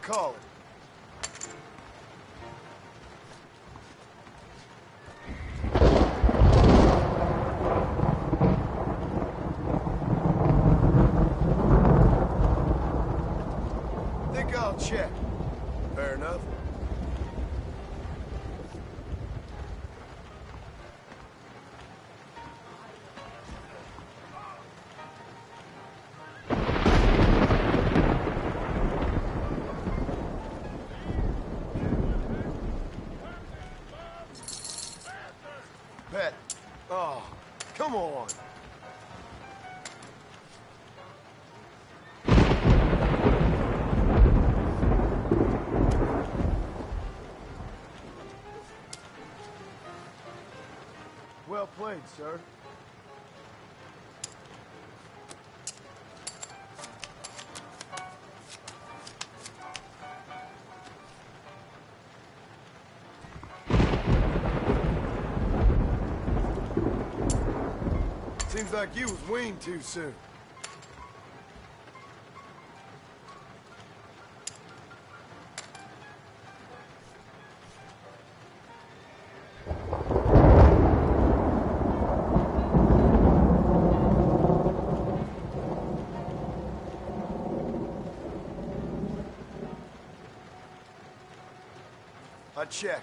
call it. Think I'll check. Fair enough. Pet. Oh, come on. Well played, sir. Seems like you was weaned too soon. I check.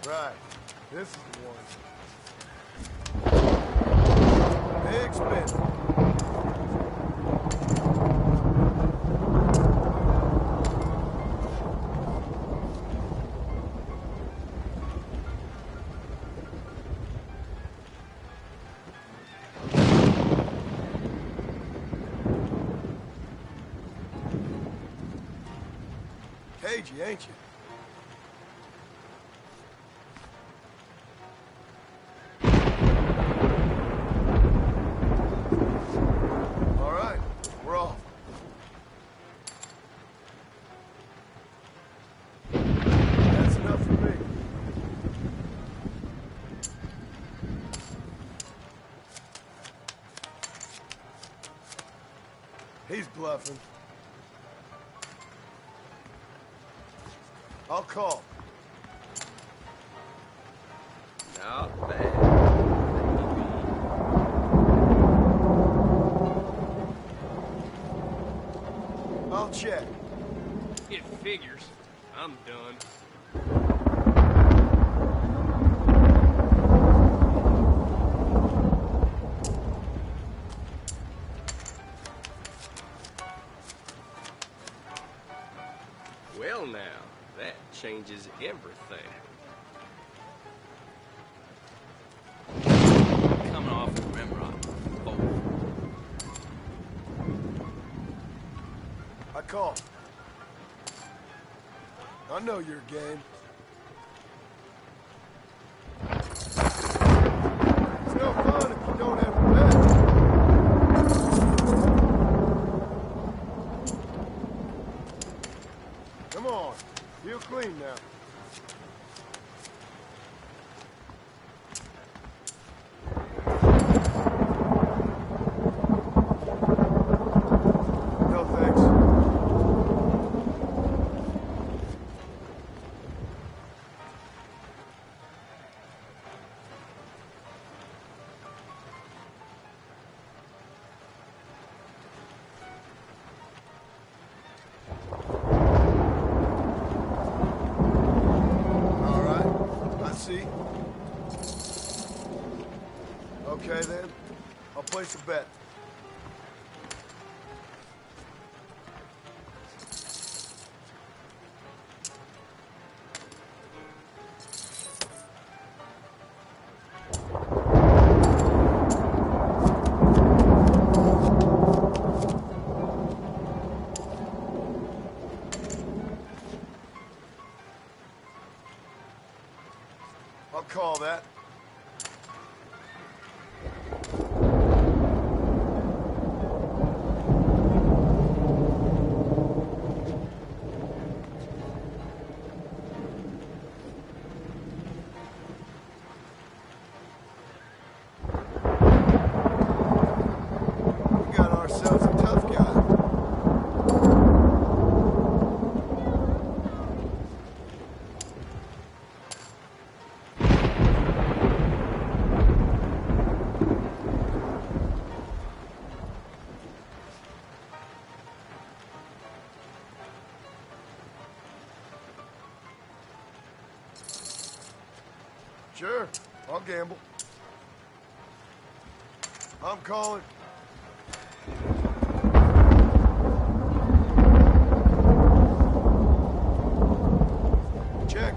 Right. This is the one. Big spin. Cagey, ain't you? He's bluffing. I'll call. Not bad. I'll check. It figures. I'm done. Well now, that changes everything. Coming off the Rimrock. Oh. I call. I know your game. It's no fun if you don't have a bet. Come on, feel clean now. No thanks. See? Okay then, I'll place a bet. I'll call that. We got ourselves a tough guy. Sure, I'll gamble. I'm calling. Check.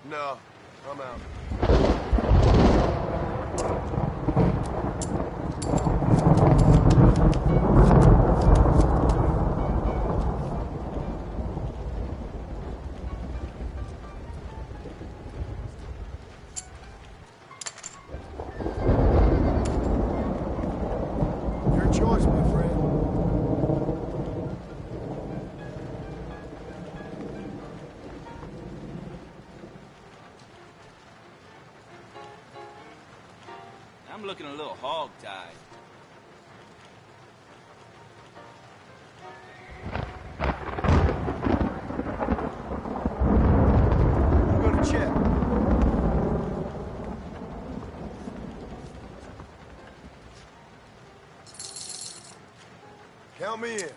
No, I'm out. Your choice, my friend. I'm looking a little hog-tied. I'm gonna check. Count me in.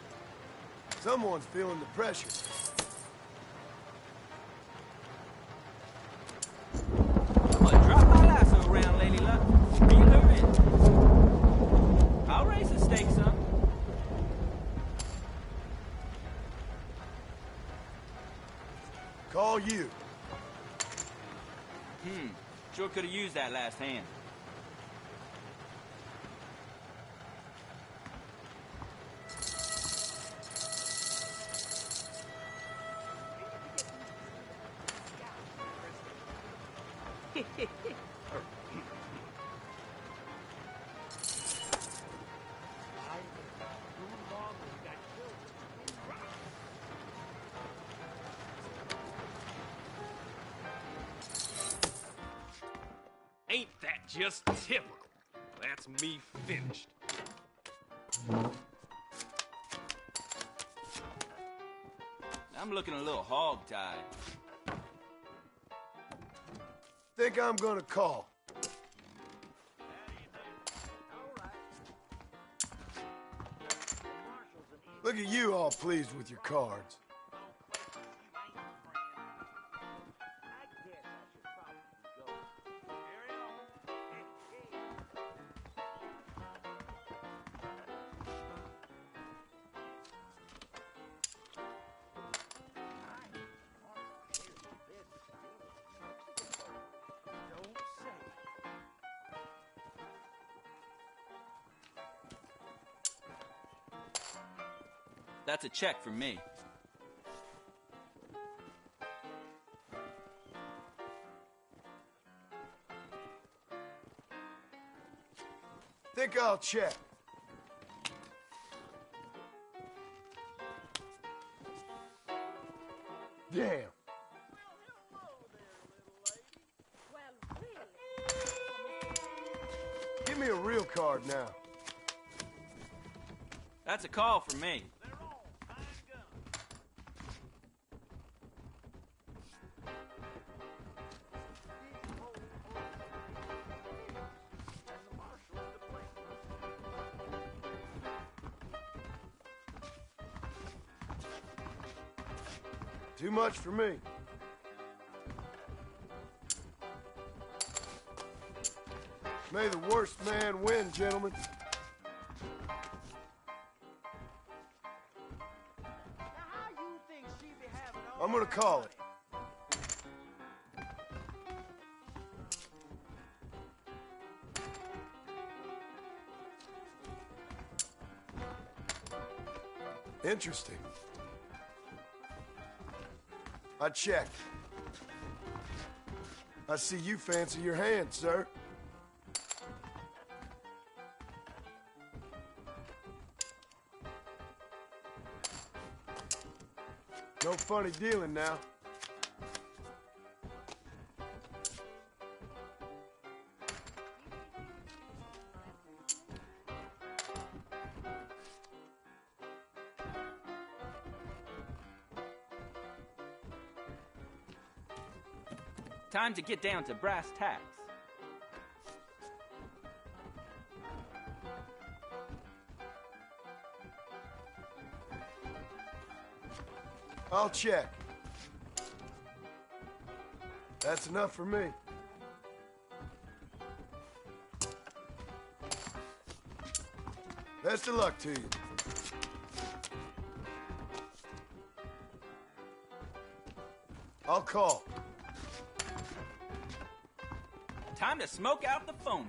Someone's feeling the pressure. Well, drop my lasso around, Lady Luck. Reel her in. I'll raise the stakes up. Call you. Sure could have used that last hand. Ain't that just typical? That's me finished. I'm looking a little hog-tied. Think I'm gonna call. Look at you all pleased with your cards. That's a check for me. Think I'll check. Damn. Give me a real card now. That's a call for me. Too much for me. May the worst man win, gentlemen. I'm gonna call it. Interesting. I checked. I see you fancy your hand, sir. No funny dealing now. Time to get down to brass tacks. I'll check. That's enough for me. Best of luck to you. I'll call. Time to smoke out the phonies.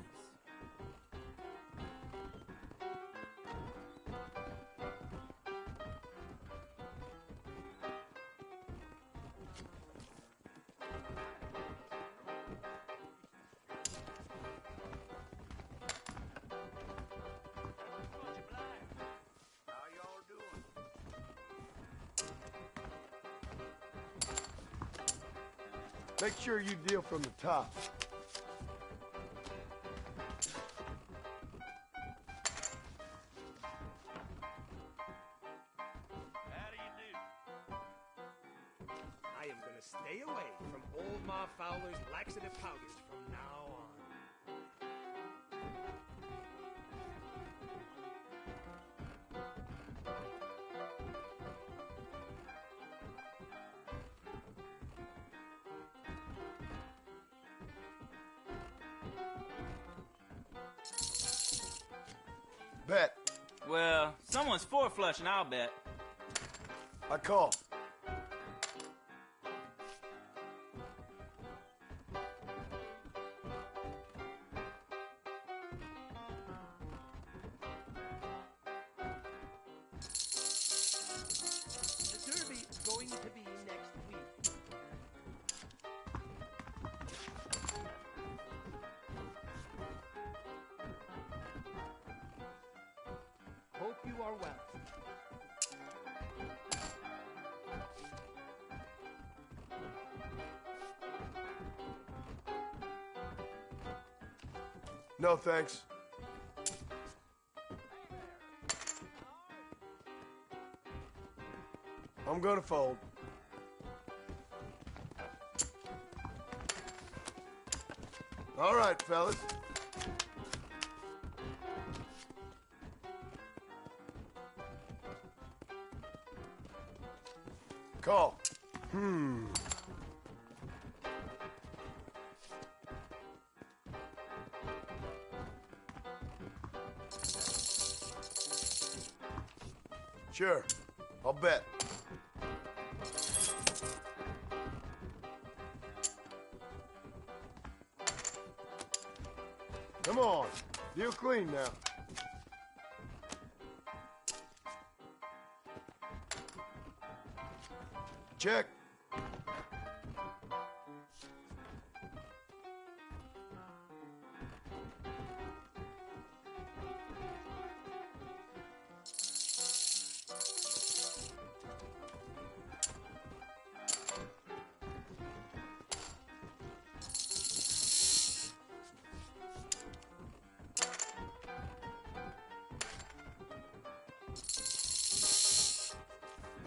Make sure you deal from the top. I am gonna stay away from old Ma Fowler's laxative powders from now on. Bet. Well, someone's four-flushing, I'll bet. I call. The Derby is going to be next week. Hope you are well. No, thanks. I'm gonna fold. All right, fellas. Call. Sure. I'll bet. Come on. Deal clean now. Check.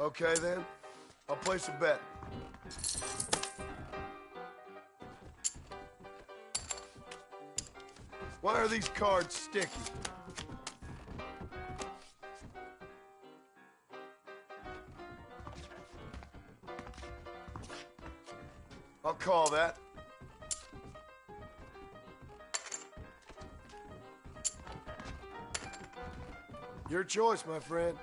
Okay, then. I'll place a bet. Why are these cards sticky? I'll call that. Your choice, my friend.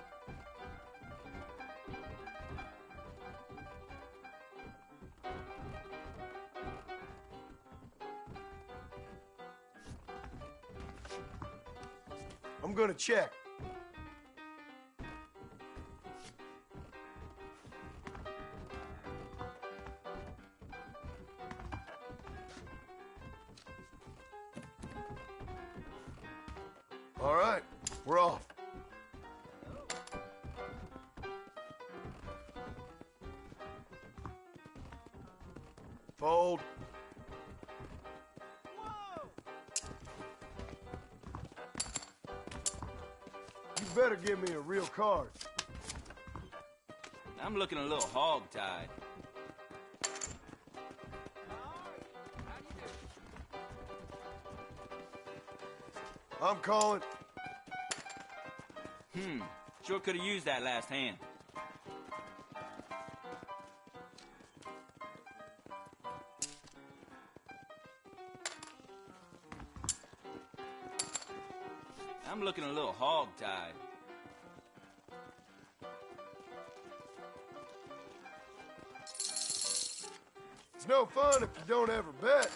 I'm gonna check. All right, we're off. Fold. You better give me a real card. I'm looking a little hog-tied. I'm calling. Sure could have used that last hand. I'm looking a little hog-tied. It's no fun if you don't ever bet.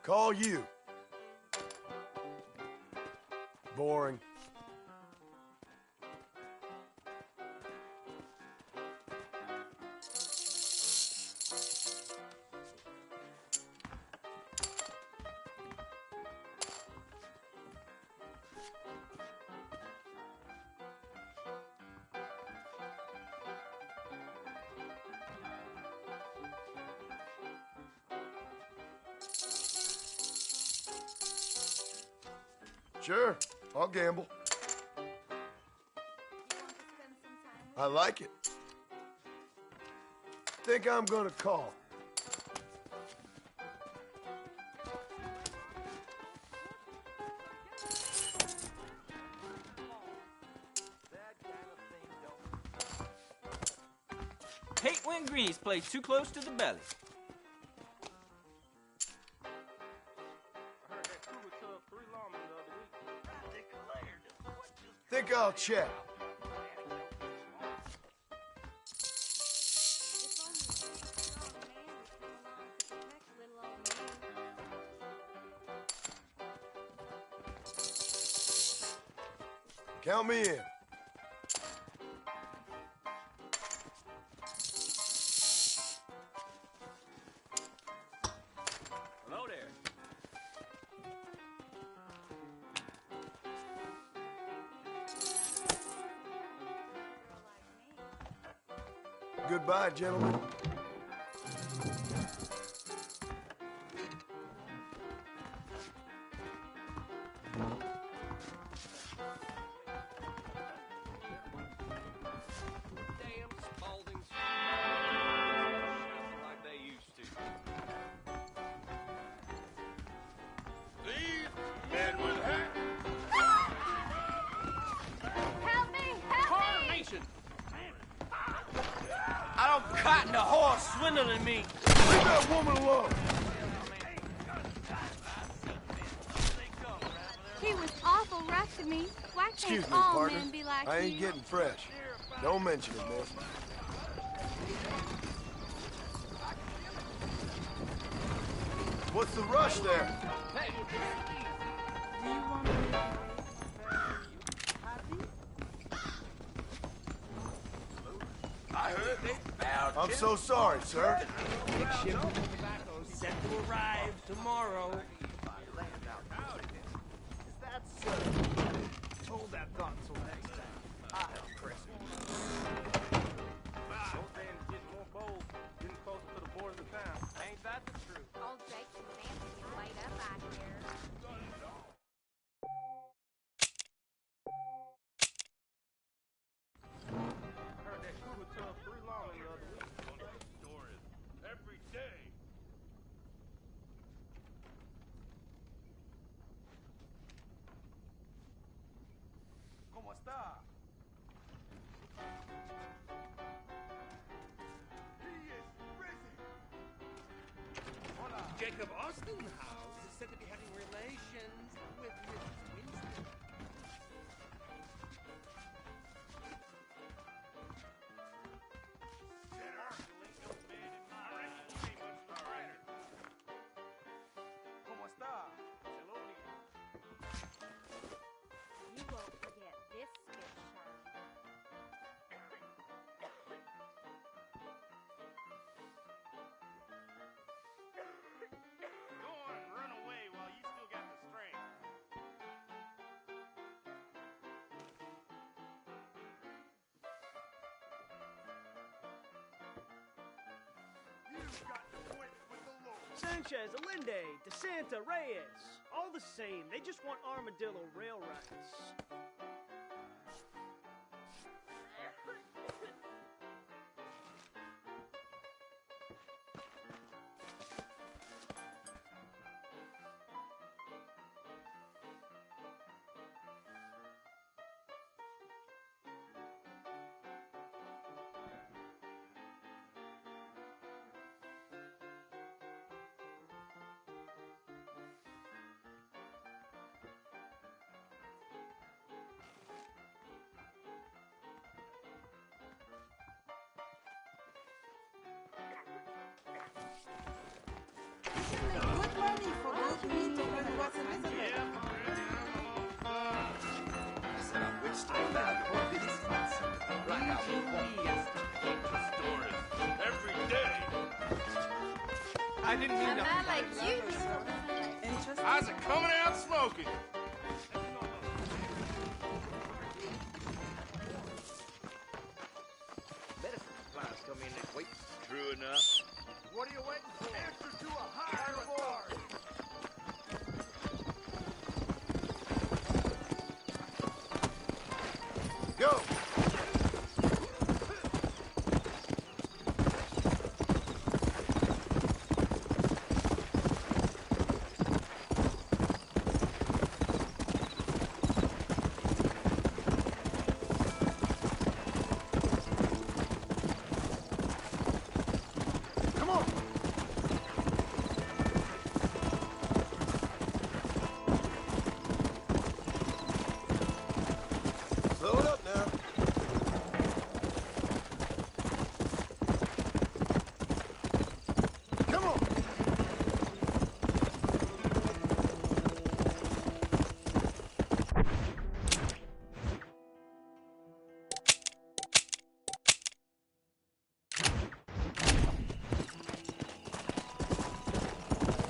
Call you. Boring. Sure, I'll gamble. I like it. Think I'm gonna call. Hate when greenies play too close to the belly. Think I'll check. Count me in. Hello there. Goodbye, gentlemen. Damn Spaulding's like they used to. These men with hats. Help me! Help Carnation! I don't cotton the horse swindling me. Leave that woman alone. He was awful rough to me. Why Excuse can't me, all partner. men be like I ain't you? getting fresh. Don't mention it, miss. What's the rush there? Do you want me to I heard they found I'm so sorry, sir. Big ship of tobacco set to arrive tomorrow. That's hold that thought till next time. I'll press it. Those days getting more bold, getting closer to the borders of town. Ain't that the truth? Old Jake and Samson get laid up out here. I heard that cougar took 3 lawmen the other week. Every day. ¿Cómo está? Jacob Ostenhouse is said to be having relations with Mrs. Winston. ¿Cómo está? You won't forget Sanchez, Allende, DeSanta, Reyes. All the same, they just want Armadillo rail rights. Good money for those meeting when he was a visitor. Said I would stay back for business. Like I stories every day. I didn't mean to. I like you. I was coming out smoking. Medicine supplies come in this week. True enough. What are you waiting for? Answer to a higher authority. Go! Come on! Slow it up now. Come on!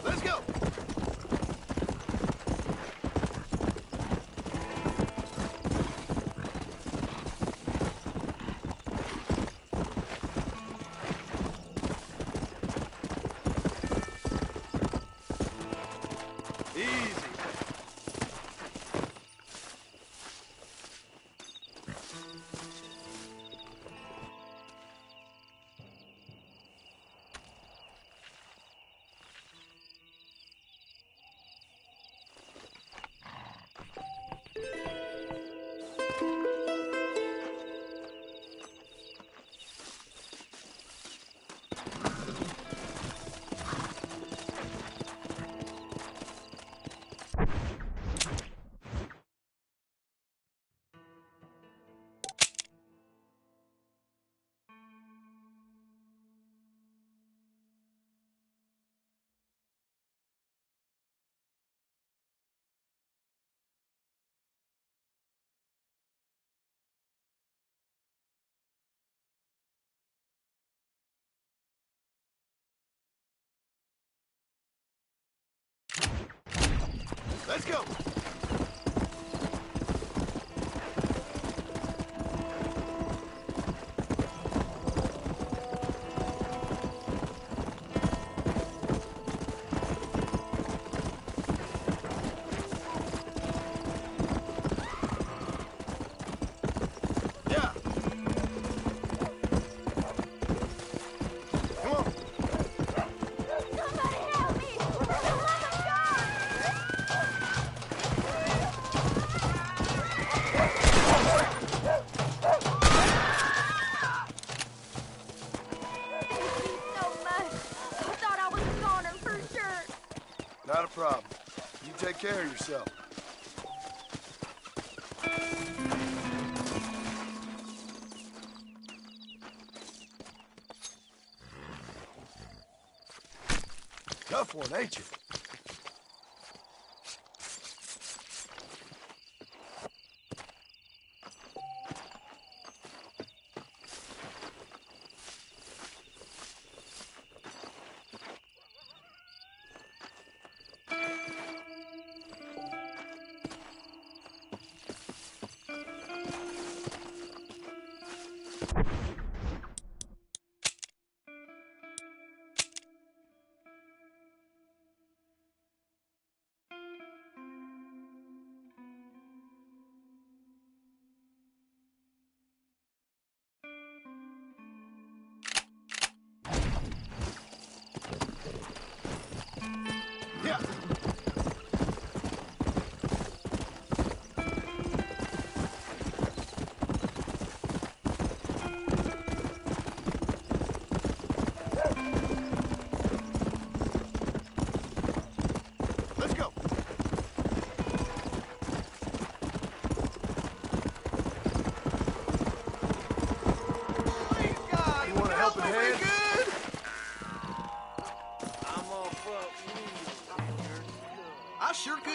Let's go! Easy. Let's go! Yeah! Come on! Somebody help me! For the love of God! Thank you so much. I thought I was a goner for sure. Not a problem. You take care of yourself. Tough one, ain't you?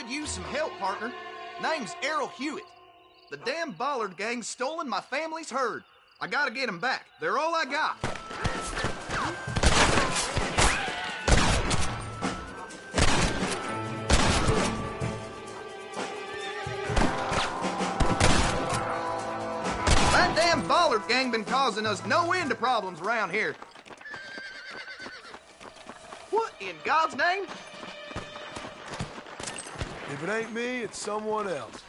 use some help, partner. Name's Errol Hewitt. The damn Bollard gang's stolen my family's herd. I gotta get them back. They're all I got. That damn Bollard gang been causing us no end of problems around here. What in God's name? If it ain't me, it's someone else.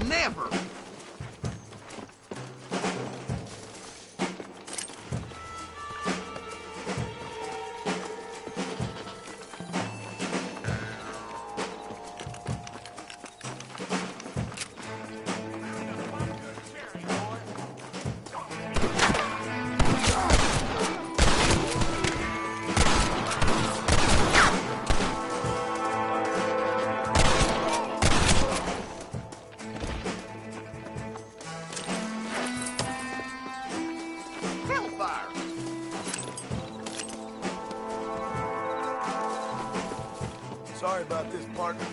Never! Sorry about this, partner.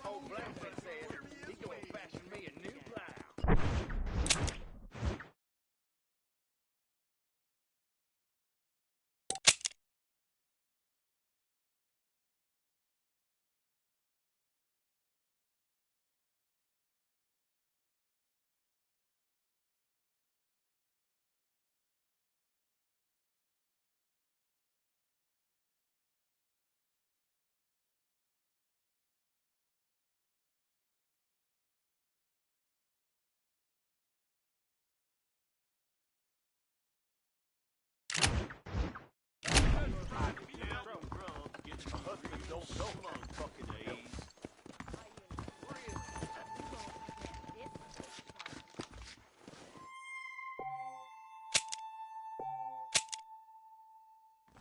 Old Blackfoot says he gonna fashion me a new plow.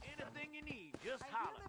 Anything you need, just holler.